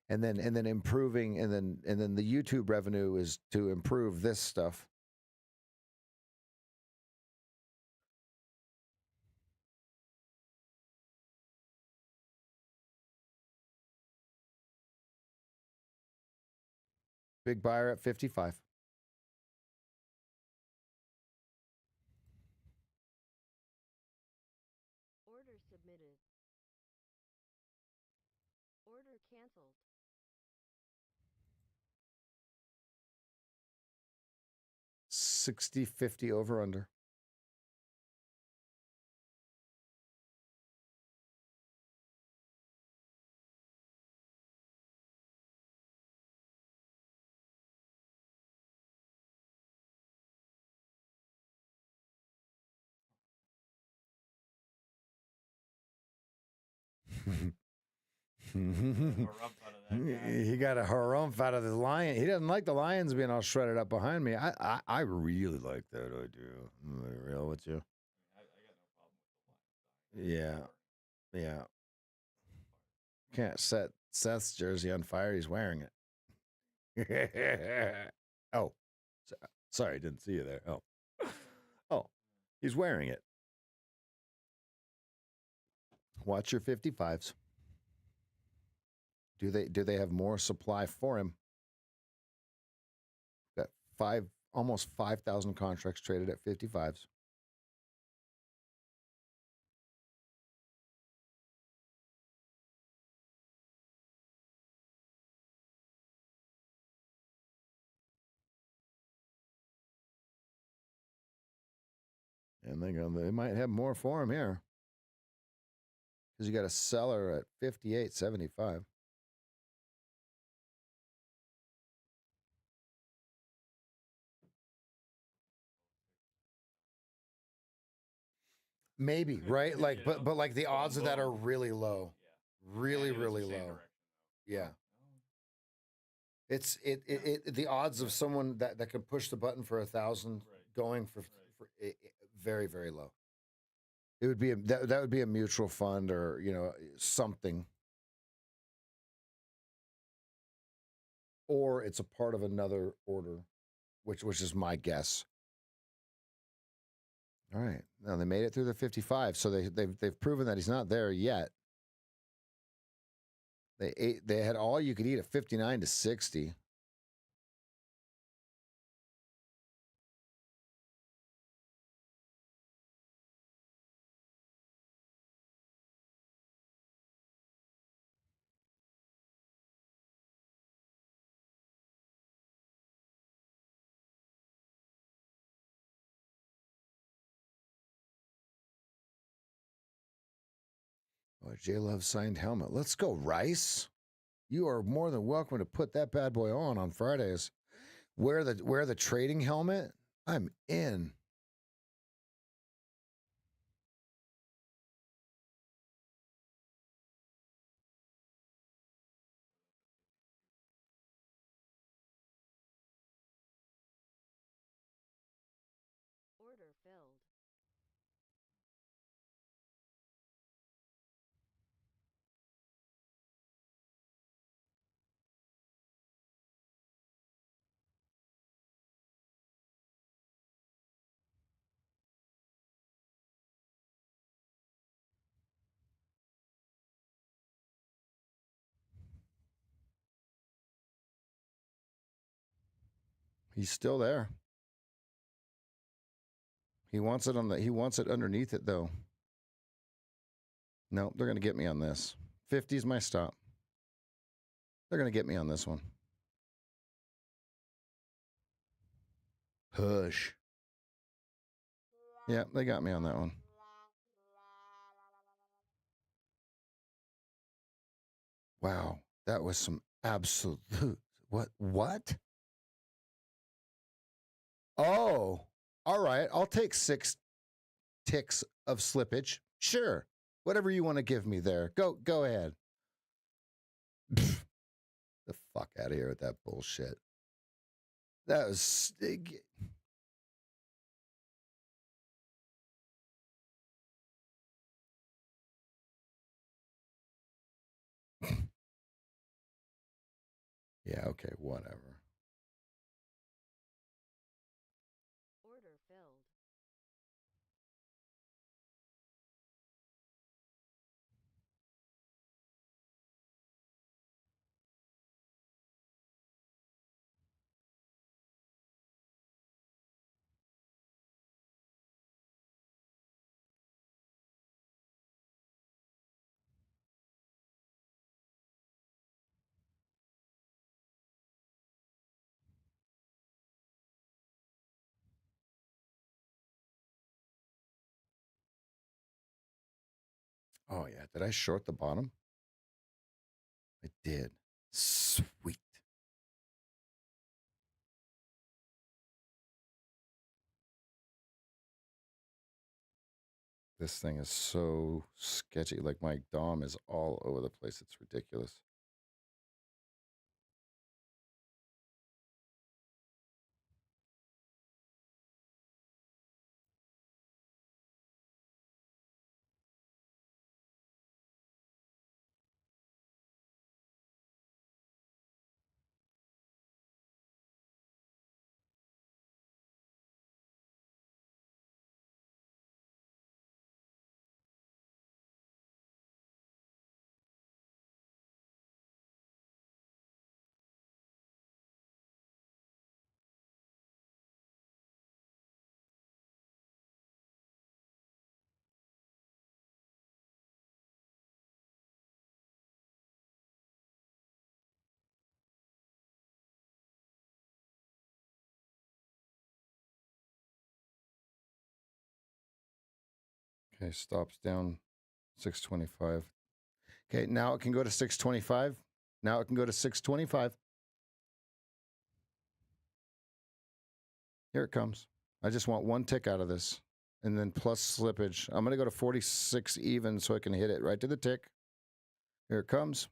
and then improving, and then the YouTube revenue is to improve this stuff. Big buyer at 55. Order submitted. Order canceled. 60-50 over under. He got a harumph out of the lion. He doesn't like the lions being all shredded up behind me. I really like that. I do. I'm gonna be real with you. Yeah. Yeah. Can't set Seth's jersey on fire. He's wearing it. Oh, sorry, didn't see you there. Oh, he's wearing it. Watch your 55s. Do they have more supply for him? Got almost 5,000 contracts traded at 55s. And they might have more for him here. Because you got a seller at 58.75. Maybe, right? Like, but like the odds of that are really low. Really, really low. Yeah. It's the odds of someone that can push the button for 1,000 going for very, very low. It would be that would be a mutual fund or something, or it's a part of another order, which is my guess. All right, now they made it through the 55, so they've proven that he's not there yet. They had all you could eat at 59 to 60. Oh, J Love signed helmet. Let's go, Rice. You are more than welcome to put that bad boy on Fridays. Wear the trading helmet. I'm in. Order filled. He's still there. He wants it underneath it though. No, they're going to get me on this. 50 is my stop. They're going to get me on this one. Hush. Yeah, they got me on that one. Wow, that was some absolute what? Oh, all right. I'll take 6 ticks of slippage. Sure. Whatever you want to give me there. Go ahead. The fuck out of here with that bullshit. That was yeah, okay, whatever. Order filled. Oh yeah, did I short the bottom? I did. Sweet. This thing is so sketchy. Like my DOM is all over the place. It's ridiculous. Okay, stops down 625. Okay, now it can go to 625. Now it can go to 625. Here it comes. I just want one tick out of this. And then plus slippage. I'm going to go to 46 even so I can hit it right to the tick. Here it comes.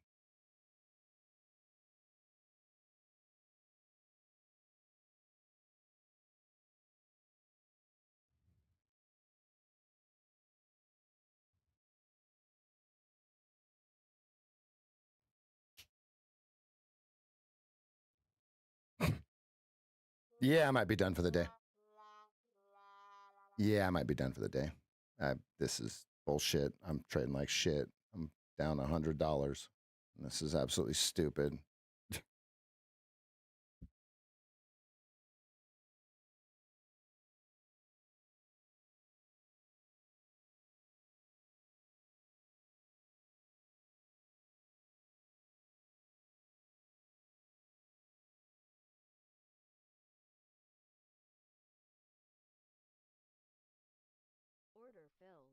Yeah, I might be done for the day. Yeah, I might be done for the day. This is bullshit. I'm trading like shit. I'm down $100. This is absolutely stupid. Order filled.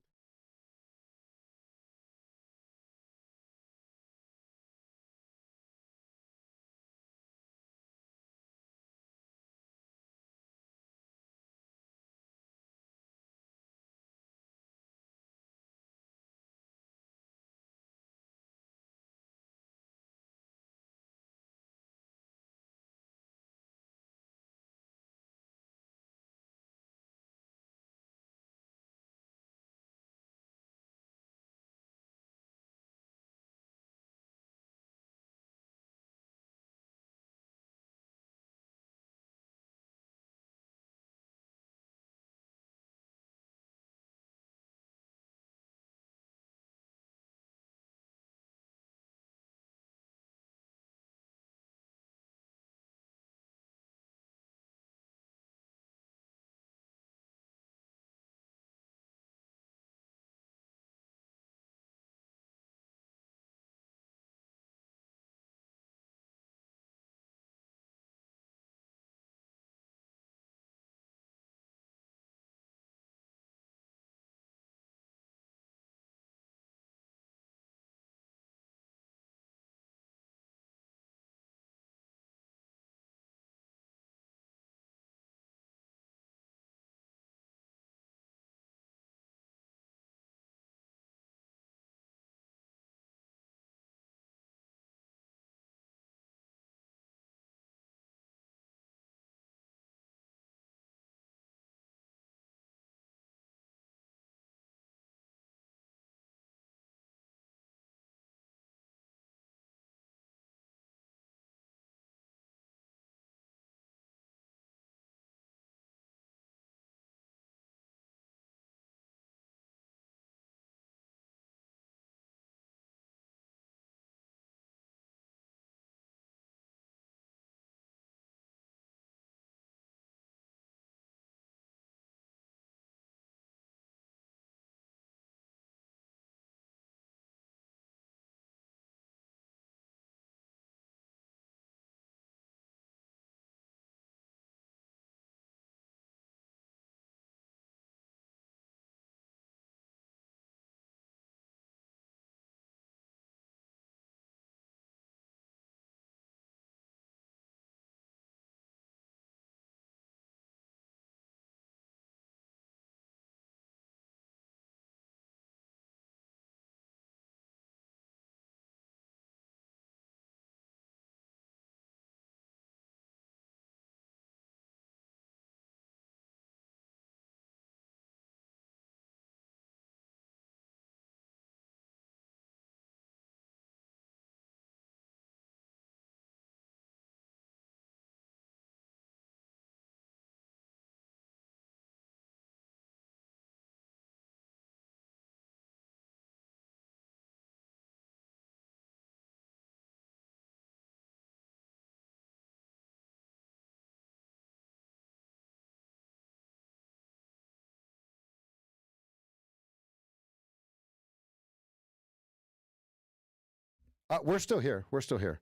We're still here. We're still here.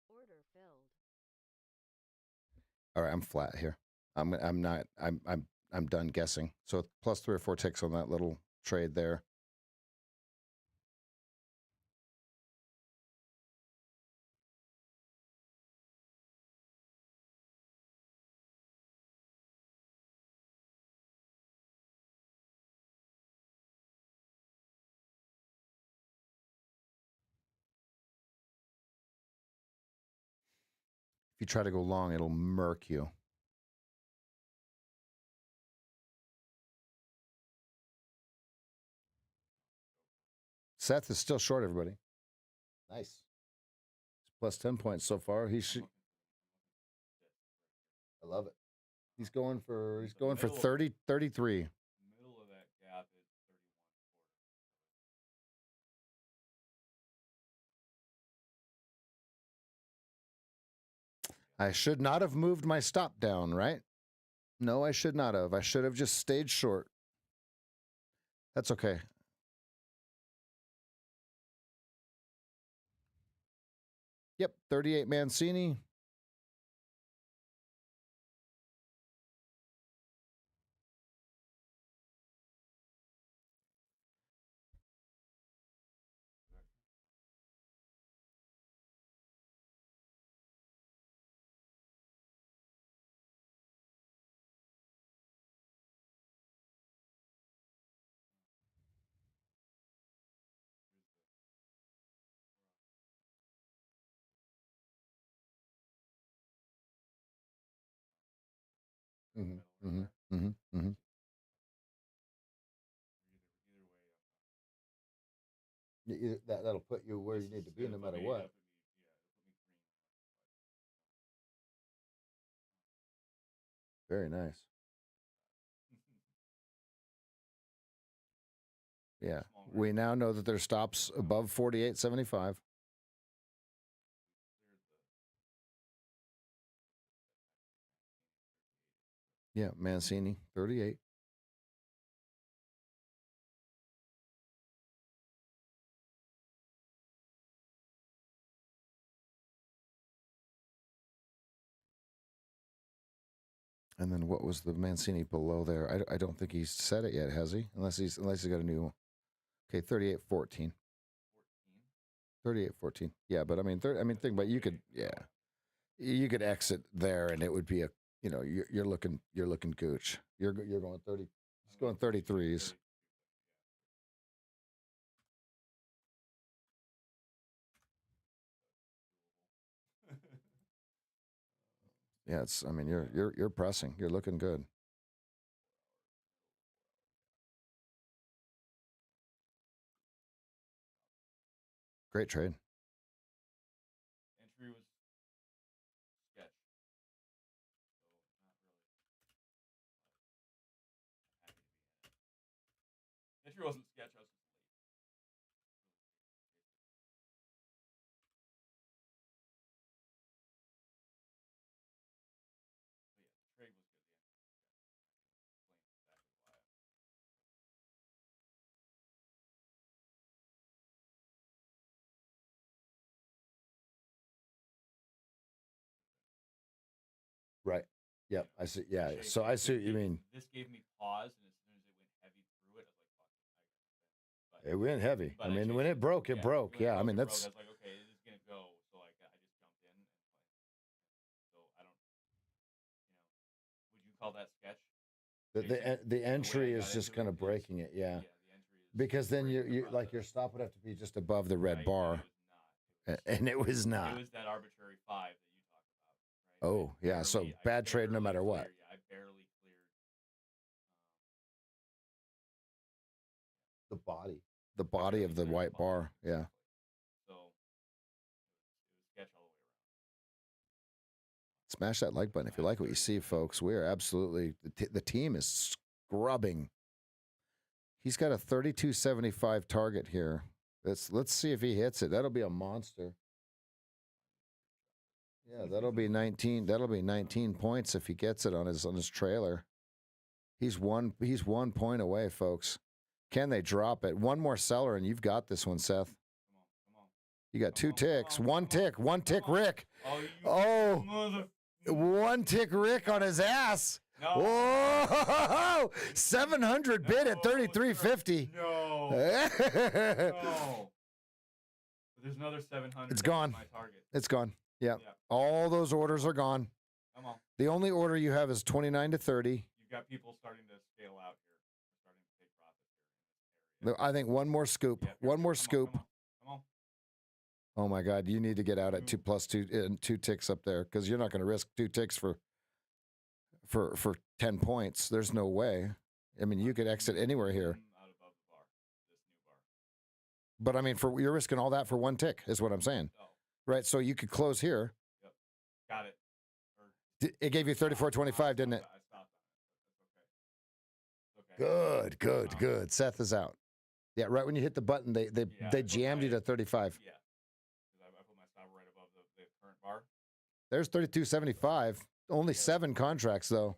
Order filled. All right, I'm flat here. I'm not. I'm done guessing. So plus 3 or 4 ticks on that little trade there. If you try to go long, it'll murk you. Seth is still short, everybody. Nice. Plus 10 points so far. He should. I love it. He's going for 30, 33. Middle of that gap is 31 quarter. I should not have moved my stop down, right? No, I should not have. I should have just stayed short. That's okay. Yep, 38 Mancini. Mm-hmm, mm-hmm, mm-hmm, mm-hmm. That'll put you where you need to be no matter what. Very nice. Yeah. We now know that there's stops above 48.75. Yeah, Mancini, 38. And then what was the Mancini below there? I don't think he's said it yet, has he? Unless he's got a new. Okay, 38.14. 38.14. Yeah, but I mean, think about you could exit there and it would be a, you're looking gooch. You're going 30. He's going 33s. Yeah, you're pressing. You're looking good. Great trade. Entry was sketch. So not really happy to be in it. Entry wasn't sketch, I was just late. But yeah, the trade was good. The entry was sketch. Explains exactly why. Right. Yep. I see. Yeah. So I see what you mean. This gave me pause, and as soon as it went heavy through it, I was like, "Fuck it, I got to spin." It went heavy. But I mean, when it broke, it broke. Yeah. I mean, that's. I was like, "Okay, this is gonna go." So like, I just jumped in and played. So I don't, would you call that sketch? The entry is just kind of breaking it. Yeah. Yeah, the entry is Because then you like your stop would have to be just above the red bar, and it was not. It was that arbitrary 5 that you talked about. Right? Oh yeah. So bad trade no matter what. Yeah, I barely cleared. The body of the white bar. Yeah. Smash that like button if you like what you see, folks. We are absolutely the team is scrubbing. He's got a 32.75 target here. Let's see if he hits it. That'll be a monster. Yeah, that'll be 19. That'll be 19 points if he gets it on his trailer. He's one point away, folks. Can they drop it? One more seller, and you've got this one, Seth. Come on. You got two ticks. One tick, Rick. Oh, One tick, Rick on his ass. No. Whoa! 700 bid at 33.50. No. No. There's another 700. It's gone. My target. It's gone. Yeah. All those orders are gone. Come on. The only order you have is 29 to 30. You've got people starting to scale out here. Starting to take profits here in this area. I think one more scoop. Yeah, one more come scoop. On. Oh my God! You need to get out at 2+2 two ticks up there because you're not going to risk 2 ticks for 10 points. There's no way. I mean, you could exit anywhere here. Out above the bar, this new bar. But I mean, you're risking all that for 1 tick, is what I'm saying. Oh. Right? So you could close here. Yep. Got it. It gave you 34.25, didn't it? I stopped on it. It's okay. Good. Seth is out. Yeah, right when you hit the button, they jammed you to 35. Yeah. Because I put my stop right above the current bar. There's 32.75. Only 7 contracts though.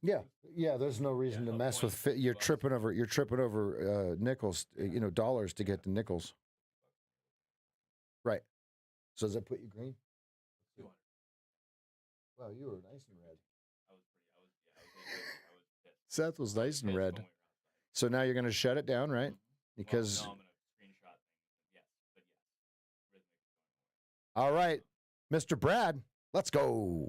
Yeah. There's no reason to mess with. You're tripping over nickels. Dollars to get the nickels. Right. So does that put you green? 200. Wow, you were nice and red. I was pissed. Seth was nice and Pissed red. when we were outside. So now you're going to shut it down, right? Because Well, no, I'm going to screenshot things. But yes. Rhythmic is going away. all right, Mr. Brad, let's go.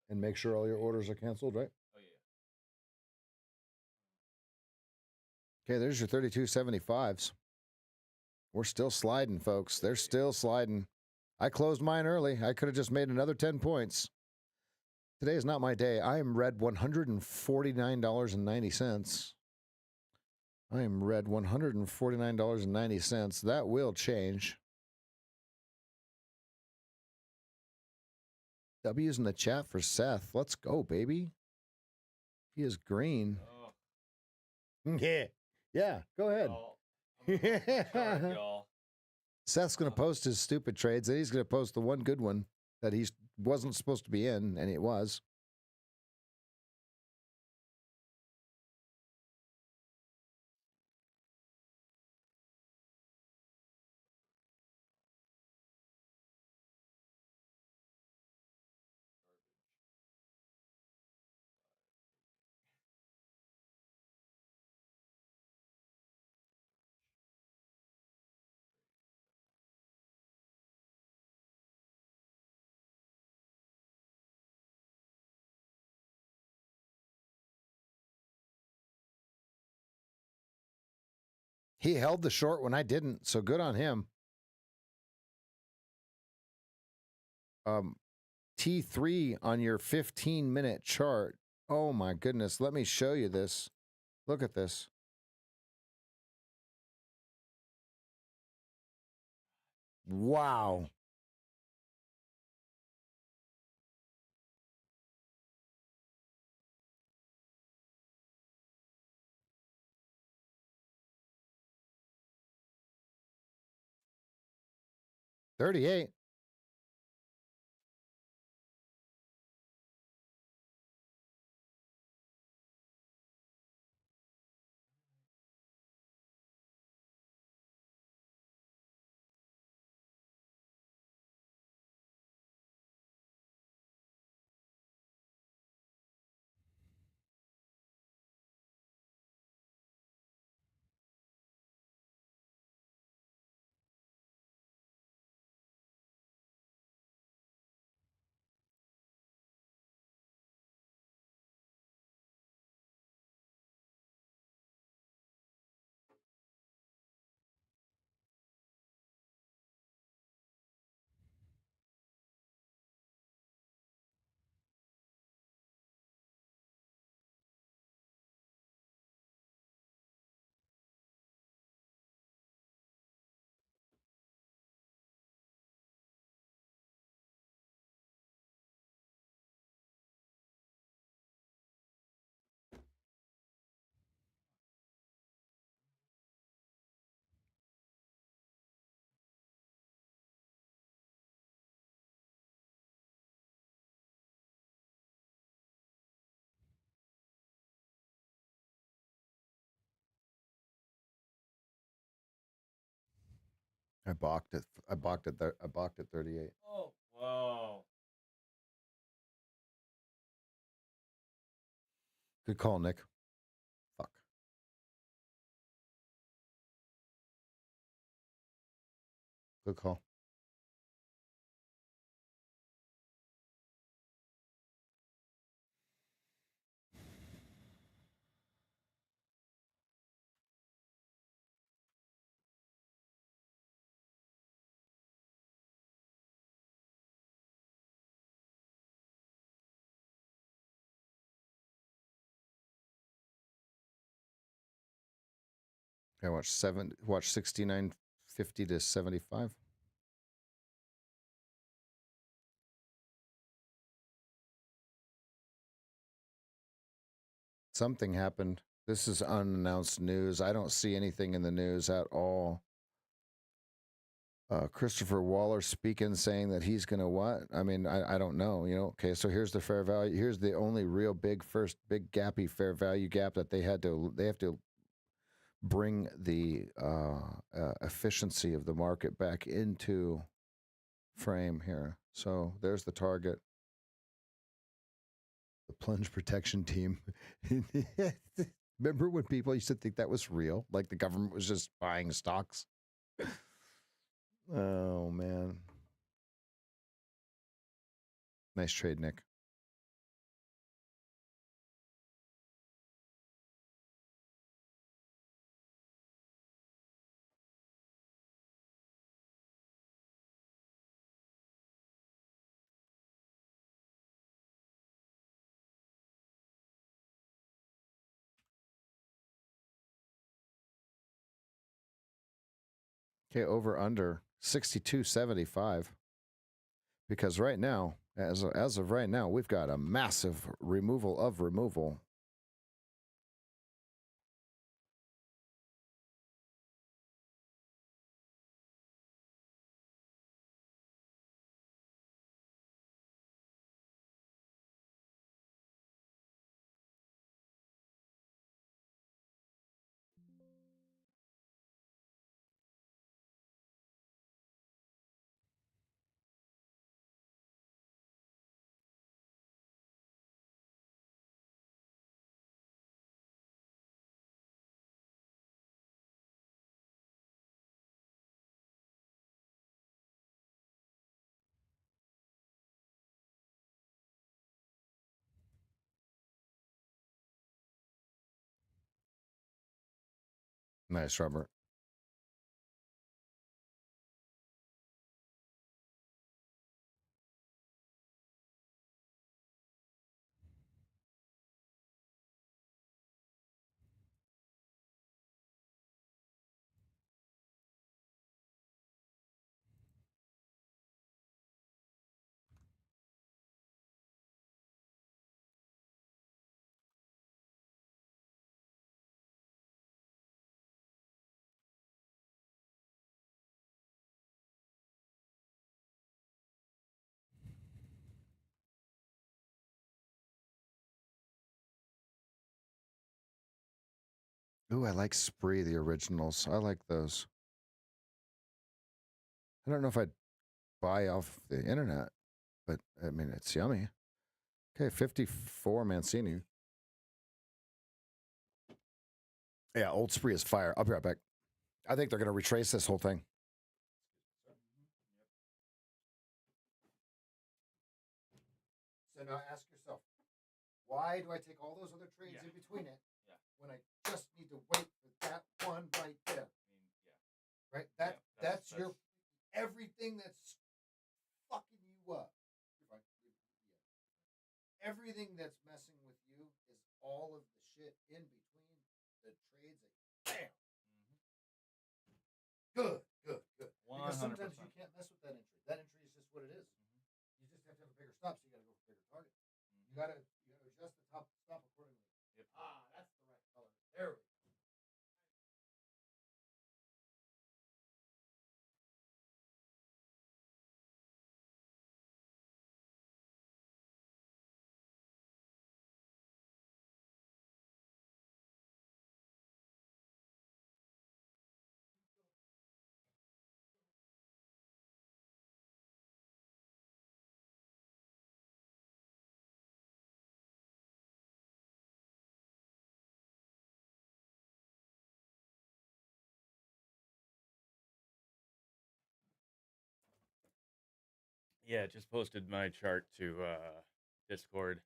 And make sure all your orders are canceled, right? Oh, yeah. Okay, there's your 32.75s. We're still sliding, folks. They're still sliding. I closed mine early. I could have just made another 10 points. Today is not my day. I am red $149.90. I am red $149.90. That will change. W's in the chat for Seth. Let's go, baby. He is green. Oh, Yeah. Go ahead. y'all. Sorry, y'all. Seth's going to post his stupid trades, and he's going to post the one good one that he wasn't supposed to be in, and it was. He held the short when I didn't, so good on him. T3 on your 15-minute chart. Oh my goodness, let me show you this. Look at this. Wow. $38. I balked it. I balked it. I balked at 38. Oh, whoa. Good call, Nick. Fuck. Good call. I watch 69.50 to 75. Something happened. This is unannounced news. I don't see anything in the news at all. Christopher Waller speaking, saying that he's going to what? I mean, I don't know. You know, okay, so here's the fair value. Here's the only real big gappy fair value gap that they have to bring the efficiency of the market back into frame here. So there's the target. The plunge protection team. Remember when people used to think that was real? Like the government was just buying stocks? Oh, man. Nice trade, Nick. Okay, over under 62.75. Because right now, as of right now, we've got a massive removal of removal. Nice, Robert. Ooh, I like Spree, the originals. I like those. I don't know if I'd buy off the internet, but I mean, it's yummy. Okay, 54 Mancini. Yeah, Old Spree is fire. I'll be right back. I think they're going to retrace this whole thing. So now ask yourself, why do I take all those other trades in between it when I just need to wait for that one right there? Right? That's your everything that's fucking you up. Everything that's messing with you is all of the shit in between the trades. Bam. Good. Because sometimes you can't mess with that entry. That entry is just what it is. You just have to have a bigger stop, so you got to go for bigger target. You got to adjust the top stop accordingly. Yep. That's the right color. There we go. Yeah, just posted my chart to Discord,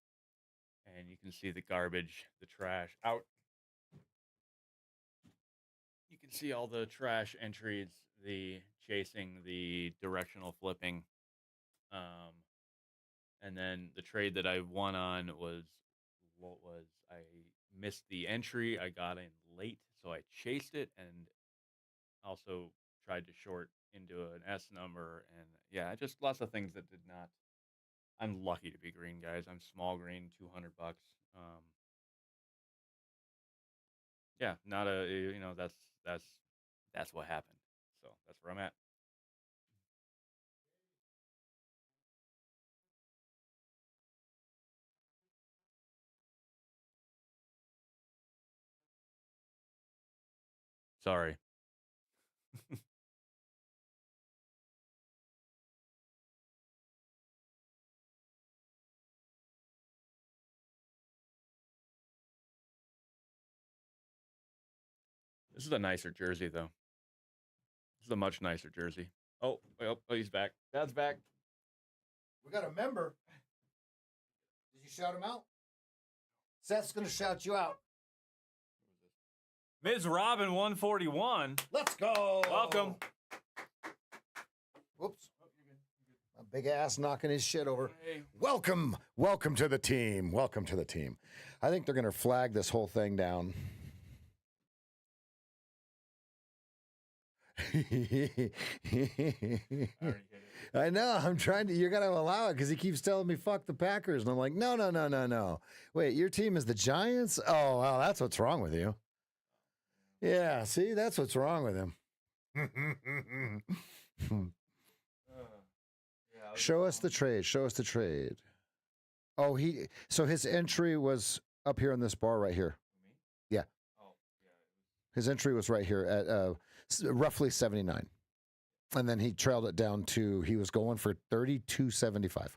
and you can see the garbage, the trash out. You can see all the trash entries, the chasing, the directional flipping. And then the trade that I won on was I missed the entry. I got in late, so I chased it and also tried to short into an S number. And yeah, just lots of things that did not. I'm lucky to be green, guys. I'm small green, $200. Yeah, not a that's what happened. So that's where I'm at. Sorry. This is a nicer jersey, though. This is a much nicer jersey. Oh, he's back. Dad's back. We got a member. Did you shout him out? Seth's going to shout you out. Ms. Robin 141. Let's go. Welcome. Whoops. A big ass knocking his shit over. Hey. Welcome. Welcome to the team. Welcome to the team. I think they're going to flag this whole thing down. I know. I'm trying to. You're gonna allow it because he keeps telling me fuck the Packers, and I'm like, no. Wait, your team is the Giants? Oh, well, that's what's wrong with you. Yeah, see, that's what's wrong with him. Show us the trade. Show us the trade. Oh, so his entry was up here in this bar right here. Yeah. His entry was right here at roughly 79. And then he trailed it down to, he was going for 32.75.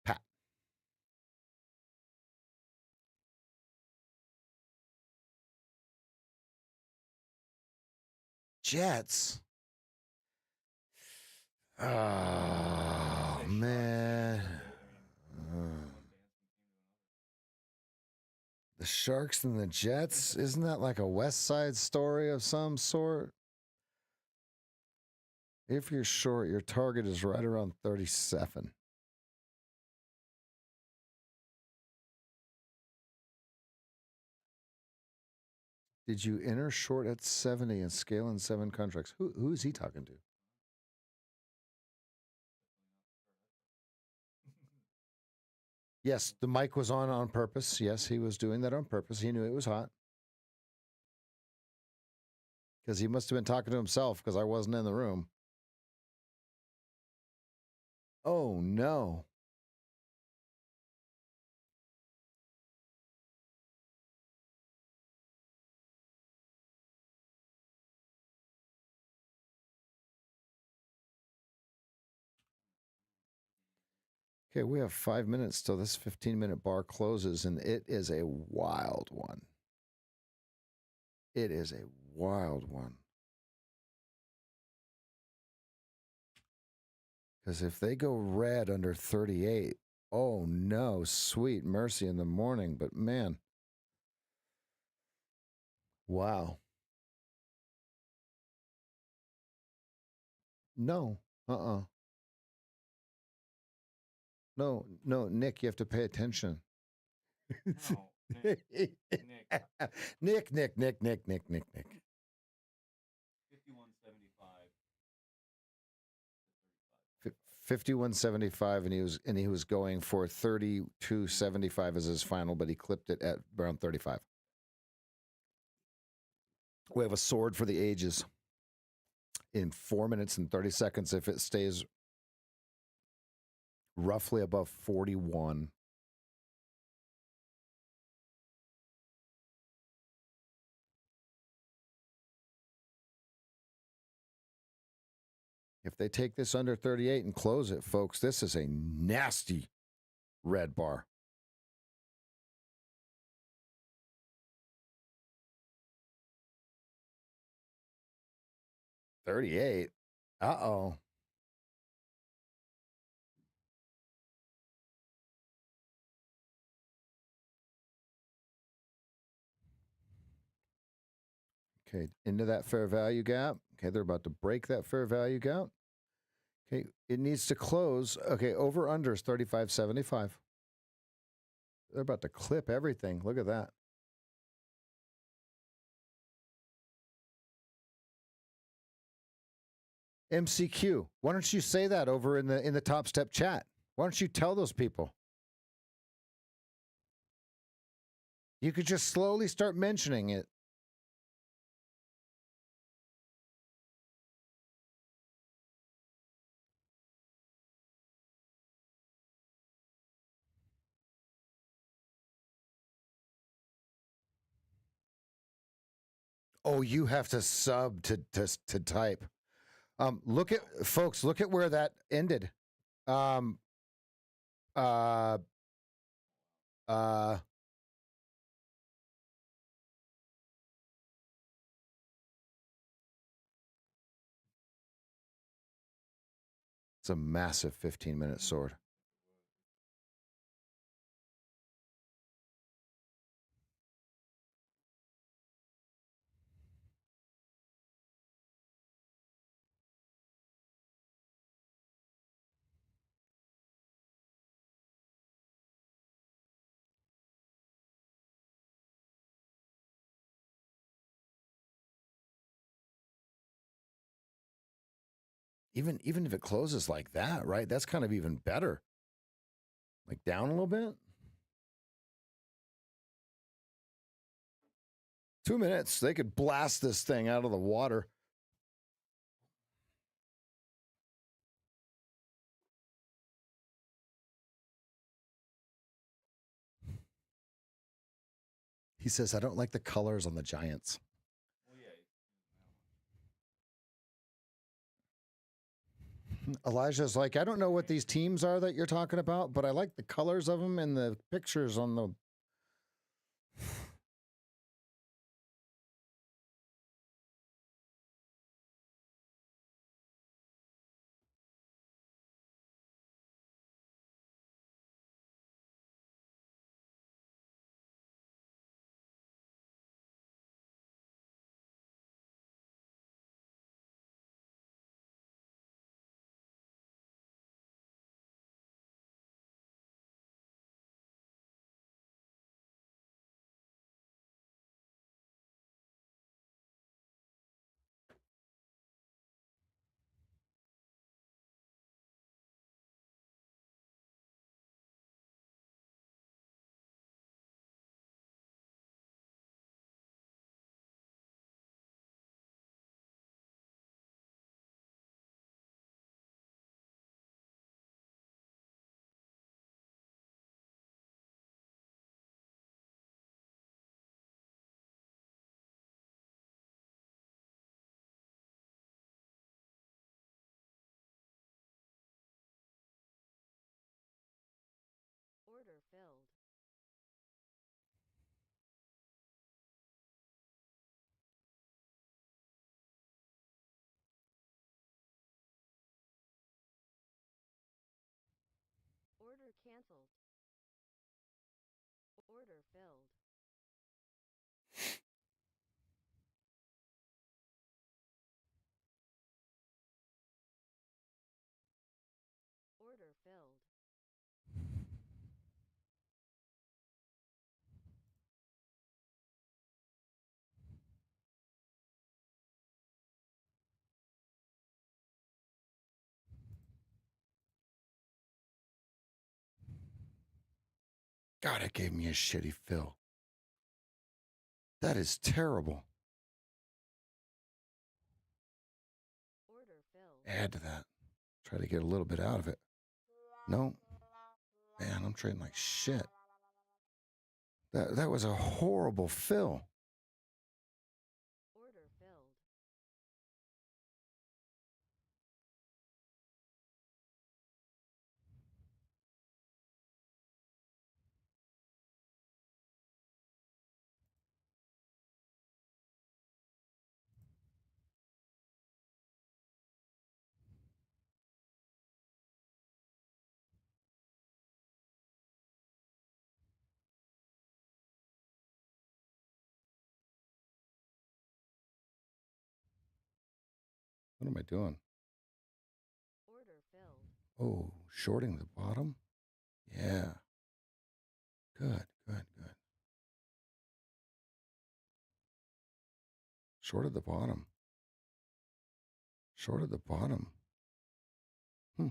Pat. Jets. Oh, man. The Sharks and the Jets? Isn't that like a West Side Story of some sort? If you're short, your target is right around 37. Did you enter short at 70 and scale in 7 contracts? Who is he talking to? Yes, the mic was on purpose. Yes, he was doing that on purpose. He knew it was hot. Because he must have been talking to himself because I wasn't in the room. Oh, no. Okay, we have 5 minutes till this 15-minute bar closes, and it is a wild one. It is a wild one. Because if they go red under 38, oh no, sweet mercy in the morning. But man, wow. No, No, Nick, you have to pay attention. No, Nick. Nick. 51.75. 51.75, and he was going for 32.75 as his final, but he clipped it at around 35. We have a sword for the ages in 4 minutes and 30 seconds if it stays roughly above 41. If they take this under 38 and close it, folks, this is a nasty red bar. 38. Uh-oh. Okay, into that fair value gap. Okay, they're about to break that fair value gap. Okay, it needs to close. Okay, over under is 35.75. They're about to clip everything. Look at that. MCQ. Why don't you say that over in the Top Step chat? Why don't you tell those people? You could just slowly start mentioning it. Oh, you have to sub to type. Look at folks. Look at where that ended. Um. Uh. Uh. It's a massive 15-minute sword. Even if it closes like that, right? That's kind of even better. Like down a little bit. 2 minutes, they could blast this thing out of the water. He says, I don't like the colors on the Giants. Elijah's like, I don't know what these teams are that you're talking about, but I like the colors of them and the pictures on the. Order filled. Order canceled. Order filled. Order filled. God, it gave me a shitty fill. That is terrible. Order filled. Add to that. Try to get a little bit out of it. No. Man, I'm trading like shit. That was a horrible fill. Order filled. What am I doing? Order filled. Oh, shorting the bottom? Yeah. Good, good, good. Shorted the bottom. Shorted the bottom. Hmm.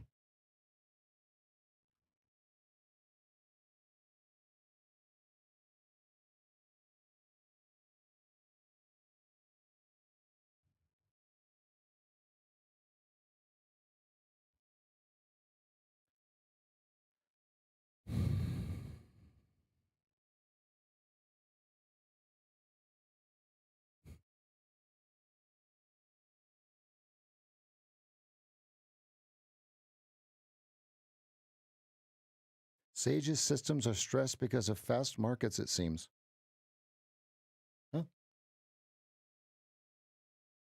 Sage's systems are stressed because of fast markets, it seems. Huh?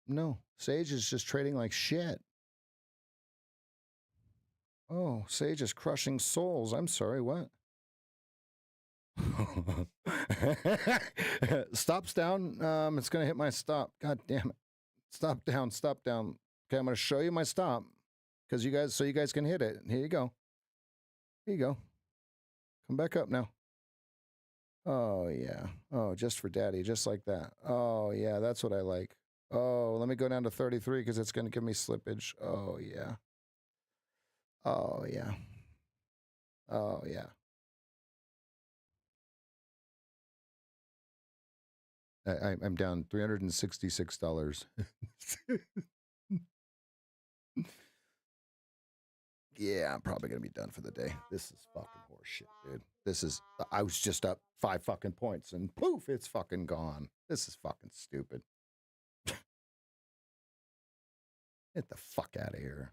No, Sage is just trading like shit. Oh, Sage is crushing souls. I'm sorry, what? Stops down. It's going to hit my stop. God damn it. Stop down, stop down. Okay, I'm going to show you my stop because so you guys can hit it. Here you go. Here you go. Come back up now. Oh, yeah. Oh, just for daddy, just like that. Oh, yeah, that's what I like. Oh, let me go down to 33 because it's going to give me slippage. Oh, yeah. Oh, yeah. Oh, yeah. I'm down $366. Yeah, I'm probably going to be done for the day. This is fucking horseshit, dude. I was just up 5 fucking points and poof, it's fucking gone. This is fucking stupid. Get the fuck out of here.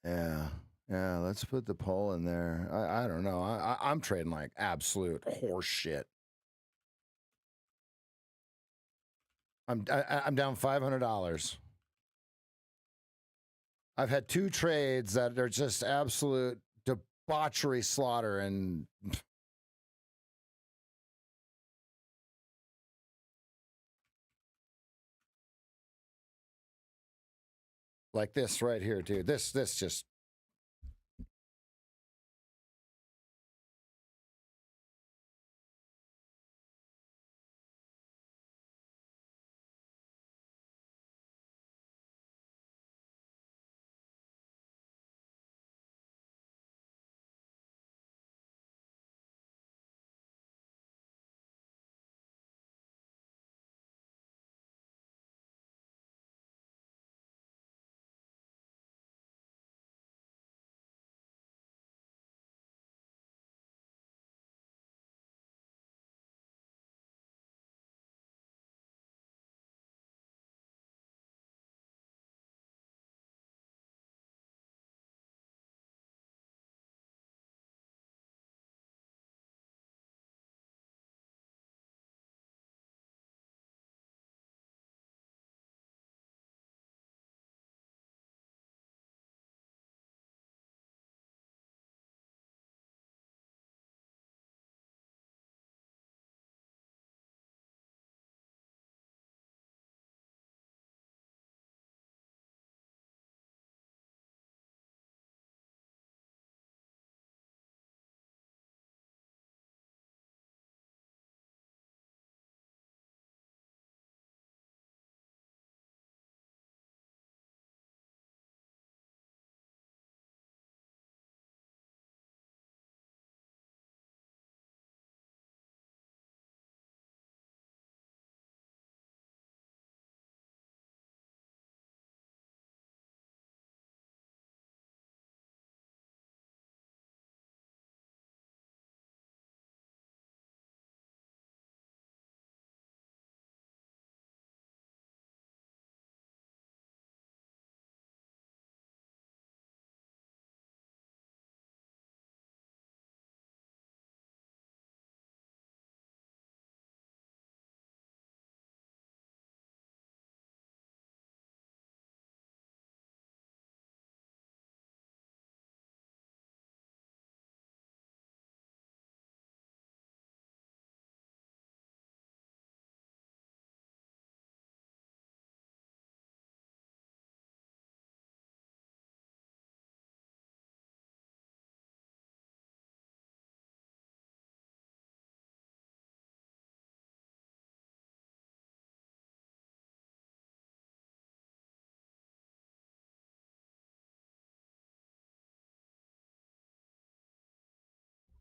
Yeah. Yeah, let's put the poll in there. I don't know. I'm trading like absolute horseshit. I'm down $500. I've had 2 trades that are just absolute debauchery slaughter and like this right here, dude. This just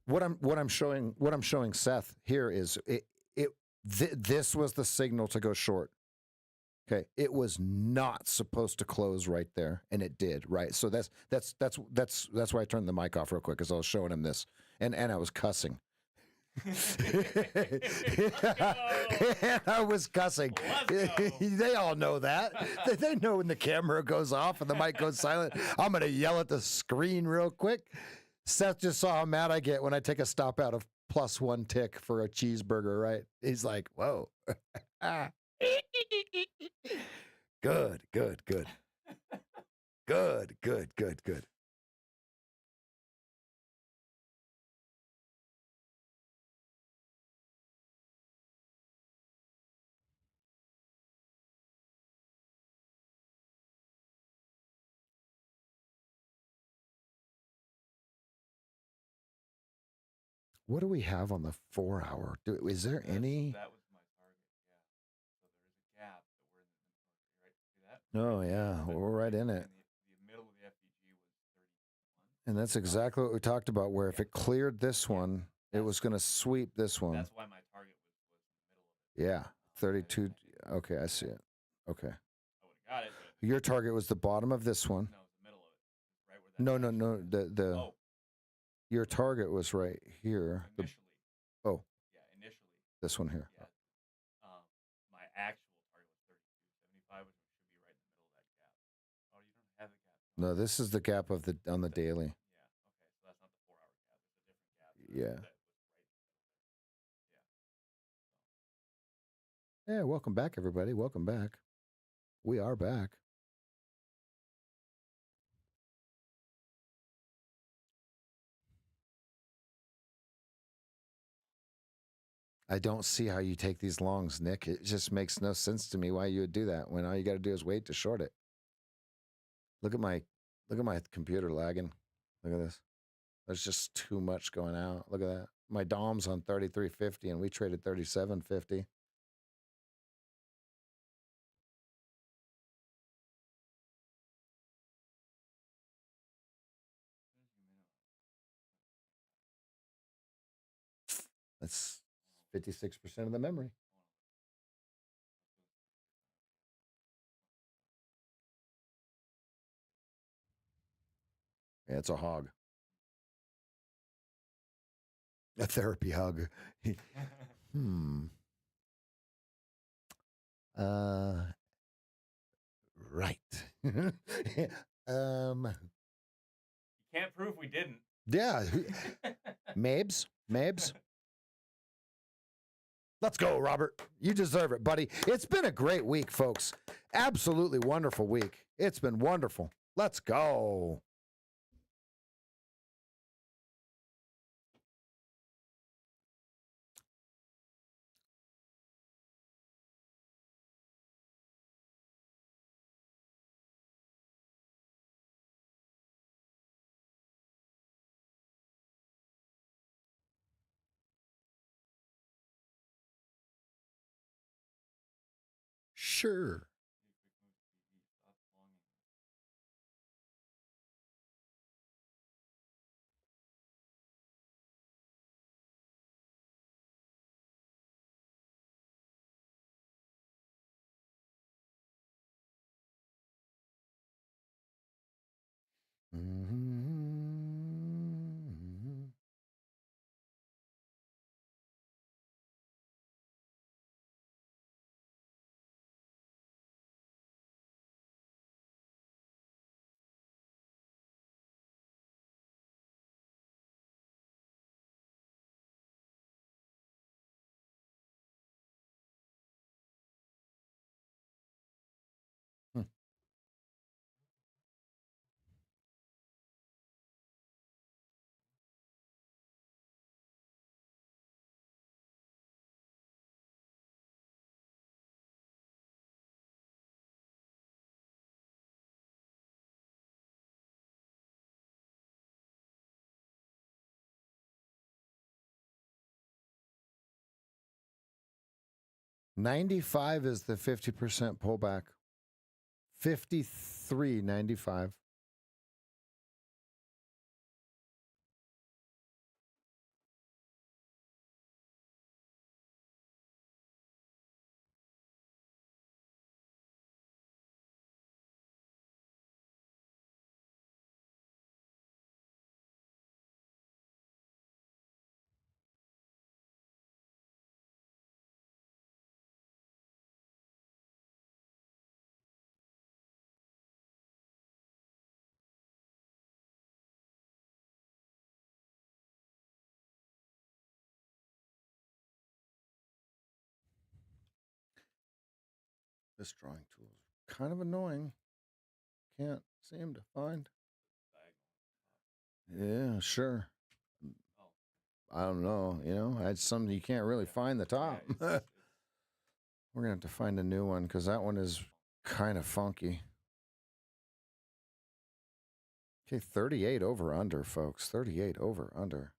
What I'm showing Seth here is this was the signal to go short. Okay, it was not supposed to close right there, and it did. Right, so that's why I turned the mic off real quick, because I was showing him this, and I was cussing. And I was cussing. They all know that. They know when the camera goes off and the mic goes silent. I'm gonna yell at the screen real quick. Seth just saw how mad I get when I take a stop out of +1 tick for a cheeseburger, right? He's like, whoa. Good. What do we have on the 4 hour? Is there any? That was my target. Yeah. So there is a gap, but we're in the right. See that? Oh yeah, we're right in it. The middle of the FDG was 31. And that's exactly what we talked about, where if it cleared this one, it was going to sweep this one. That's why my target was in the middle of it. Yeah, 32. Okay, I see it. Okay. I would have got it. Your target was the bottom of this one. No, it was the middle of it. Right where that. No. Your target was right here. Initially. Yeah, initially. This one here. Yeah. My actual target was 32.75, which should be right in the middle of that gap. Oh, you don't have the gap. No, this is the gap of on the daily. Yeah. Okay. So that's not the 4 hour gap. It's a different gap. Yeah. That was Yeah, welcome back, everybody. Welcome back. We are back. I don't see how you take these longs, Nick. It just makes no sense to me why you would do that when all you got to do is wait to short it. Look at my computer lagging. Look at this. There's just too much going out. Look at that. My DOM's on 33.50 and we traded 37.50. That's 56% of the memory. Yeah, it's a hog. A therapy hug. Right. You can't prove we didn't. Yeah. Mabes. Let's go, Robert. You deserve it, buddy. It's been a great week, folks. Absolutely wonderful week. It's been wonderful. Let's go. Sure. Mm-hmm. $95 is the 50% pullback. 53.95. This drawing tool is kind of annoying. Can't seem to find. Yeah, sure. I don't know. You know, it's something you can't really find the top. We're going to have to find a new one because that one is kind of funky. Okay, 38 over under, folks. 38 over under.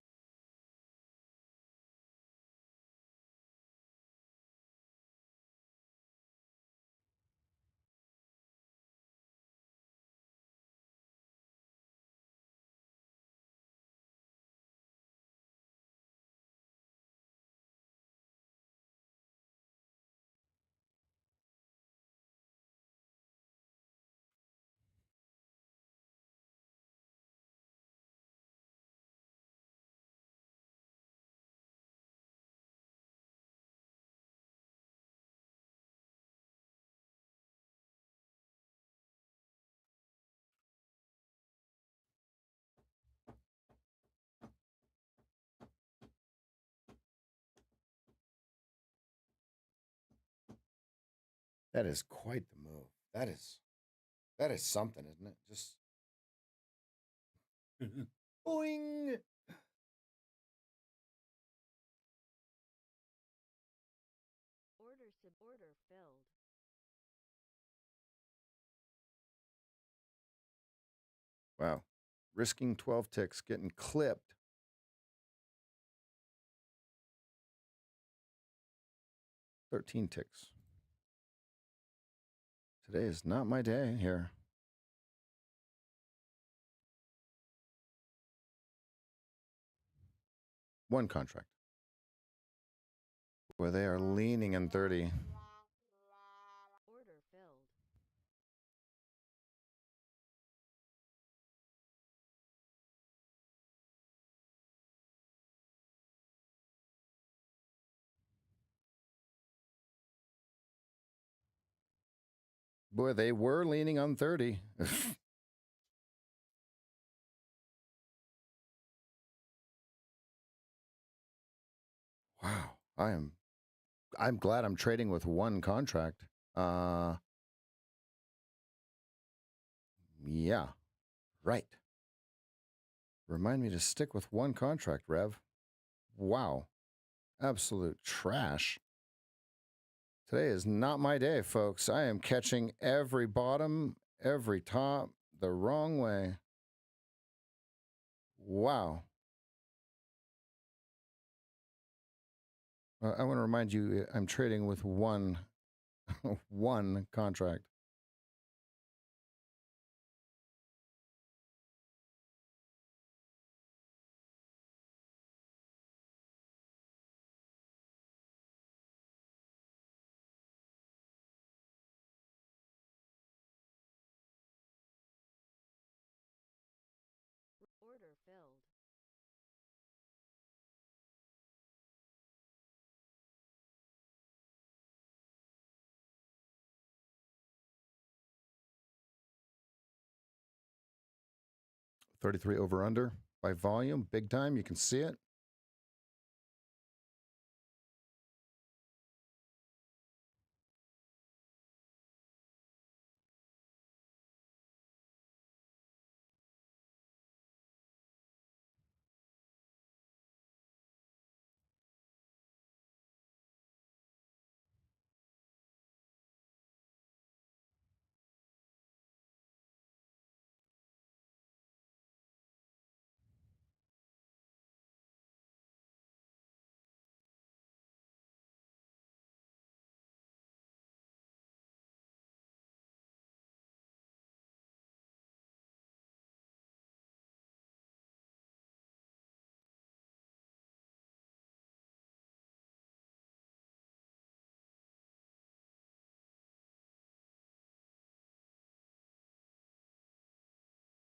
That is quite the move. That is something, isn't it? Just boing. Order filled. Wow. Risking 12 ticks, getting clipped. $13 ticks. Today is not my day here. One contract. Where they are leaning in 30. Order filled. Boy, they were leaning on 30. Wow. I'm glad I'm trading with one contract. Yeah. Right. Remind me to stick with one contract, Rev. Wow. Absolute trash. Today is not my day, folks. I am catching every bottom, every top the wrong way. Wow. I want to remind you, I'm trading with one contract. Order filled. $33 over under by volume, big time. You can see it.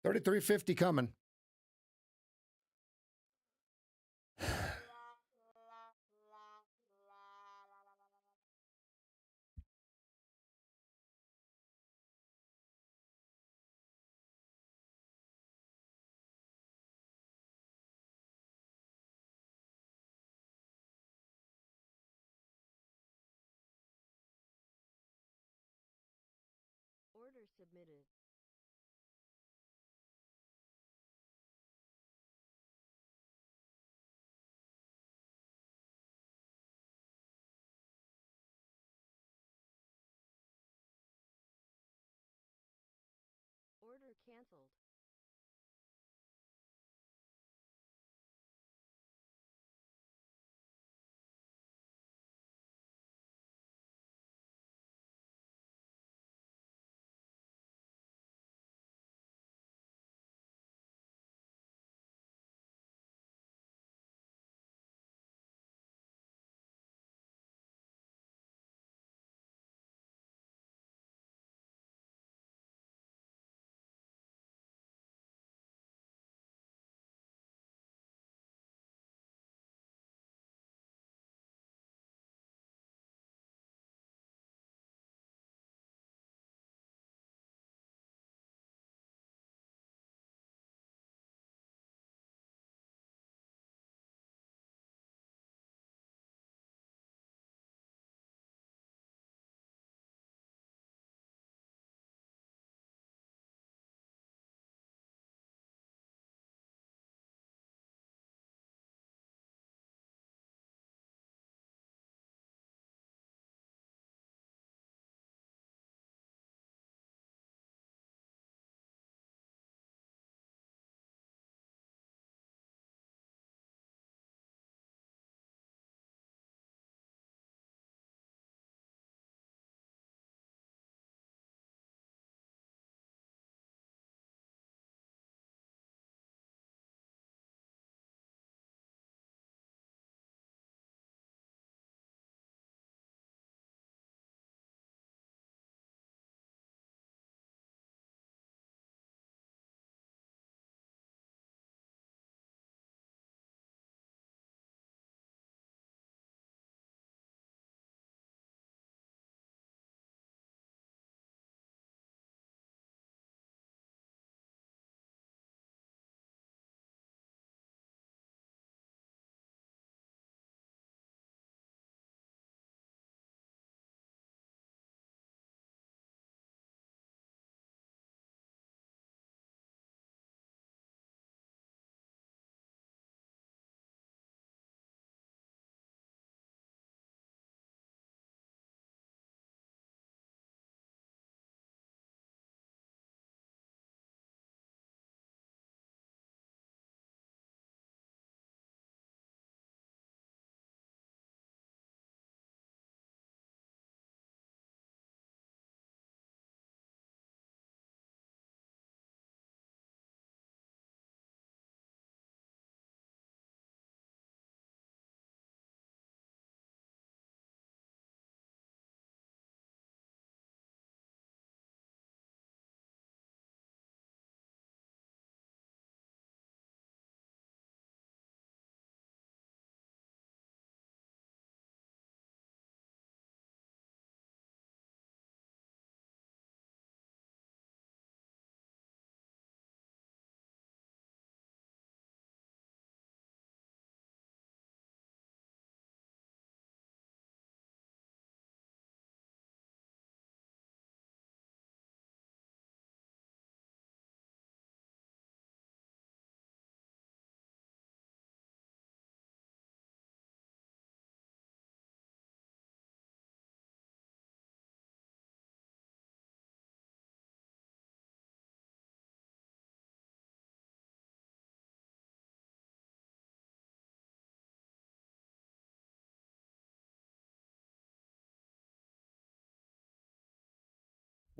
$33.50 coming. submitted. Order canceled.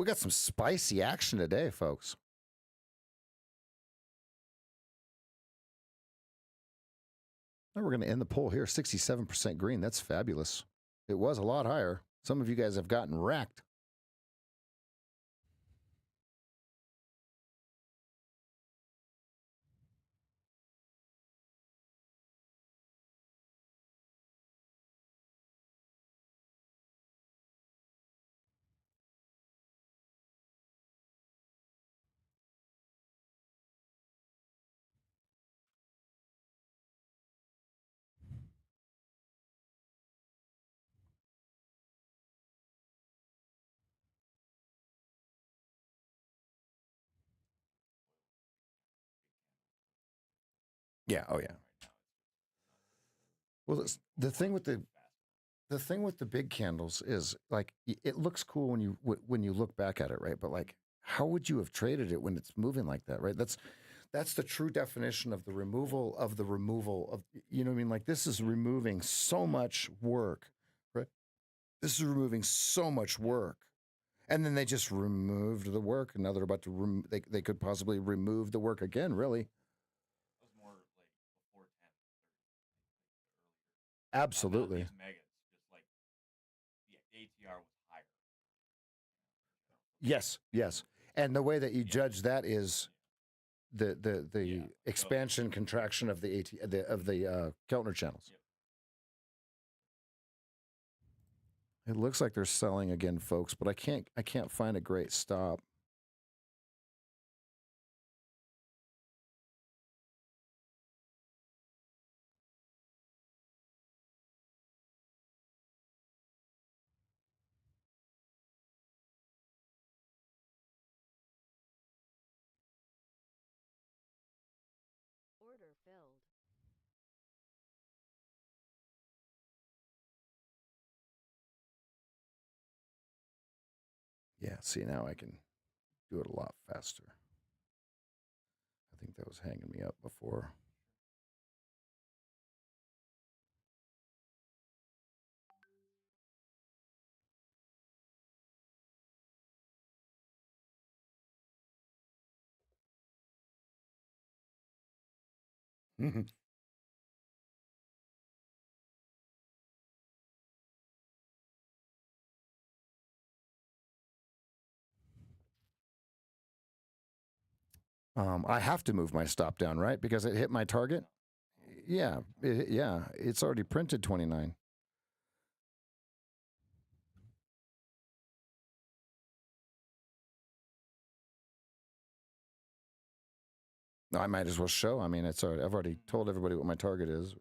We got some spicy action today, folks. Now we're going to end the poll here. 67% green. That's fabulous. It was a lot higher. Some of you guys have gotten wrecked. Yeah. Oh, yeah. Well, the thing with the big candles is like it looks cool when you look back at it, right? But like, how would you have traded it when it's moving like that, right? That's the true definition of the removal of you know what I mean? Like this is removing so much work, right? This is removing so much work. And then they just removed the work, and now they're about to they could possibly remove the work again, really. That was more like before 10, 30, earlier. Absolutely. Not these megas, just like the ATR was higher. Yes, yes. And the way that you judge that is the expansion contraction of the Keltner channels. Yep. It looks like they're selling again, folks, but I can't find a great stop. Order filled. Yeah, see, now I can do it a lot faster. I think that was hanging me up before. I have to move my stop down, right? Because it hit my target. Yeah, it's already printed 29. No, I might as well show. I mean, I've already told everybody what my target is.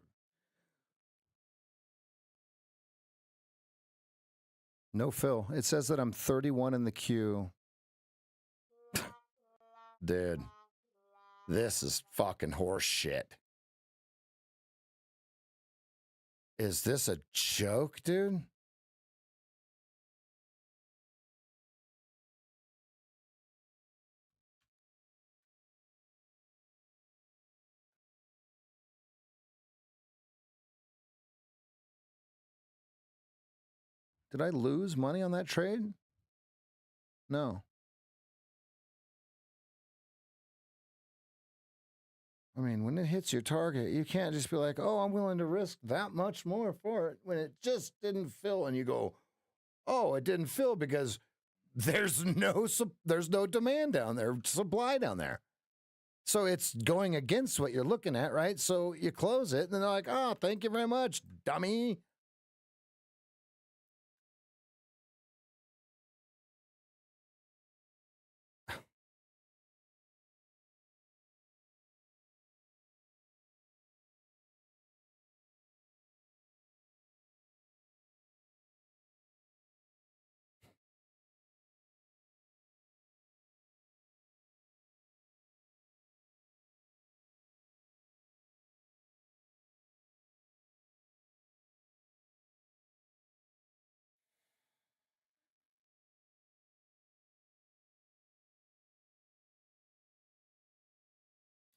No fill. It says that I'm 31 in the queue. Dude, this is fucking horse shit. Is this a joke, dude? Did I lose money on that trade? No. I mean, when it hits your target, you can't just be like, oh, I'm willing to risk that much more for it when it just didn't fill. And you go, oh, it didn't fill because there's no demand down there, supply down there. So it's going against what you're looking at, right? So you close it, and then they're like, oh, thank you very much, dummy.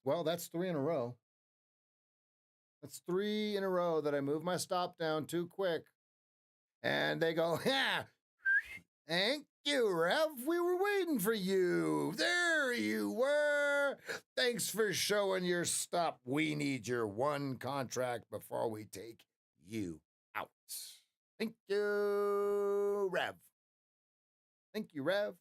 Well, that's 3 in a row. That's 3 in a row that I moved my stop down too quick. And they go, yeah, thank you, Rev. We were waiting for you. There you were. Thanks for showing your stop. We need your one contract before we take you out. Thank you, Rev. Thank you, Rev.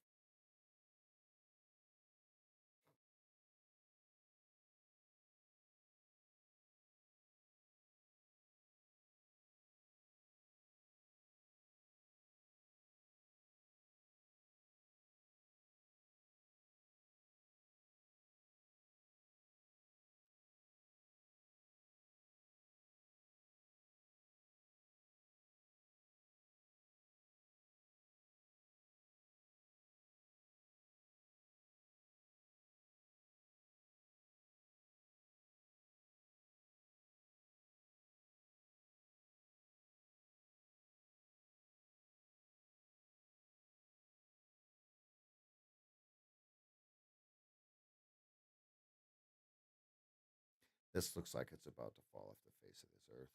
This looks like it's about to fall off the face of this earth.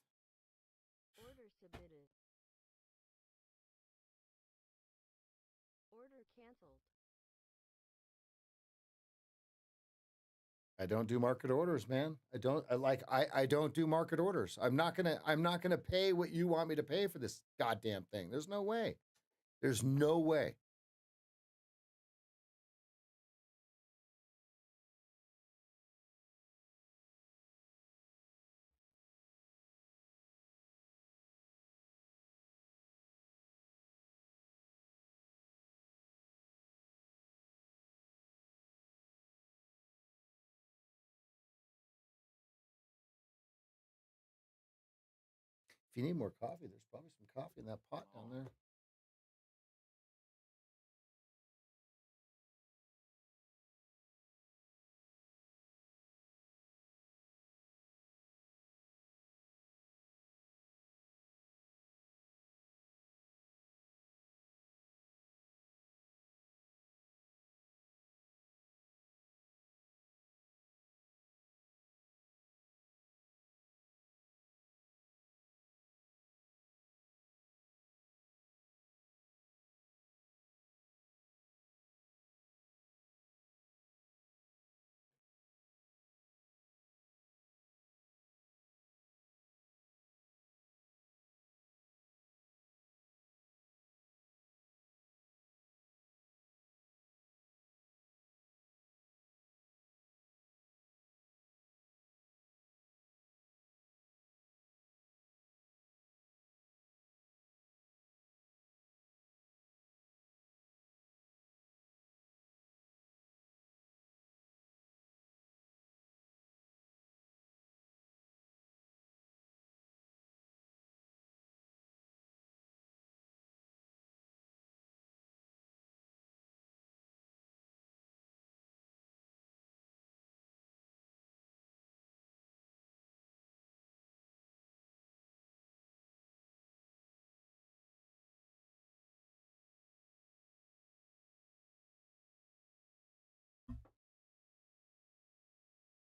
Order submitted. Order canceled. I don't do market orders, man. I don't do market orders. I'm not gonna pay what you want me to pay for this goddamn thing. There's no way. There's no way. If you need more coffee, there's probably some coffee in that pot down there.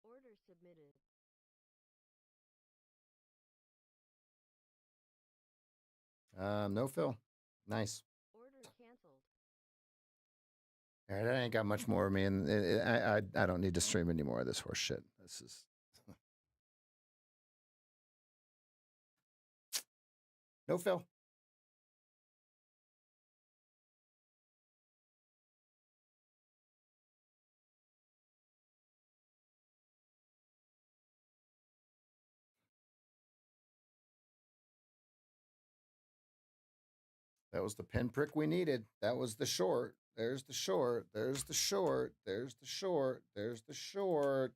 Order submitted. No fill. Nice. Order canceled. All right, I ain't got much more of me, and I don't need to stream any more of this horse shit. This is no fill. That was the pinprick we needed. That was the short. There's the short. There's the short. There's the short. There's the short.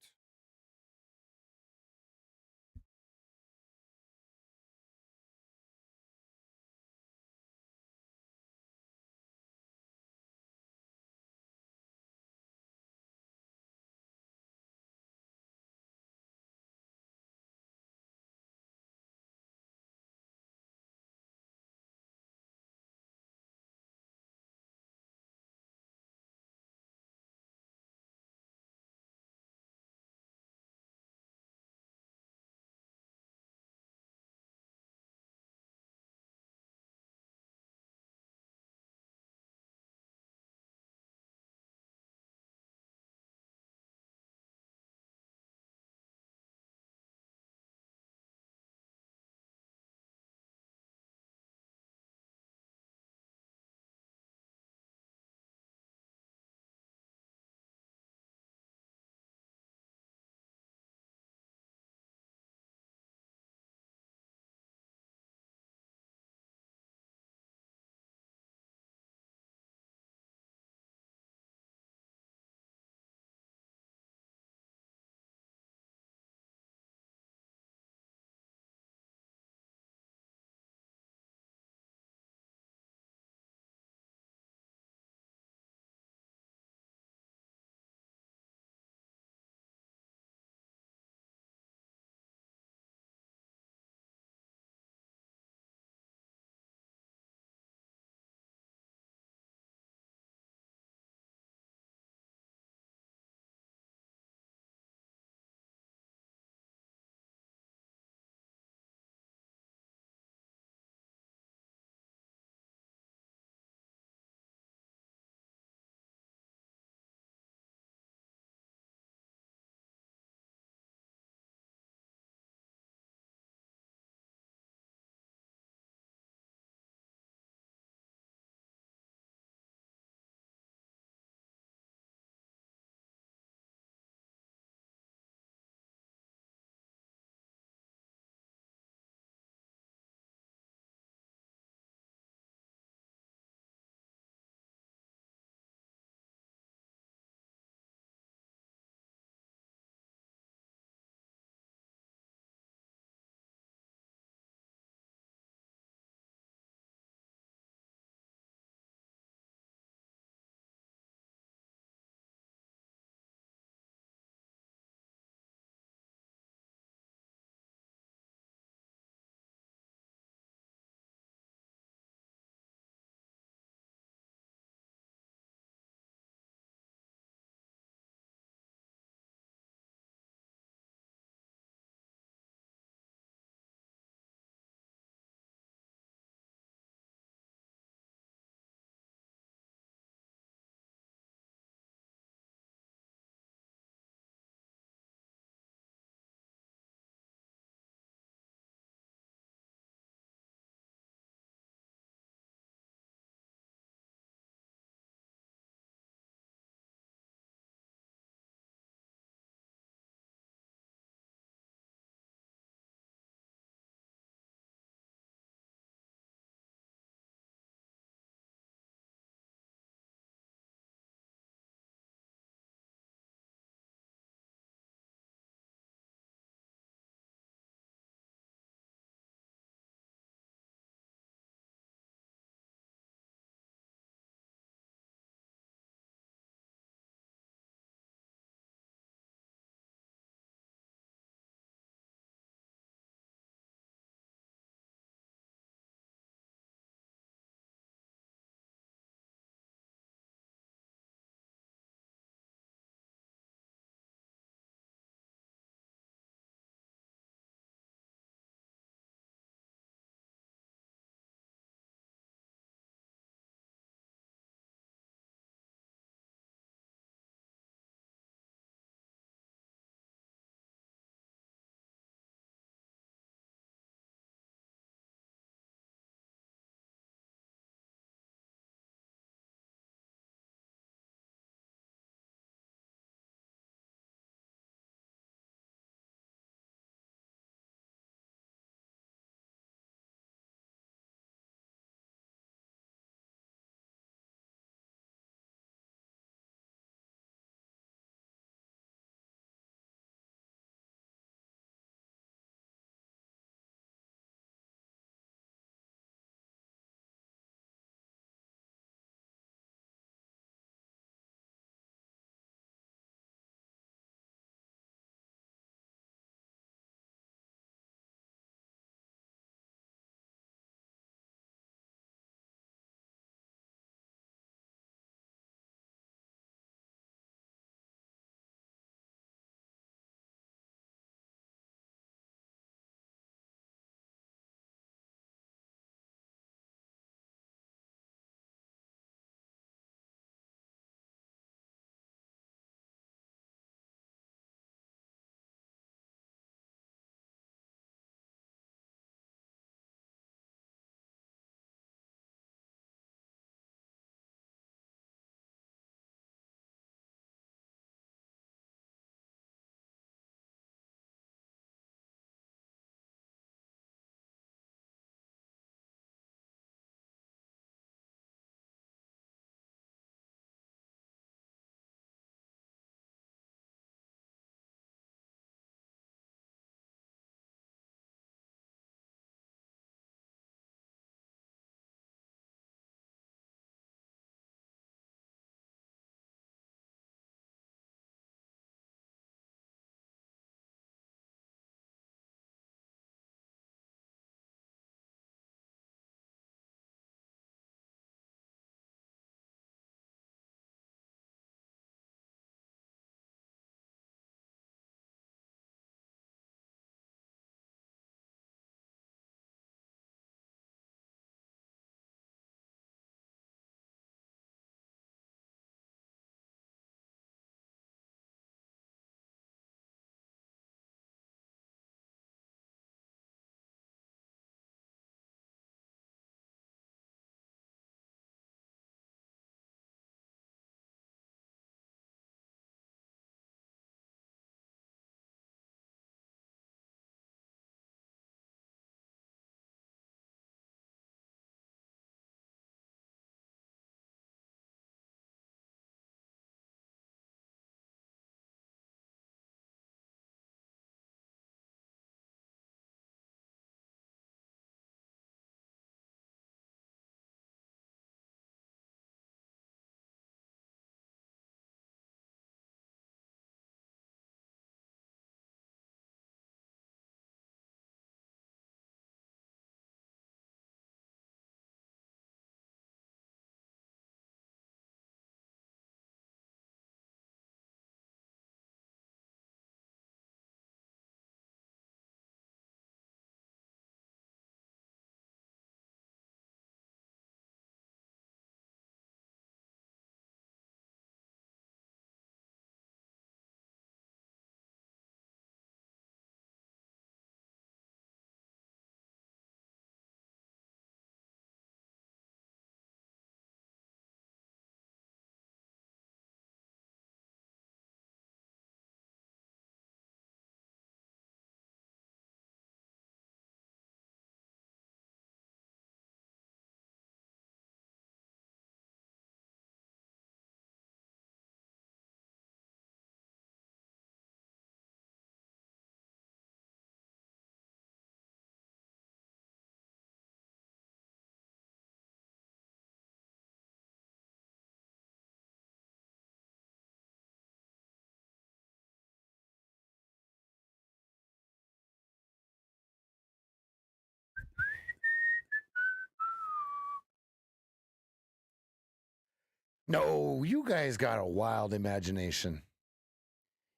No, you guys got a wild imagination.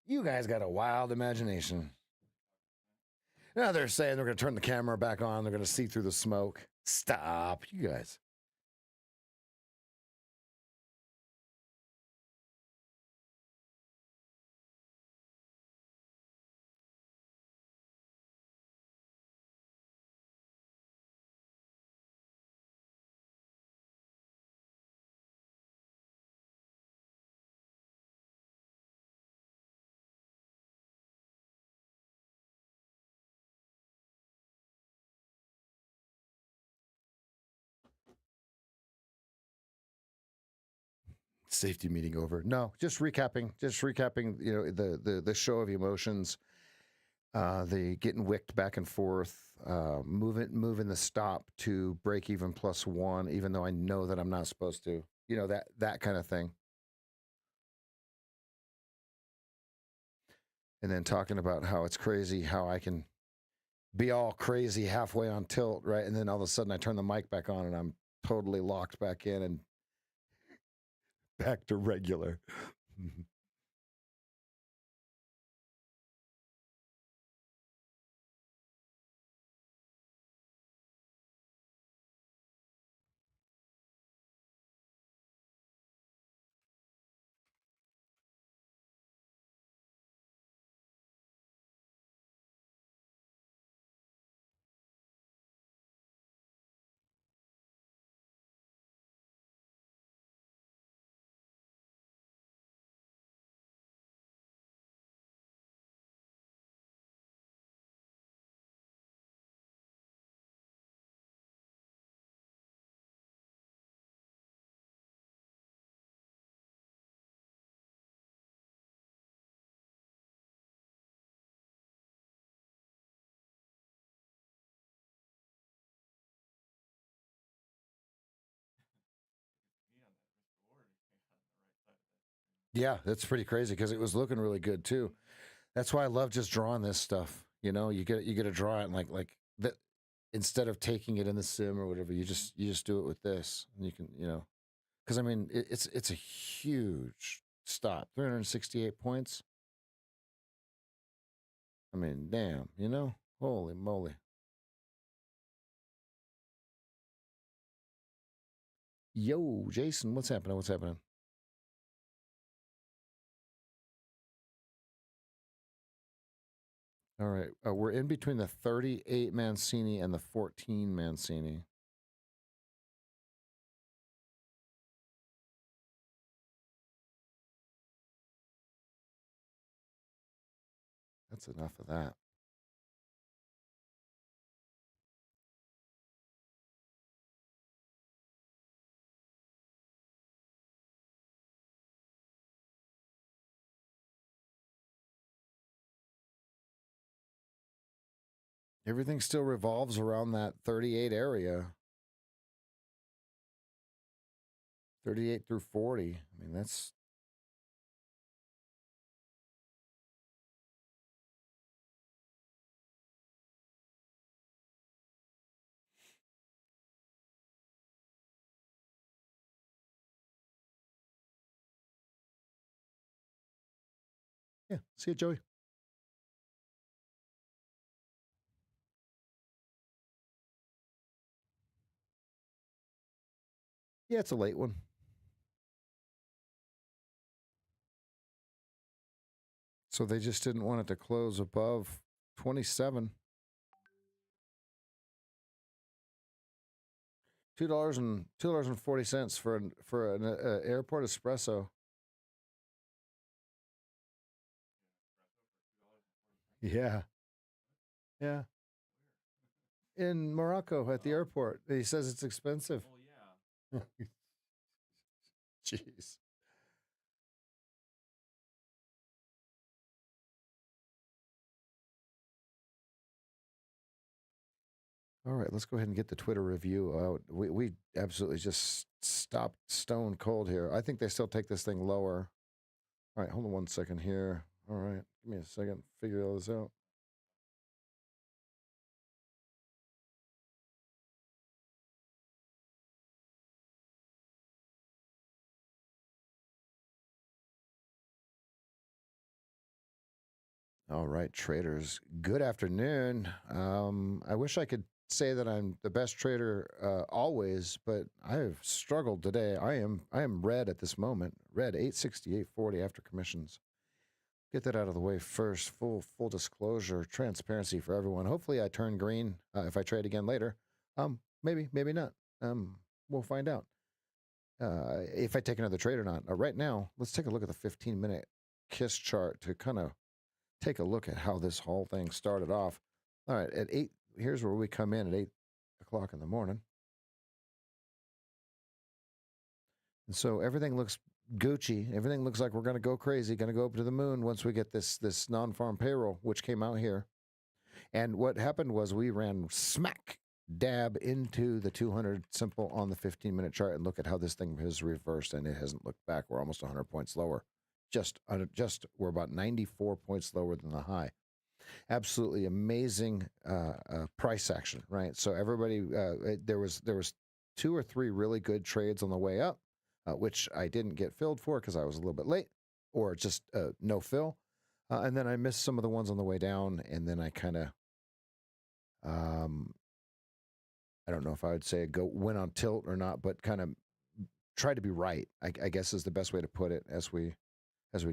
You guys got a wild imagination. Now they're saying they're going to turn the camera back on. They're going to see through the smoke. Stop, you guys. Safety meeting over. No, just recapping. You know, the show of emotions. The getting wicked back and forth. Moving the stop to break even +1, even though I know that I'm not supposed to. You know, that kind of thing. And then talking about how it's crazy how I can be all crazy halfway on tilt, right? And then all of a sudden I turn the mic back on and I'm totally locked back in and back to regular. Yeah, that's pretty crazy because it was looking really good too. That's why I love just drawing this stuff. You know, you get to draw it and like that instead of taking it in the sim or whatever, you just do it with this, and you can, you know, because I mean it's a huge stop, 368 points. I mean, damn, you know, holy moly. Yo, Jason, what's happening? What's happening? All right, we're in between the 38 Mancini and the 14 Mancini. That's enough of that. Everything still revolves around that 38 area. 38 through 40. I mean, that's yeah. See you, Joey. Yeah, it's a late one. So they just didn't want it to close above 27. $2.40 for an airport espresso. Yeah, yeah. In Morocco at the airport, he says it's expensive. Well, yeah. Jeez. All right, let's go ahead and get the Twitter review out. We absolutely just stopped stone cold here. I think they still take this thing lower. All right, hold on 1 second here. All right, give me a second. Figure all this out. All right, traders. Good afternoon. I wish I could say that I'm the best trader always, but I have struggled today. I am red at this moment. Red 868.40 after commissions. Get that out of the way first. Full disclosure, transparency for everyone. Hopefully, I turn green if I trade again later. Maybe not. We'll find out if I take another trade or not. Right now, let's take a look at the 15-minute KISS chart to kind of take a look at how this whole thing started off. All right, at 8, here's where we come in at 8 o'clock in the morning. And so everything looks Gucci. Everything looks like we're going to go crazy, going to go up to the moon once we get this non-farm payroll, which came out here. And what happened was we ran smack dab into the 200 simple on the 15-minute chart, and look at how this thing has reversed, and it hasn't looked back. We're almost 100 points lower. We're about 94 points lower than the high. Absolutely amazing price action, right? So everybody, there was 2 or 3 really good trades on the way up, which I didn't get filled for because I was a little bit late, or just no fill. And then I missed some of the ones on the way down, and then I kind of, I don't know if I would say went on tilt or not, but kind of tried to be right, I guess is the best way to put it as we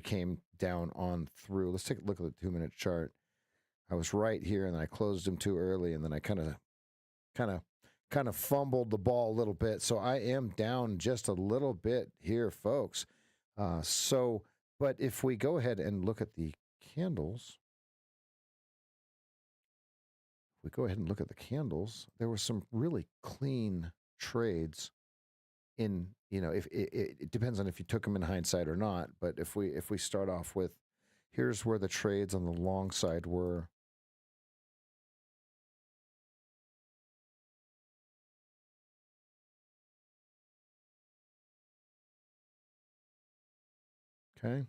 came down on through. Let's take a look at the 2-minute chart. I was right here, and then I closed them too early, and then I kind of fumbled the ball a little bit. So I am down just a little bit here, folks. But if we go ahead and look at the candles, there were some really clean trades in, if it depends on if you took them in hindsight or not. But if we start off with, here's where the trades on the long side were. Okay.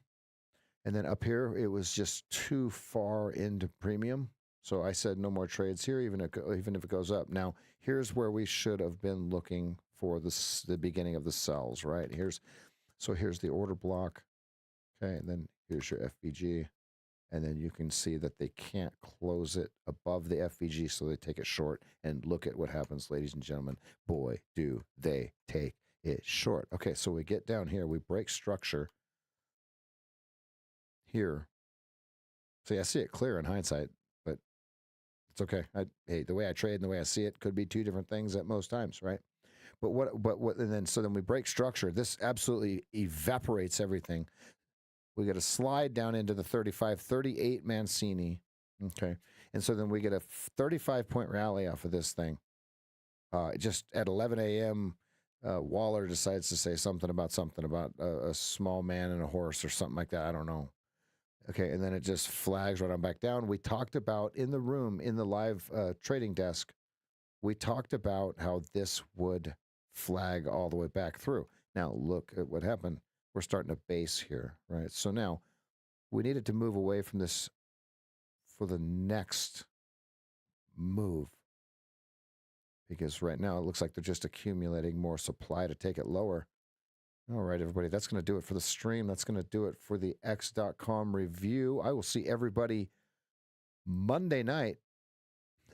And then up here, it was just too far into premium. So I said no more trades here, even if it goes up. Now, here's where we should have been looking for the beginning of the sells, right? Here's the order block. Okay, and then here's your FVG. And then you can see that they can't close it above the FVG, so they take it short. And look at what happens, ladies and gentlemen. Boy, do they take it short. Okay, so we get down here. We break structure here. See, I see it clear in hindsight, but it's okay. Hey, the way I trade and the way I see it could be 2 different things at most times, right? But then we break structure. This absolutely evaporates everything. We get a slide down into the 38 Mancini. Okay. And so then we get a 35-point rally off of this thing. Just at 11 a.m., Waller decides to say something about a small man and a horse or something like that. I don't know. Okay. And then it just flags right on back down. We talked about in the room, in the live trading desk, we talked about how this would flag all the way back through. Now, look at what happened. We're starting to base here, right? So now we needed to move away from this for the next move, because right now it looks like they're just accumulating more supply to take it lower. All right, everybody, that's going to do it for the stream. That's going to do it for the X.com review. I will see everybody Monday night,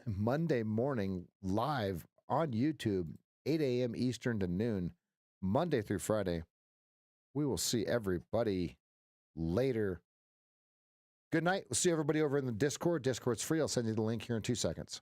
Monday morning, live on YouTube, 8 a.m. Eastern to noon, Monday through Friday. We will see everybody later. Good night. We'll see everybody over in the Discord. Discord's free. I'll send you the link here in 2 seconds.